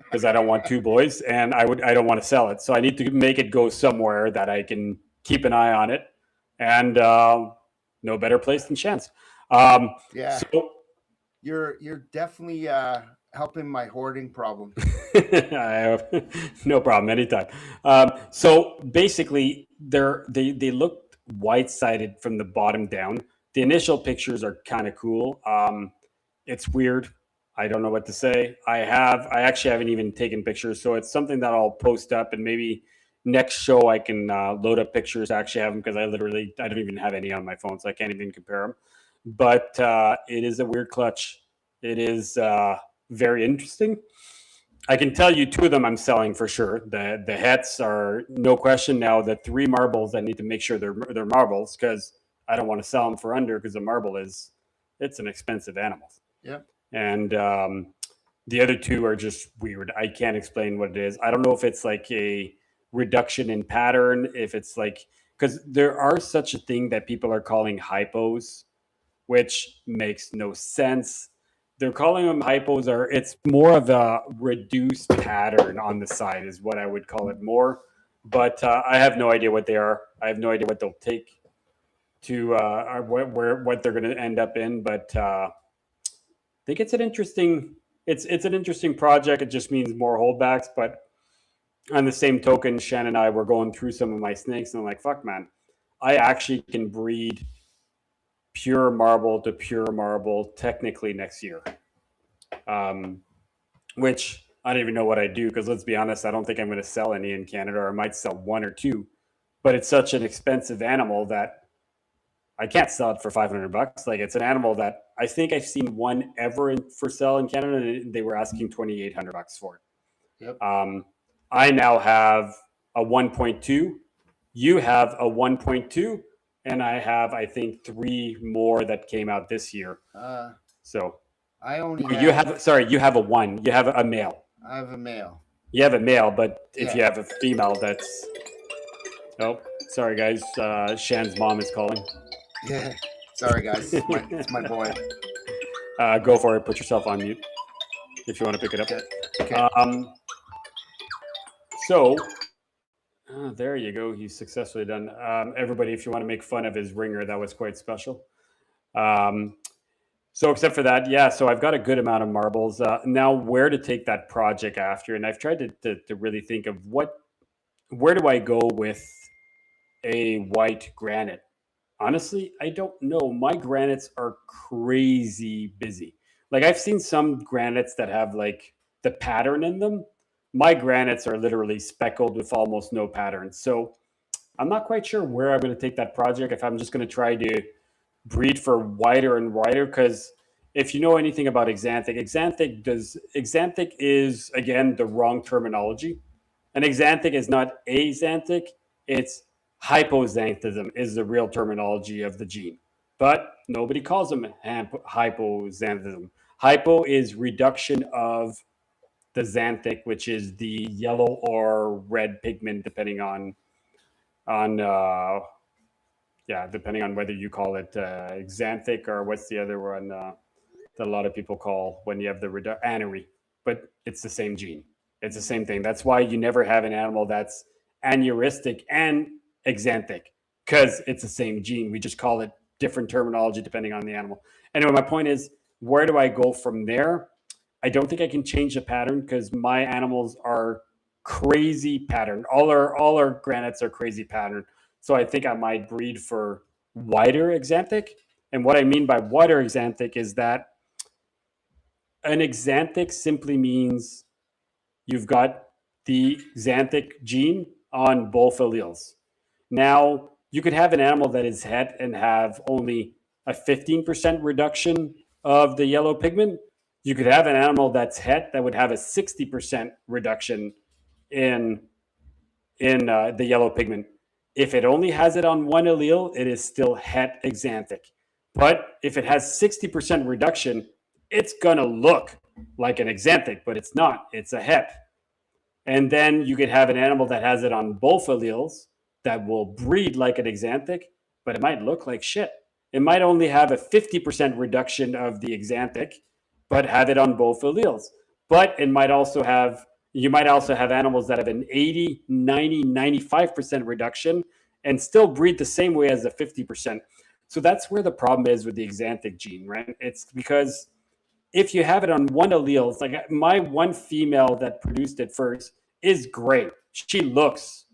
Because I don't want two boys, and I don't want to sell it, so I need to make it go somewhere that I can keep an eye on it, and no better place than Shan's. Yeah. So you're definitely helping my hoarding problem. I have no problem anytime. So basically, they look white-sided from the bottom down. The initial pictures are kind of cool. It's weird. I don't know what to say. I actually haven't even taken pictures, so it's something that I'll post up, and maybe next show I can load up pictures. I actually have them because I don't even have any on my phone, so I can't even compare them. But it is a weird clutch. It is very interesting. I can tell you two of them I'm selling for sure. The hets are no question now. The three marbles, I need to make sure they're marbles because I don't want to sell them for under because a marble it's an expensive animal. Yeah. And the other two are just weird. I can't explain what it is. I don't know if it's like a reduction in pattern, if it's like, because there are such a thing that people are calling hypos, which makes no sense. They're calling them hypos, or it's more of a reduced pattern on the side is what I would call it more. But I have no idea what they are. I have no idea what they'll take to what they're going to end up in. But I think it's an interesting project. It just means more holdbacks. But on the same token, Shan and I were going through some of my snakes, and I'm like, fuck, man, I actually can breed pure marble to pure marble technically next year. Which I don't even know what I do because let's be honest, I don't think I'm going to sell any in Canada, or I might sell one or two. But it's such an expensive animal that I can't sell it for $500. Like it's an animal that I think I've seen one ever for sale in Canada, and they were asking $2,800 for it. Yep. I now have a 1.2. You have a 1.2. And I have, I think, three more that came out this year. So I only you have a one. You have a male. I have a male. You have a male, but if you have a female, that's. Oh, sorry, guys. Shan's mom is calling. Yeah. Sorry, guys. It's my boy. Go for it. Put yourself on mute if you want to pick it up. Okay. So there you go. He's successfully done. Everybody, if you want to make fun of his ringer, that was quite special. So except for that, yeah. So I've got a good amount of marbles. Now, where to take that project after? And I've tried to really think of where do I go with a white granite? Honestly, I don't know. My granites are crazy busy. Like I've seen some granites that have like the pattern in them. My granites are literally speckled with almost no pattern. So I'm not quite sure where I'm going to take that project. If I'm just going to try to breed for wider and wider, because if you know anything about exanthic is again the wrong terminology. An exanthic is not axanthic, it's hypoxanthism is the real terminology of the gene. But nobody calls them hypoxanthism. Hypo is reduction of the xanthic, which is the yellow or red pigment, depending on depending on whether you call it xanthic or what's the other one that a lot of people call when you have the anery. But it's the same gene. It's the same thing. That's why you never have an animal that's aneurystic and exanthic, because it's the same gene. We just call it different terminology depending on the animal. Anyway, my point is, where do I go from there? I don't think I can change the pattern because my animals are crazy pattern. All our granites are crazy pattern. So I think I might breed for wider exanthic. And what I mean by wider exanthic is that an exanthic simply means you've got the xanthic gene on both alleles. Now, you could have an animal that is het and have only a 15% reduction of the yellow pigment. You could have an animal that's het that would have a 60% reduction in the yellow pigment. If it only has it on one allele, it is still het exanthic. But if it has 60% reduction, it's going to look like an exanthic, but it's not. It's a het. And then you could have an animal that has it on both alleles that will breed like an exanthic, but it might look like shit. It might only have a 50% reduction of the exanthic, but have it on both alleles. But it might also have, you might also have animals that have an 80, 90, 95% reduction and still breed the same way as the 50%. So that's where the problem is with the exanthic gene, right? It's because if you have it on one allele, it's like my one female that produced it first is great. She looks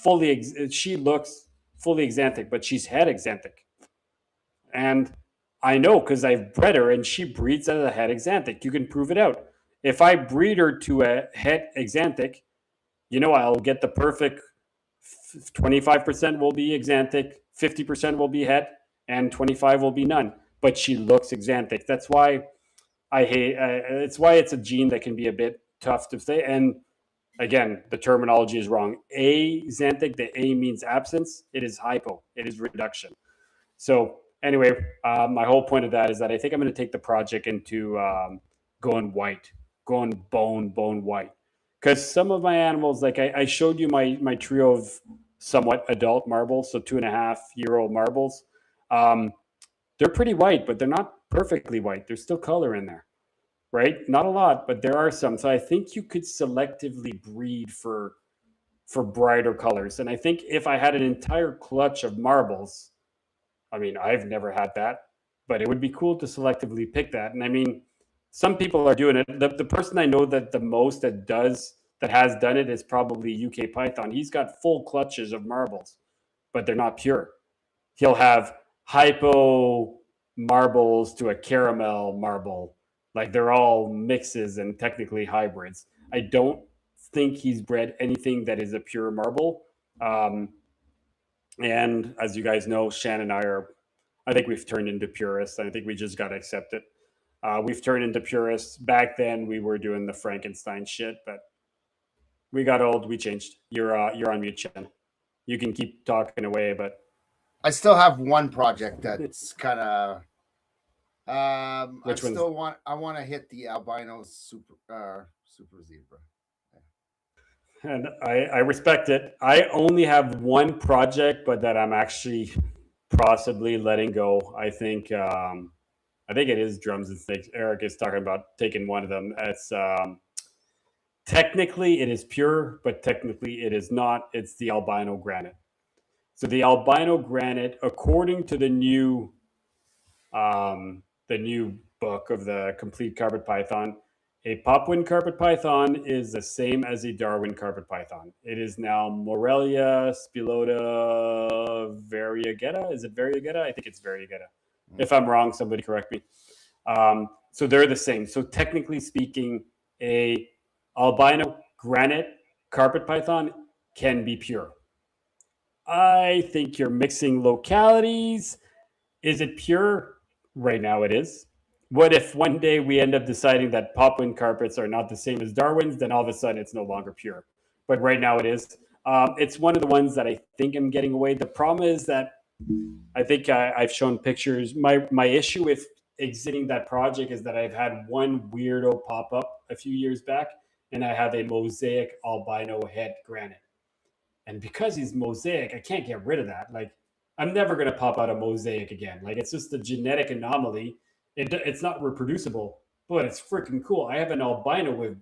fully exanthic, but she's het exanthic. And I know because I've bred her and she breeds as a het exanthic. You can prove it out. If I breed her to a het exanthic, I'll get the perfect 25% will be exanthic, 50% will be het, and 25 will be none. But she looks exanthic. That's why I hate. It's why it's a gene that can be a bit tough to say. And again, the terminology is wrong. Axanthic, the A means absence. It is hypo. It is reduction. So anyway, my whole point of that is that I think I'm going to take the project into going white, going bone white. Because some of my animals, like I showed you my trio of somewhat adult marbles, so 2.5-year-old marbles. They're pretty white, but they're not perfectly white. There's still color in there, right? Not a lot, but there are some. So I think you could selectively breed for brighter colors. And I think if I had an entire clutch of marbles, I mean, I've never had that, but it would be cool to selectively pick that. And I mean, some people are doing it. The person I know that the most that has done it is probably UK Python. He's got full clutches of marbles, but they're not pure. He'll have hypo marbles to a caramel marble. Like they're all mixes and technically hybrids. I don't think he's bred anything that is a pure marble. And as you guys know, Shan and I think we've turned into purists. I think we just got to accept it. We've turned into purists. Back then, we were doing the Frankenstein shit, but we got old. We changed. You're on mute, Shan. You can keep talking away, but I still have one project that's kind of. Which one's? I want to hit the albino super zebra. And I respect it. I only have one project, but that I'm actually possibly letting go. I think I think it is drums and snakes. Eric is talking about taking one of them. It's technically it is pure, but technically it is not. It's the albino granite. So the albino granite, according to the new book of the complete carpet python, a Papuan carpet python is the same as a Darwin carpet python. It is now Morelia spilota variegata. Is it variegata? I think it's variegata. If I'm wrong, somebody correct me. So they're the same. So technically speaking, a albino granite carpet python can be pure. I think you're mixing localities. Is it pure? Right now it is. What if one day we end up deciding that Papuan carpets are not the same as Darwin's? Then all of a sudden it's no longer pure. But right now it is. It's one of the ones that I think I'm getting away. The problem is that I think I've shown pictures. My issue with exiting that project is that I've had one weirdo pop up a few years back, and I have a mosaic albino head granite. And because he's mosaic, I can't get rid of that. Like, I'm never going to pop out a mosaic again. Like, it's just a genetic anomaly. It's not reproducible, but it's freaking cool. I have an albino with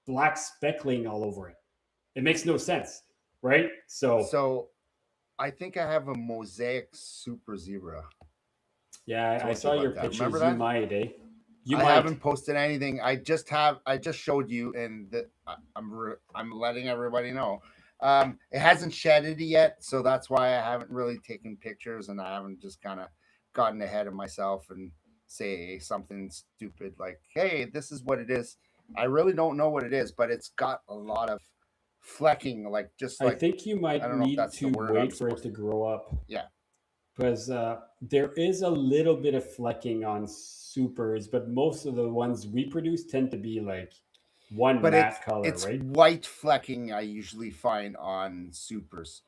black speckling all over it. It makes no sense, right? So I think I have a mosaic super zebra. Yeah, I saw your pictures. Remember that? You might, eh? I haven't posted anything. I just showed you, and I'm letting everybody know. It hasn't shedded yet, so that's why I haven't really taken pictures, and I haven't just kind of gotten ahead of myself and say something stupid like, "Hey, this is what it is." I really don't know what it is, but it's got a lot of flecking, like I think you might need to wait for it to grow up. Yeah, because there is a little bit of flecking on supers, but most of the ones we produce tend to be like one matte color, it's right? White flecking I usually find on supers,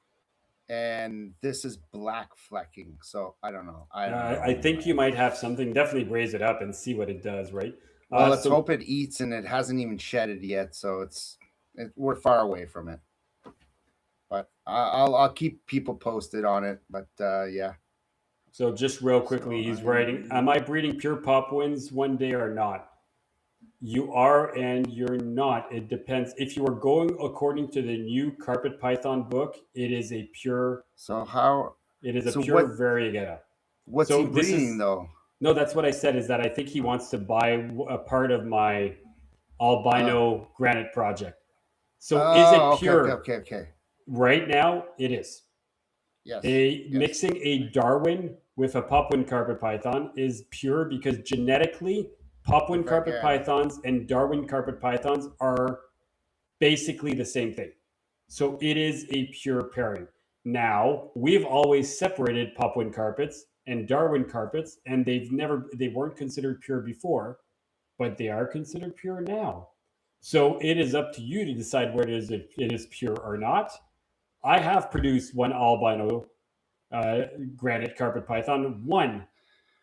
and this is black flecking. So I don't know. I think you might have something. Definitely raise it up and see what it does, right? Well, let's hope it eats, and it hasn't even shedded yet, so we're far away from it. But I'll keep people posted on it. But yeah. So just real quickly, he's writing, am I breeding pure Papuans one day or not? You are and you're not. It depends. If you are going according to the new carpet python book, it is a pure. It is a pure variegata. What's he breeding though? No, that's what I said. Is that I think he wants to buy a part of my albino granite project. So is it pure? Okay. Right now, it is. Yes. Mixing a Darwin with a Papuan carpet python is pure because genetically, Papuan carpet pythons and Darwin carpet pythons are basically the same thing. So it is a pure pairing. Now, we've always separated Papuan carpets and Darwin carpets, and they weren't considered pure before, but they are considered pure now. So it is up to you to decide whether it is pure or not. I have produced one albino granite carpet python, one.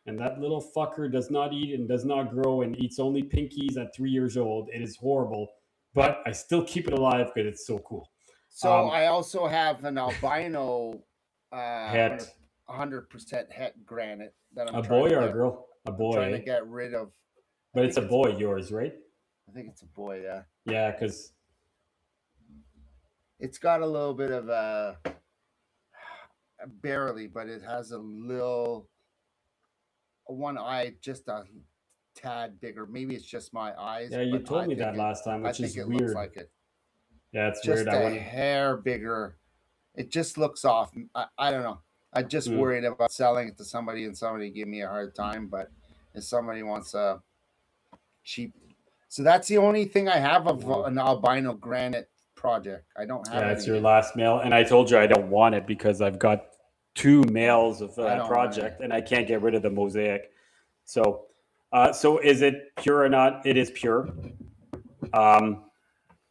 And that little fucker does not eat and does not grow and eats only pinkies at 3 years old. It is horrible, but I still keep it alive because it's so cool. So I also have an albino het, 100% het granite that I'm a boy or a girl? A boy. Trying to get rid of. But it's a boy, yours, right? I think it's a boy, yeah. Yeah, because it's got a little bit of barely, but it has a little one eye just a tad bigger. Maybe it's just my eyes. Yeah, you told me that last time, which is weird. Looks like it. Yeah, it's just weird. A hair bigger. It just looks off. I don't know. I'm just worried about selling it to somebody and somebody give me a hard time. But if somebody wants a cheap, so that's the only thing I have of an albino granite project. I don't have. Yeah, it's your last male, and I told you I don't want it because I've got 2 males of that project, and I can't get rid of the mosaic. So, so is it pure or not? It is pure.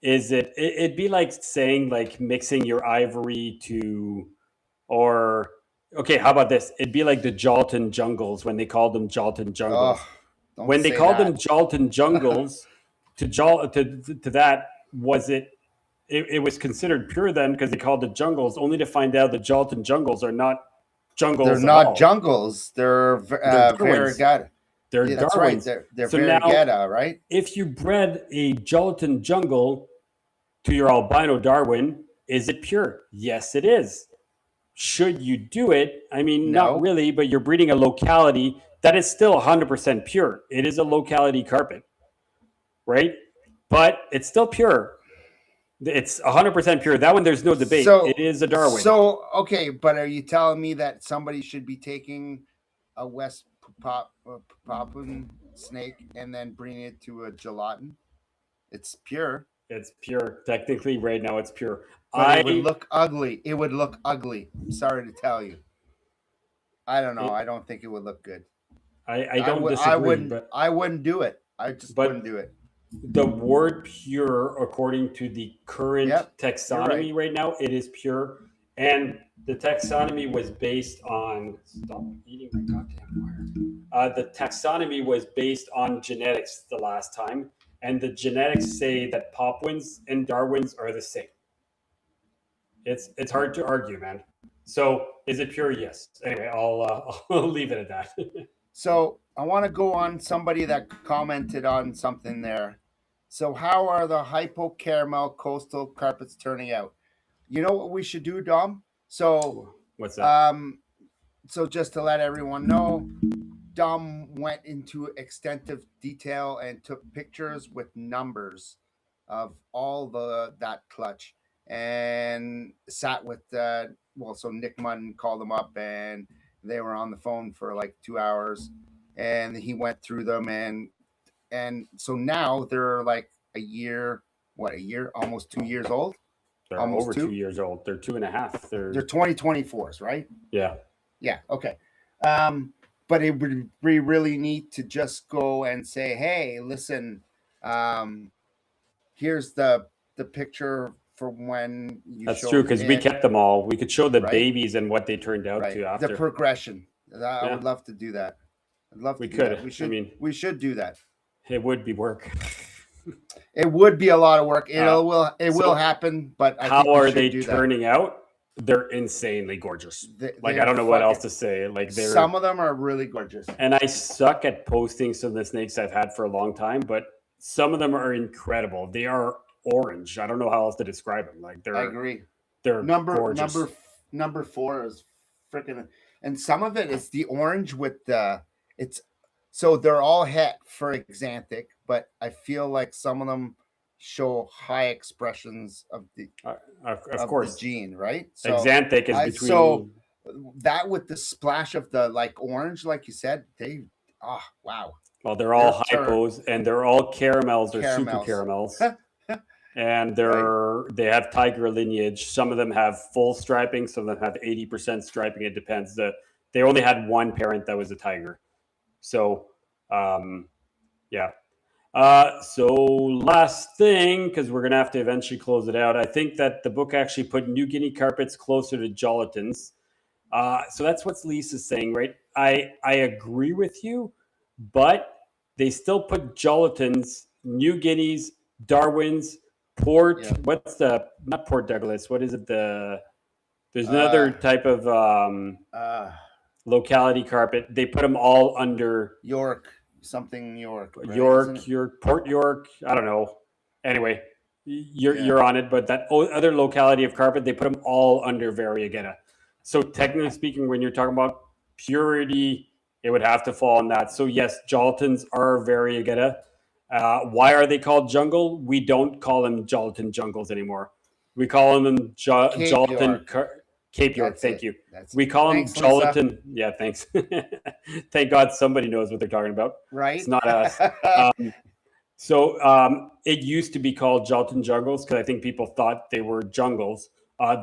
Is it? It'd be like saying like mixing your ivory to, or okay, how about this? It'd be like the Jalton jungles when they called them Jalton jungles. When they called them Jalton jungles, to that was it? It was considered pure then because they called it jungles, only to find out the Jalton jungles are not jungles. They're not jungles. They're variegata. They're Yeah, that's Darwins. right. They're So variegated, right? if you bred a gelatin jungle to your albino Darwin, is it pure? Yes, it is. Should you do it? I mean, not No. really, but you're breeding a locality that is still 100% pure. It is a locality carpet, right? But it's still pure. It's 100% pure. That one, there's no debate. It is a Darwin. So okay, but are you telling me that somebody should be taking a West Papuan snake and then bringing it to a gelatin? It's pure, It's pure. Technically, right now, it's pure. but it would look ugly. It would look ugly. I'm sorry to tell you. I don't know. I don't think it would look good. I don't disagree, but I wouldn't do it. I just wouldn't do it. The word pure, according to the current taxonomy right now, it is pure. And the taxonomy was based on, stop eating my goddamn wire. The taxonomy was based on genetics the last time. And the genetics say that Papuans and Darwins are the same. It's hard to argue, man. So is it pure? Yes. Anyway, I'll leave it at that. So I want to go on somebody that commented on something there. So how are the hypo caramel coastal carpets turning out? You know what we should do, Dom? So what's that? So just to let everyone know, Dom went into extensive detail and took pictures with numbers of all that clutch and sat with so Nick Munn called them up and they were on the phone for like 2 hours and he went through them and so now they're like almost 2 years old. They're almost over 2 years old. They're 2.5. They're 2024s, right? Yeah. Yeah. Okay. But it would be really neat to just go and say, hey, listen, here's the picture for when you That's true, because we kept them all. We could show the babies and what they turned out to after. The progression. I would love to do that. I'd love to do that. We should do that. It would be work. It would be a lot of work. It will happen, but how are they turning out? They're insanely gorgeous. I don't know what else to say. Some of them are really gorgeous. And I suck at posting some of the snakes I've had for a long time, but some of them are incredible. They are orange. I don't know how else to describe them. I agree. They're gorgeous. Number 4 is freaking, and some of it is the orange with so they're all het for Xanthic, but I feel like some of them show high expressions of the the gene, right? So Xanthic is between. So that with the splash of the orange, like you said, wow. Well, they're all hypos and they're all caramels or super caramels. And they have tiger lineage. Some of them have full striping, some of them have 80% striping. It depends. They only had one parent that was a tiger. So, yeah. So last thing, because we're going to have to eventually close it out. I think that the book actually put New Guinea carpets closer to gelatins. So that's what Lisa's saying, right? I agree with you, but they still put gelatins, New Guineas, Darwins, not Port Douglas. What is it? There's another type of locality carpet. They put them all under York. Right? York, Port York. I don't know. Anyway, you're on it, but that other locality of carpet, they put them all under Variegata. So technically speaking, when you're talking about purity, it would have to fall on that. So yes, gelatins are Variegata. Why are they called jungle? We don't call them gelatin jungles anymore. We call them gelatin Cape York. Thank you. We call them gelatin. Lisa. Yeah, thanks. Thank God somebody knows what they're talking about. Right. It's not us. So it used to be called gelatin jungles because I think people thought they were jungles.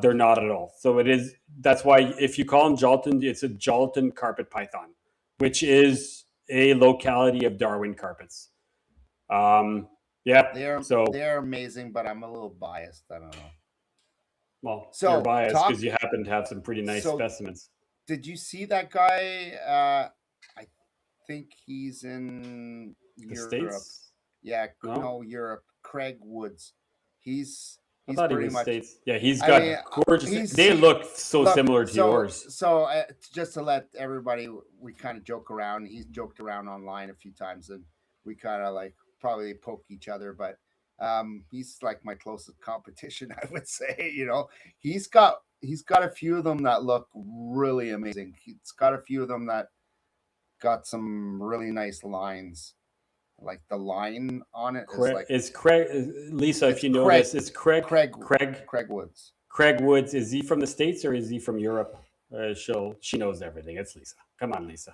They're not at all. So that's why if you call them gelatin, it's a gelatin carpet python, which is a locality of Darwin carpets. They're amazing, but I'm a little biased. I don't know. Well, you're biased because you happen to have some pretty nice specimens. Did you see that guy? I think he's in Europe. States? Yeah, no, Europe. Craig Woods. He's I He's thought he pretty was much. States. Yeah, he's I got mean, gorgeous. They look so similar to yours. So just to let everybody, we kind of joke around. He's joked around online a few times, and we kind of like probably poke each other. But he's like my closest competition, I would say. You know, he's got a few of them that look really amazing. He's got a few of them that got some really nice lines. Like the line on it is like Craig Lisa. If you know this, it's Craig. Craig Woods. Craig Woods. Is he from the States or is he from Europe? She knows everything. It's Lisa. Come on, Lisa.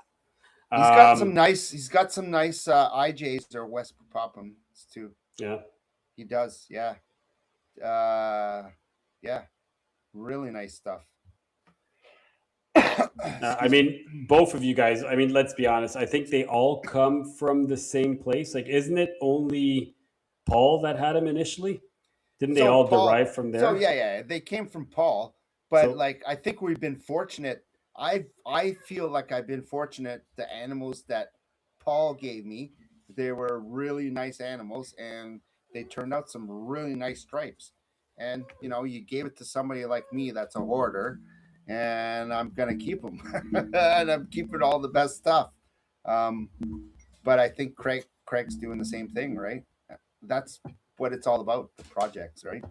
He's got some nice. He's got some nice IJs or West Pophams too. Yeah, he does. Yeah, yeah, really nice stuff. I mean, both of you guys. I mean, let's be honest. I think they all come from the same place. Like, isn't it only Paul that had him initially? Didn't they all derive from there? So yeah, they came from Paul. But like, I think we've been fortunate. I feel like I've been fortunate. The animals that Paul gave me, they were really nice animals, and they turned out some really nice stripes. And you know, you gave it to somebody like me that's a hoarder, and I'm gonna keep them, and I'm keeping all the best stuff. But I think Craig's doing the same thing, right? That's what it's all about, the projects, right?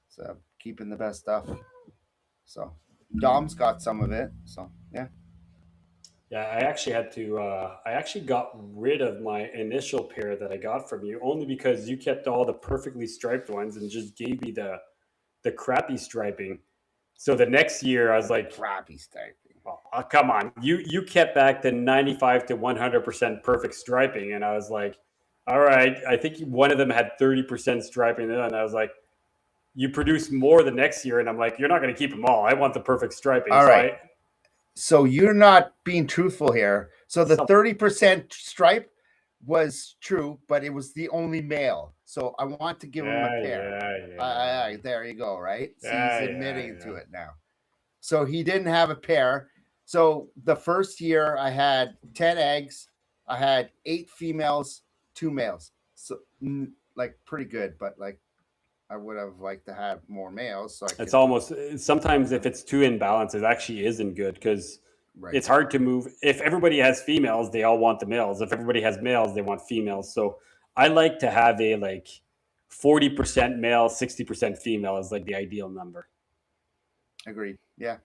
So keeping the best stuff. So Dom's got some of it. So yeah. Yeah, I actually had to. I actually got rid of my initial pair that I got from you only because you kept all the perfectly striped ones and just gave me the crappy striping. So the next year, I was like, crappy striping. Oh, come on, you kept back the 95 to 100% perfect striping, and I was like, all right. I think one of them had 30% striping, and I was like, you produce more the next year, and I'm like, you're not going to keep them all. I want the perfect striping. All right. So you're not being truthful here. So the 30% stripe was true, but it was the only male. So I want to give him a pair. Yeah. There you go, right? So he's admitting to it now. So he didn't have a pair. So the first year I had 10 eggs. I had 8 females, 2 males. So like pretty good, but like I would have liked to have more males. So it's almost sometimes if it's too imbalanced, it actually isn't good because it's hard to move. If everybody has females, they all want the males. If everybody has males, they want females. So I like to have a like 40% male, 60% female is like the ideal number. Agreed. Yeah.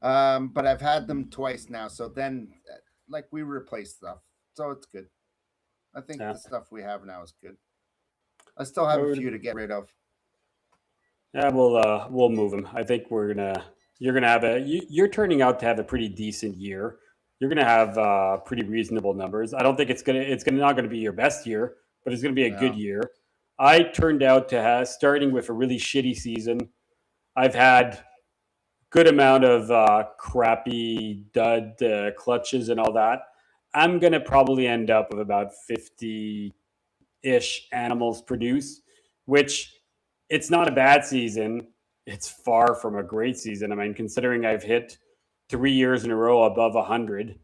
But I've had them twice now. So then like we replace stuff. So it's good. I think the stuff we have now is good. I still have a few to get rid of. Yeah, we'll move them. I think you're gonna have you're turning out to have a pretty decent year. You're gonna have pretty reasonable numbers. I don't think it's not gonna be your best year, but it's gonna be a good year. I turned out to have starting with a really shitty season. I've had good amount of crappy dud clutches and all that. I'm gonna probably end up with about 50-ish animals produced, which it's not a bad season. It's far from a great season. I mean, considering I've hit 3 years in a row above 100.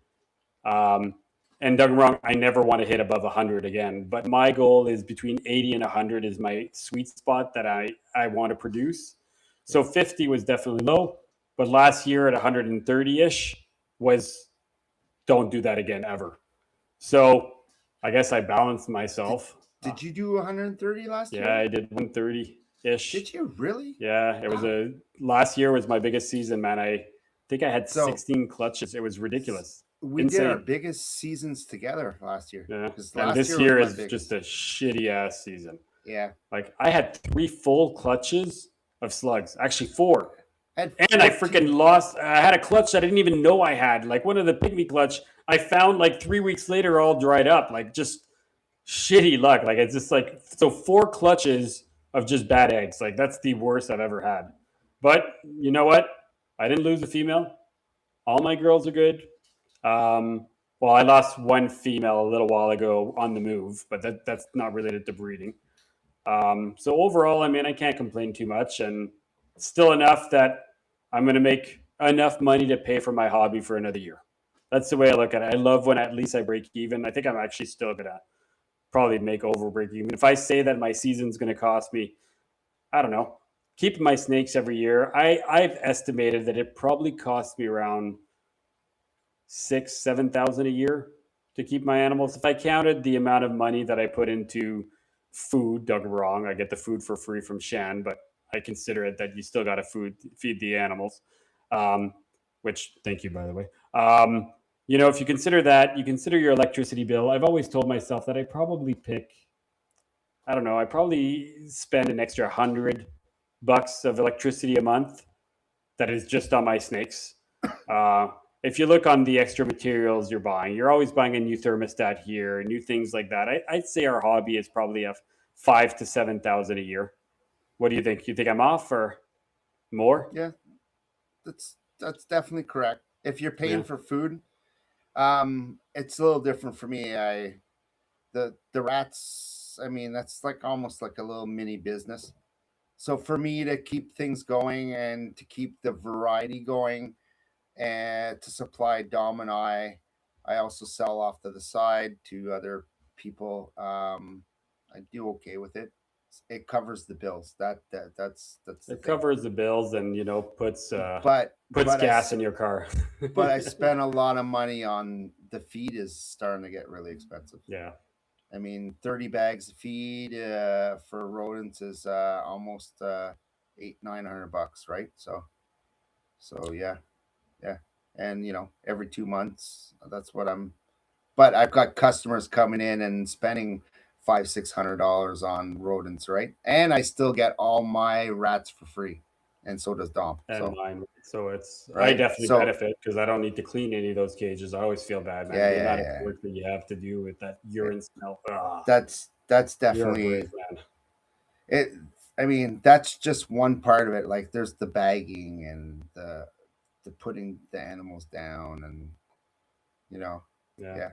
And don't get me wrong, I never want to hit above 100 again. But my goal is between 80 and 100 is my sweet spot that I want to produce. So 50 was definitely low. But last year at 130-ish was don't do that again ever. So I guess I balanced myself. Did you do 130 last year? Yeah, I did 130-ish. Did you really? Yeah, it was last year was my biggest season, man. I think I had 16 clutches. It was ridiculous. We did our biggest seasons together last year. Yeah, and this year is just a shitty ass season. Yeah, like I had 3 full clutches of slugs, actually 4, and I freaking lost. I had a clutch that I didn't even know I had. Like one of the pygmy clutch, I found like 3 weeks later, all dried up. Like just shitty luck. Like it's just like so 4 clutches of just bad eggs. Like that's the worst I've ever had. But you know what? I didn't lose a female. All my girls are good. Well, I lost one female a little while ago on the move, but that's not related to breeding. So overall, I mean, I can't complain too much, and it's still enough that I'm going to make enough money to pay for my hobby for another year. That's the way I look at it. I love when at least I break even. I think I'm actually still going to probably make over break even. If I say that my season's going to cost me, I don't know, keep my snakes every year, I've estimated that it probably costs me around 7,000 a year to keep my animals. If I counted the amount of money that I put into food, don't get me wrong, I get the food for free from Shan, but I consider it that you still got to feed the animals. Um, which, thank you, by the way. If you consider that, you consider your electricity bill. I've always told myself that I don't know, I probably spend an extra $100 of electricity a month that is just on my snakes. Uh, if you look on the extra materials you're buying, you're always buying a new thermostat here, new things like that. I'd say our hobby is probably a 5 to 7,000 a year. What do you think? You think I'm off or more? Yeah, that's definitely correct. If you're Yeah. paying for food, it's a little different for me. The rats, I mean, that's like almost like a little mini business. So for me to keep things going and to keep the variety going and to supply Dom and I also sell off to the side to other people. I do okay with it. It covers the bills. That's the It thing. covers the bills and puts But puts but I gas in your car. but I spent a lot of money on the feed is starting to get really expensive. Yeah. I mean, 30 bags of feed for rodents is almost 800-900 bucks, right? So yeah, yeah, and every 2 months, that's what I'm. But I've got customers coming in and spending $500-600 on rodents, right? And I still get all my rats for free, and so does Dom. And So mine. So I right, definitely so benefit because I don't need to clean any of those cages. I always feel bad, man. yeah, The yeah, amount of yeah. work that you have to do with that urine smell. That's You're a brave definitely man. it. I mean, that's just one part of it. Like, there's the bagging and the putting the animals down, and you know, Yeah, yeah,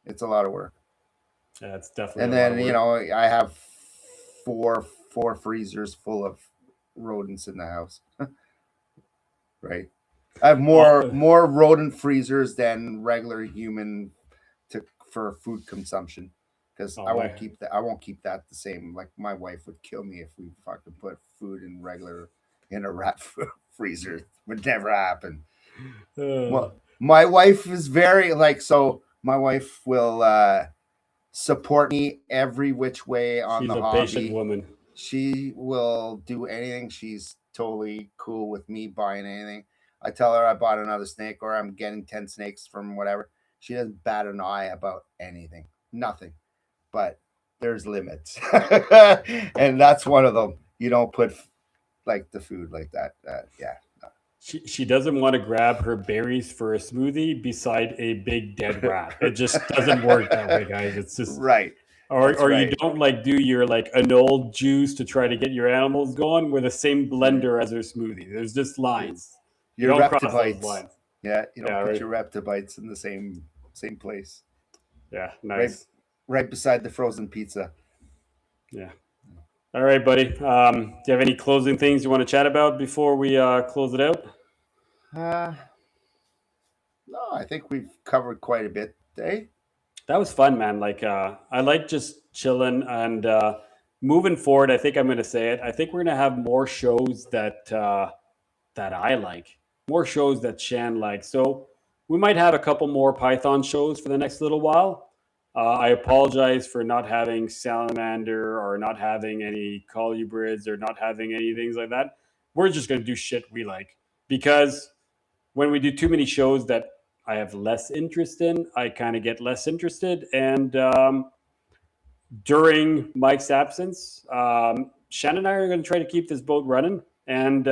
it's a lot of work. yeah, it's definitely And a lot of then work. I have four freezers full of rodents in the house. Right, I have Well, more rodent freezers than regular human to for food consumption, because oh my, I won't keep that the same. Like, my wife would kill me if we fucking put food in a rat freezer. It would never happen. uh, Well, my wife is very like, so my wife will support me every which way on she's the a patient hobby. woman. She will do anything. She's totally cool with me buying anything. I tell her I bought another snake or I'm getting 10 snakes from whatever. She doesn't bat an eye about anything. Nothing. But there's limits. And that's one of them. You don't put like the food like that. Yeah. She doesn't want to grab her berries for a smoothie beside a big dead rat. It just doesn't work that way, guys. It's just Right. That's or you right. don't like do your like an old juice to try to get your animals going with the same blender as their smoothie. There's just lines. You Your don't cross those reptibites. lines. Yeah, you Yeah, don't put right. your reptibites in the same place. Yeah, Right nice. right beside the frozen pizza. Yeah. All right, buddy. Do you have any closing things you want to chat about before we close it out? Uh no, I think we've covered quite a bit today. That was fun, man. Like, I like just chilling and moving forward. I think I'm going to say it. I think we're going to have more shows that I like, more shows that Shan likes. So we might have a couple more Python shows for the next little while. I apologize for not having Salamander or not having any Colubrids or not having any things like that. We're just going to do shit we like because when we do too many shows that I have less interest in, I kind of get less interested. And during Mike's absence, Shannon and I are going to try to keep this boat running. And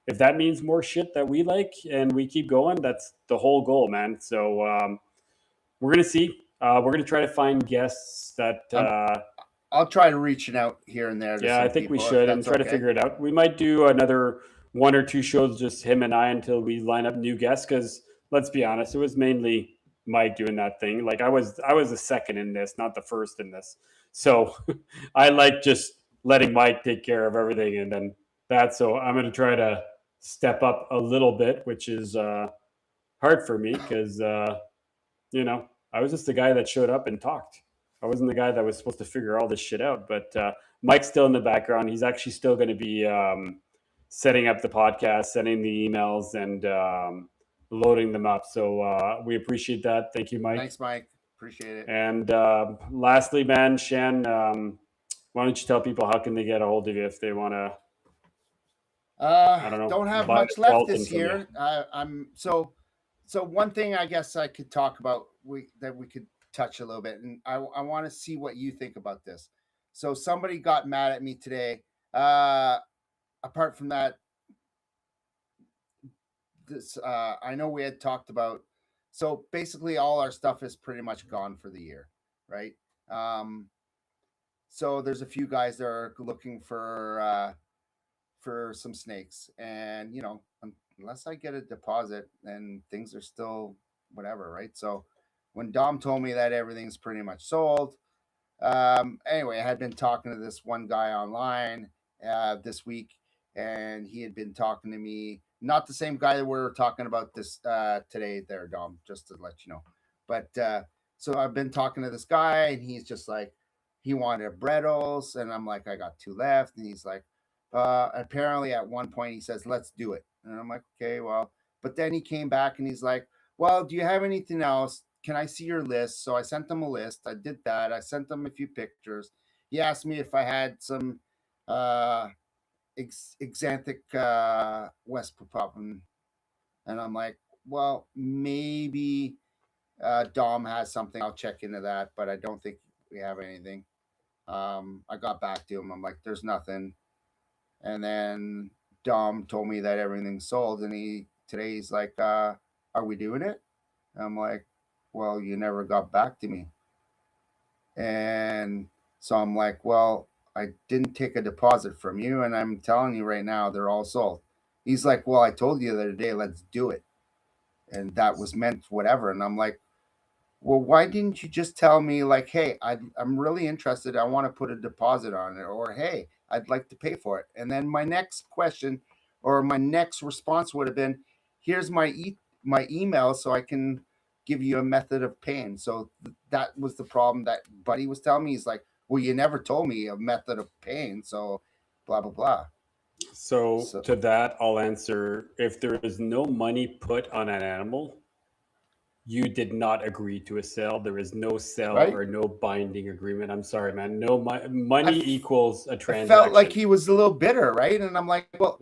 if that means more shit that we like and we keep going, that's the whole goal, man. So we're going to see. We're going to try to find guests that. I'll try to reaching out here and there to Yeah, I some think we people if should and that's try to okay. figure it out. We might do another one or two shows, just him and I, until we line up new guests. Because let's be honest, it was mainly Mike doing that thing. Like I was the second in this, not the first in this. So I like just letting Mike take care of everything, and then that. So I'm going to try to step up a little bit, which is hard for me because I was just the guy that showed up and talked. I wasn't the guy that was supposed to figure all this shit out. But Mike's still in the background. He's actually still going to be setting up the podcast, sending the emails, and loading them up. So we appreciate that. Thank you, Mike. Thanks, Mike. Appreciate it. And lastly, man, Shan, why don't you tell people how can they get a hold of you if they want to? I don't know. Don't have buy much a left Walton this from you. year. I'm so one thing I guess I could talk about that we could touch a little bit, and I want to see what you think about this. So somebody got mad at me today. Apart from that, this I know we had talked about. So basically, all our stuff is pretty much gone for the year, right? So there's a few guys that are looking for some snakes, and unless I get a deposit, then things are still whatever, right? So when Dom told me that everything's pretty much sold, anyway, I had been talking to this one guy online this week, and he had been talking to me, not the same guy that we were talking about this today there, Dom, just to let you know. But so I've been talking to this guy, and he's just like, he wanted Brettles, and I'm like, I got 2 left, and he's like, apparently at one point he says, let's do it. And I'm like, okay, well, but then he came back and he's like, well, do you have anything else? Can I see your list? So I sent him a list. I did that. I sent him a few pictures. He asked me if I had some exanthic West Papuan. And I'm like, well, maybe Dom has something. I'll check into that, but I don't think we have anything. I got back to him. I'm like, there's nothing. And then Dom told me that everything's sold, and today he's like, "Are we doing it?" And I'm like, "Well, you never got back to me." And so I'm like, "Well, I didn't take a deposit from you, and I'm telling you right now, they're all sold." He's like, "Well, I told you the other day, let's do it," and that was meant whatever. And I'm like, well, why didn't you just tell me, like, hey, I'm really interested. I want to put a deposit on it, or hey, I'd like to pay for it. And then my next question or my next response would have been, here's my email so I can give you a method of paying. So that was the problem that Buddy was telling me. He's like, well, you never told me a method of paying. So blah, blah, blah. So to that, I'll answer, if there is no money put on an animal, you did not agree to a sale. There is no sale or no binding agreement. I'm sorry, man. No money equals a transaction. I felt like he was a little bitter, right? And I'm like, well,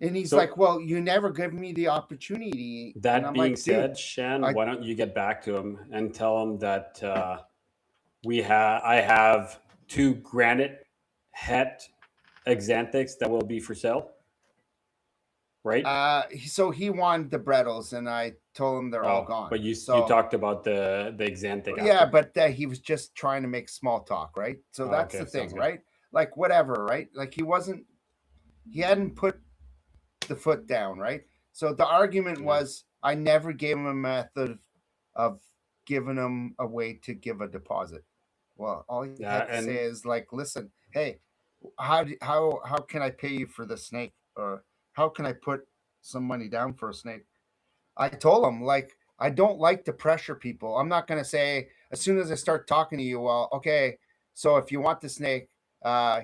and he's like, well, you never give me the opportunity. That being said, Shan, why don't you get back to him and tell him that I have 2 granite het exanthics that will be for sale. Right. So he wanted the Brettles, and I told him they're all gone. But you talked about the exanthic. Yeah, but he was just trying to make small talk, right? So that's the thing, right? Like whatever, right? Like he hadn't put the foot down, right? So the argument was, I never gave him a method of giving him a way to give a deposit. Well, all he had to say is like, listen, hey, how can I pay you for the snake, or how can I put some money down for a snake? I told him, like, I don't like to pressure people. I'm not going to say, as soon as I start talking to you, well, okay, so if you want the snake,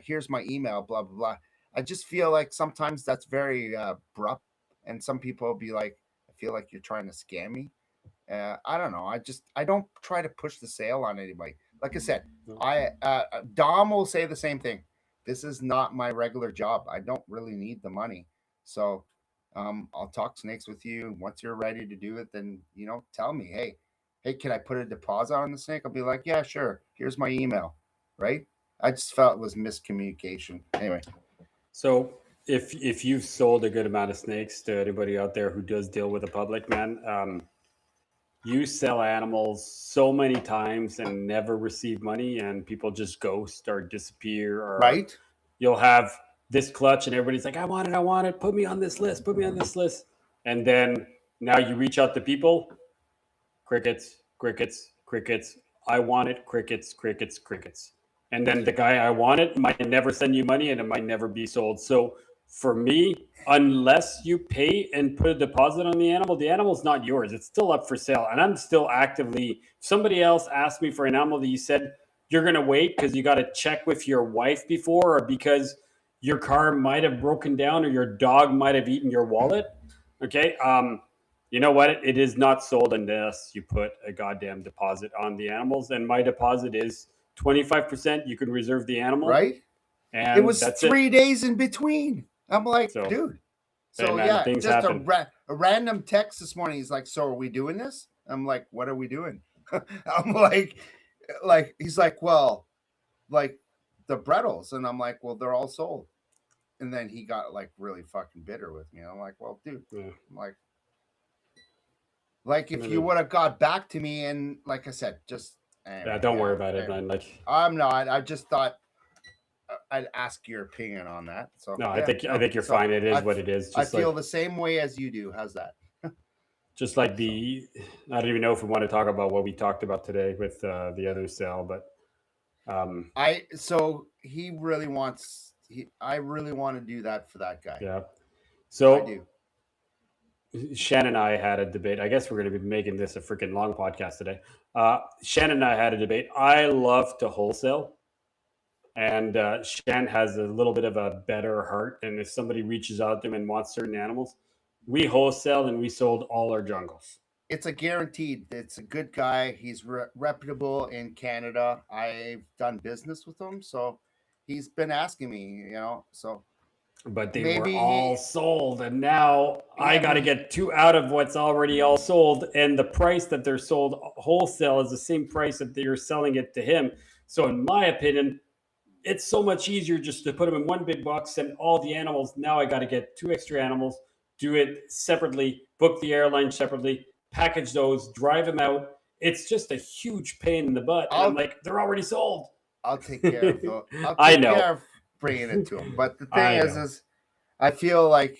here's my email, blah, blah, blah. I just feel like sometimes that's very abrupt. And some people will be like, I feel like you're trying to scam me. I don't know. I don't try to push the sale on anybody. Like I said, Dom will say the same thing. This is not my regular job. I don't really need the money. So I'll talk snakes with you. Once you're ready to do it, then, tell me, hey, can I put a deposit on the snake? I'll be like, yeah, sure. Here's my email. Right. I just felt it was miscommunication. Anyway. So if you've sold a good amount of snakes to anybody out there who does deal with the public, man, you sell animals so many times and never receive money, and people just ghost or disappear, or you'll have this clutch and everybody's like, I want it, put me on this list, and then now you reach out to people, crickets, I want it, crickets, and then the guy I want it might never send you money, and it might never be sold. So for me, unless you pay and put a deposit on the animal's not yours. It's still up for sale. And I'm still actively, if somebody else asked me for an animal that you said you're going to wait because you got to check with your wife before, or because your car might have broken down or your dog might have eaten your wallet. Okay. You know what? It is not sold unless you put a goddamn deposit on the animals. And my deposit is 25%. You can reserve the animal. Right? And It was that's 3 days in between. I'm like, So, dude. hey, So man, yeah, things just happen. a random text this morning. He's like, "So are we doing this?" I'm like, "What are we doing?" I'm like he's like, "Well, like the Brettles," and I'm like, "Well, they're all sold." And then he got like really fucking bitter with me. I'm like, "Well, dude," Yeah. I'm like if you would have got back to me and like I said, just anyway, Yeah, don't worry about it, anyway. man. Like, I'm not. I just thought I'd ask your opinion on that. So no, I yeah, think you're so fine. It is what it is. I Just feel like the same way as you do. How's that? I don't even know if we want to talk about what we talked about today with the other cell, but So he really wants. I really want to do that for that guy. yeah. I So do. Shan and I had a debate. I guess we're going to be making this a freaking long podcast today. Shan and I had a debate. I love to wholesale, and Shan has a little bit of a better heart. And if somebody reaches out to him and wants certain animals, we wholesale and we sold all our jungles. It's a guaranteed. It's a good guy. He's reputable in Canada. I've done business with him, so he's been asking me. So But they were maybe all sold, and now I got to but get two out of what's already all sold, and the price that they're sold wholesale is the same price that they're selling it to him. So in my opinion, it's so much easier just to put them in one big box, send all the animals. Now I got to get two extra animals, do it separately, book the airline separately, package those, drive them out. It's just a huge pain in the butt. And I'm like, they're already sold. I'll take care of the. I'll I take know. care of bringing it to him. But the thing I know. is I feel like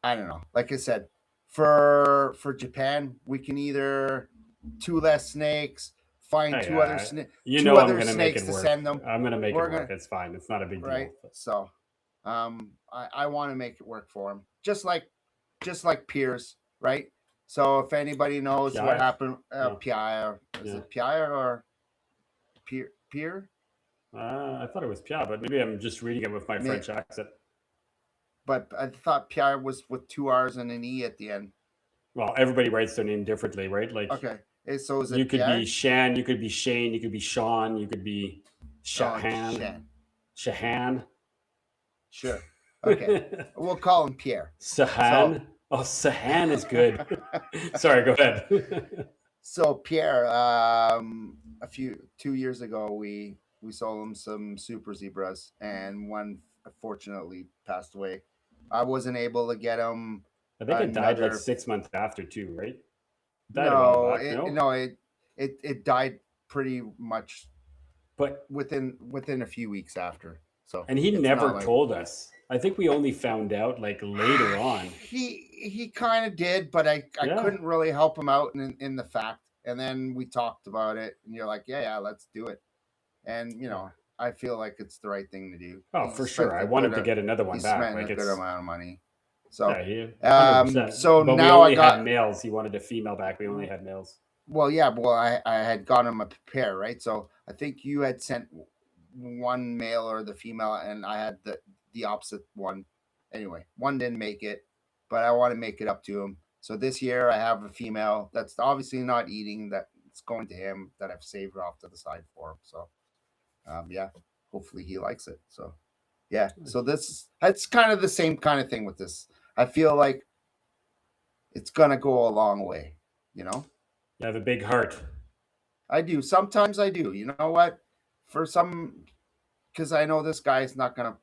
I don't know. Like I said, for Japan, we can either two less snakes, find two other You two know I'm other going to make snakes it to work. send them. I'm going to make it We're work. gonna- It's fine. It's not a big right? deal. So, I want to make it work for him, just like Piers, right? So if anybody knows what Pierre? happened, Oh. Pierre, is Yeah. it Pierre or Pierre? I thought it was Pia, but maybe I'm just reading it with my French accent. But I thought Pierre was with two R's and an E at the end. Well, everybody writes their name differently, right? Like, okay, so is it you could Pierre? be Shan, you could be Shane, you could be Sean, you could be Shahan. Shahan. Sure. Okay. We'll call him Pierre. Sahan. Sahan is good. Sorry, go ahead. So Pierre, 2 years ago, we sold him some super zebras, and one unfortunately passed away. I wasn't able to get him. I think it died like 6 months after too, right? It died pretty much, but within a few weeks after. So and he never told us. I think we only found out like later on. He kind of did, but I couldn't really help him out in the fact. And then we talked about it, and you're like, yeah, let's do it. And I feel like it's the right thing to do. Oh, for sure. I want him to get another one back. Spent like a good amount of money. So, so but now we only had males. He wanted a female back. We only had males. Well, yeah. Well, I had got him a pair, right? So I think you had sent one male or the female, and I had the opposite one. Anyway, one didn't make it, but I want to make it up to him. So this year I have a female that's obviously not eating, that it's going to him, that I've saved off to the side for him. So, yeah, hopefully he likes it. So, yeah. So that's kind of the same kind of thing with this. I feel like it's gonna go a long way. You have a big heart. I do. Sometimes I do. You know what? For some, because I know this guy's not gonna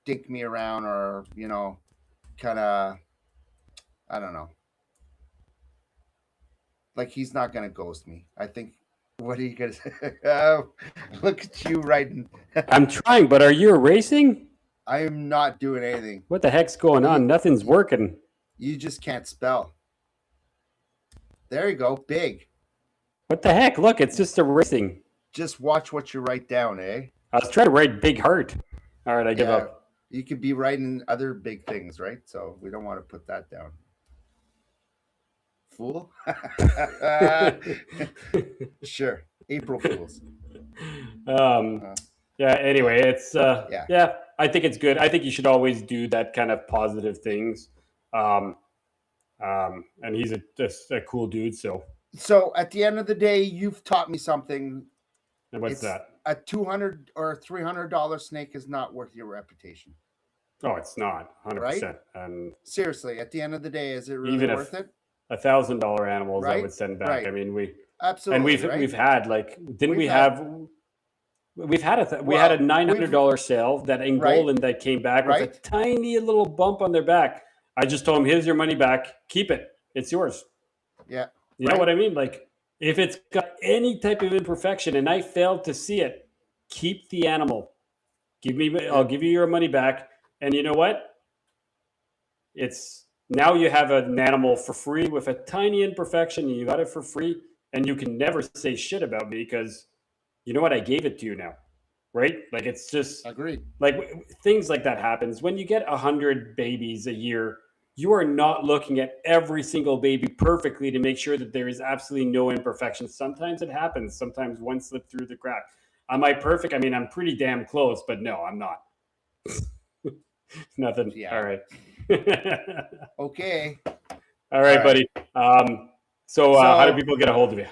dink me around or kind of, I don't know, like he's not gonna ghost me. I think. What are you gonna say? Look at you writing. I'm trying, but are you erasing? I am not doing anything. What the heck's going on? Nothing's working. You just can't spell. There you go. Big. What the heck? Look, it's just erasing. Just watch what you write down, eh? I was trying to write big heart. All right, I give up. You could be writing other big things, right? So we don't want to put that down. Fool? Sure. April Fools. Yeah. Anyway, it's Yeah. yeah. I think it's good. I think you should always do that kind of positive things. Um, and he's just a cool dude. So, So at the end of the day, you've taught me something. and what's It's that? a $200 or $300 snake is not worth your reputation, Oh, it's not right? 100%. And Seriously, at the end of the day, is it really even worth if it? $1,000 animals, I Right? would send back. I Right. mean, Absolutely, we've right? had like, didn't We've we had, have we had a well, $900 sale that right? Angolan that came back with a Right? tiny little bump on their back. I just told him, "Here's your money back. Keep it. It's yours." Yeah. You know Right? what I mean? Like if it's got any type of imperfection and I failed to see it, keep the animal. Yeah. I'll give you your money back. And you know what? It's now you have an animal for free with a tiny imperfection and you got it for free and you can never say shit about me because you know what? I gave it to you now. Right? Like it's just Agreed. like things like that happens when you get 100 babies a year. You are not looking at every single baby perfectly to make sure that there is absolutely no imperfections. Sometimes it happens. Sometimes one slipped through the crack. Am I perfect? I mean, I'm pretty damn close, but no, I'm not. Nothing. All Yeah. right. Okay. All right, All right. buddy. So how do So, people get a hold of you?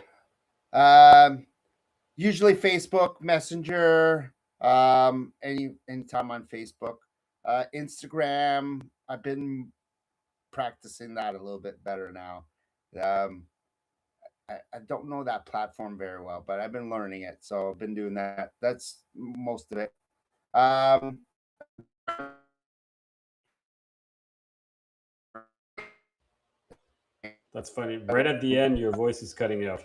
usually Facebook Messenger, anytime on Facebook, Instagram. I've been practicing that a little bit better now. Um, I don't know that platform very well, but I've been learning it, so I've been doing that. That's most of it. Um, That's funny. Right at the end, your voice is cutting out.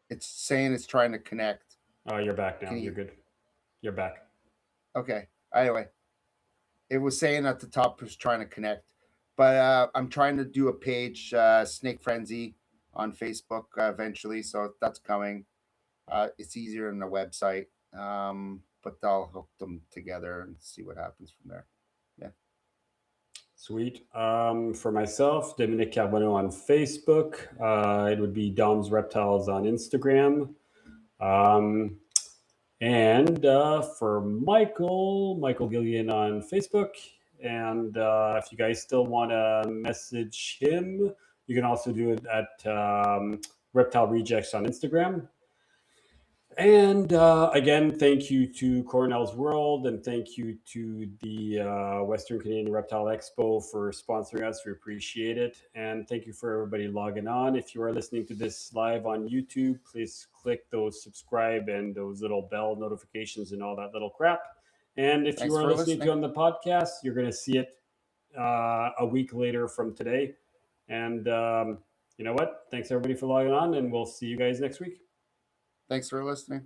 it's saying it's trying to connect. Oh, you're back now. Can You're you? good. You're back. Okay. Anyway, it was saying at the top it was trying to connect, but I'm trying to do a page, Snake Frenzy, on Facebook eventually, so that's coming. It's easier than the website, but I'll hook them together and see what happens from there. Yeah. Sweet. For myself, Dominic Carbonneau on Facebook. It would be Dom's Reptiles on Instagram. Um, and for Michael Gillian on Facebook. And if you guys still want to message him, you can also do it at Reptile Rejects on Instagram. And again, thank you to Cornell's World and thank you to the Western Canadian Reptile Expo for sponsoring us. We appreciate it. And thank you for everybody logging on. If you are listening to this live on YouTube, please click those subscribe and those little bell notifications and all that little crap. And if you Thanks are for listening to listening. on the podcast, you're going to see it a week later from today. And you know what? Thanks everybody for logging on, and we'll see you guys next week. Thanks for listening.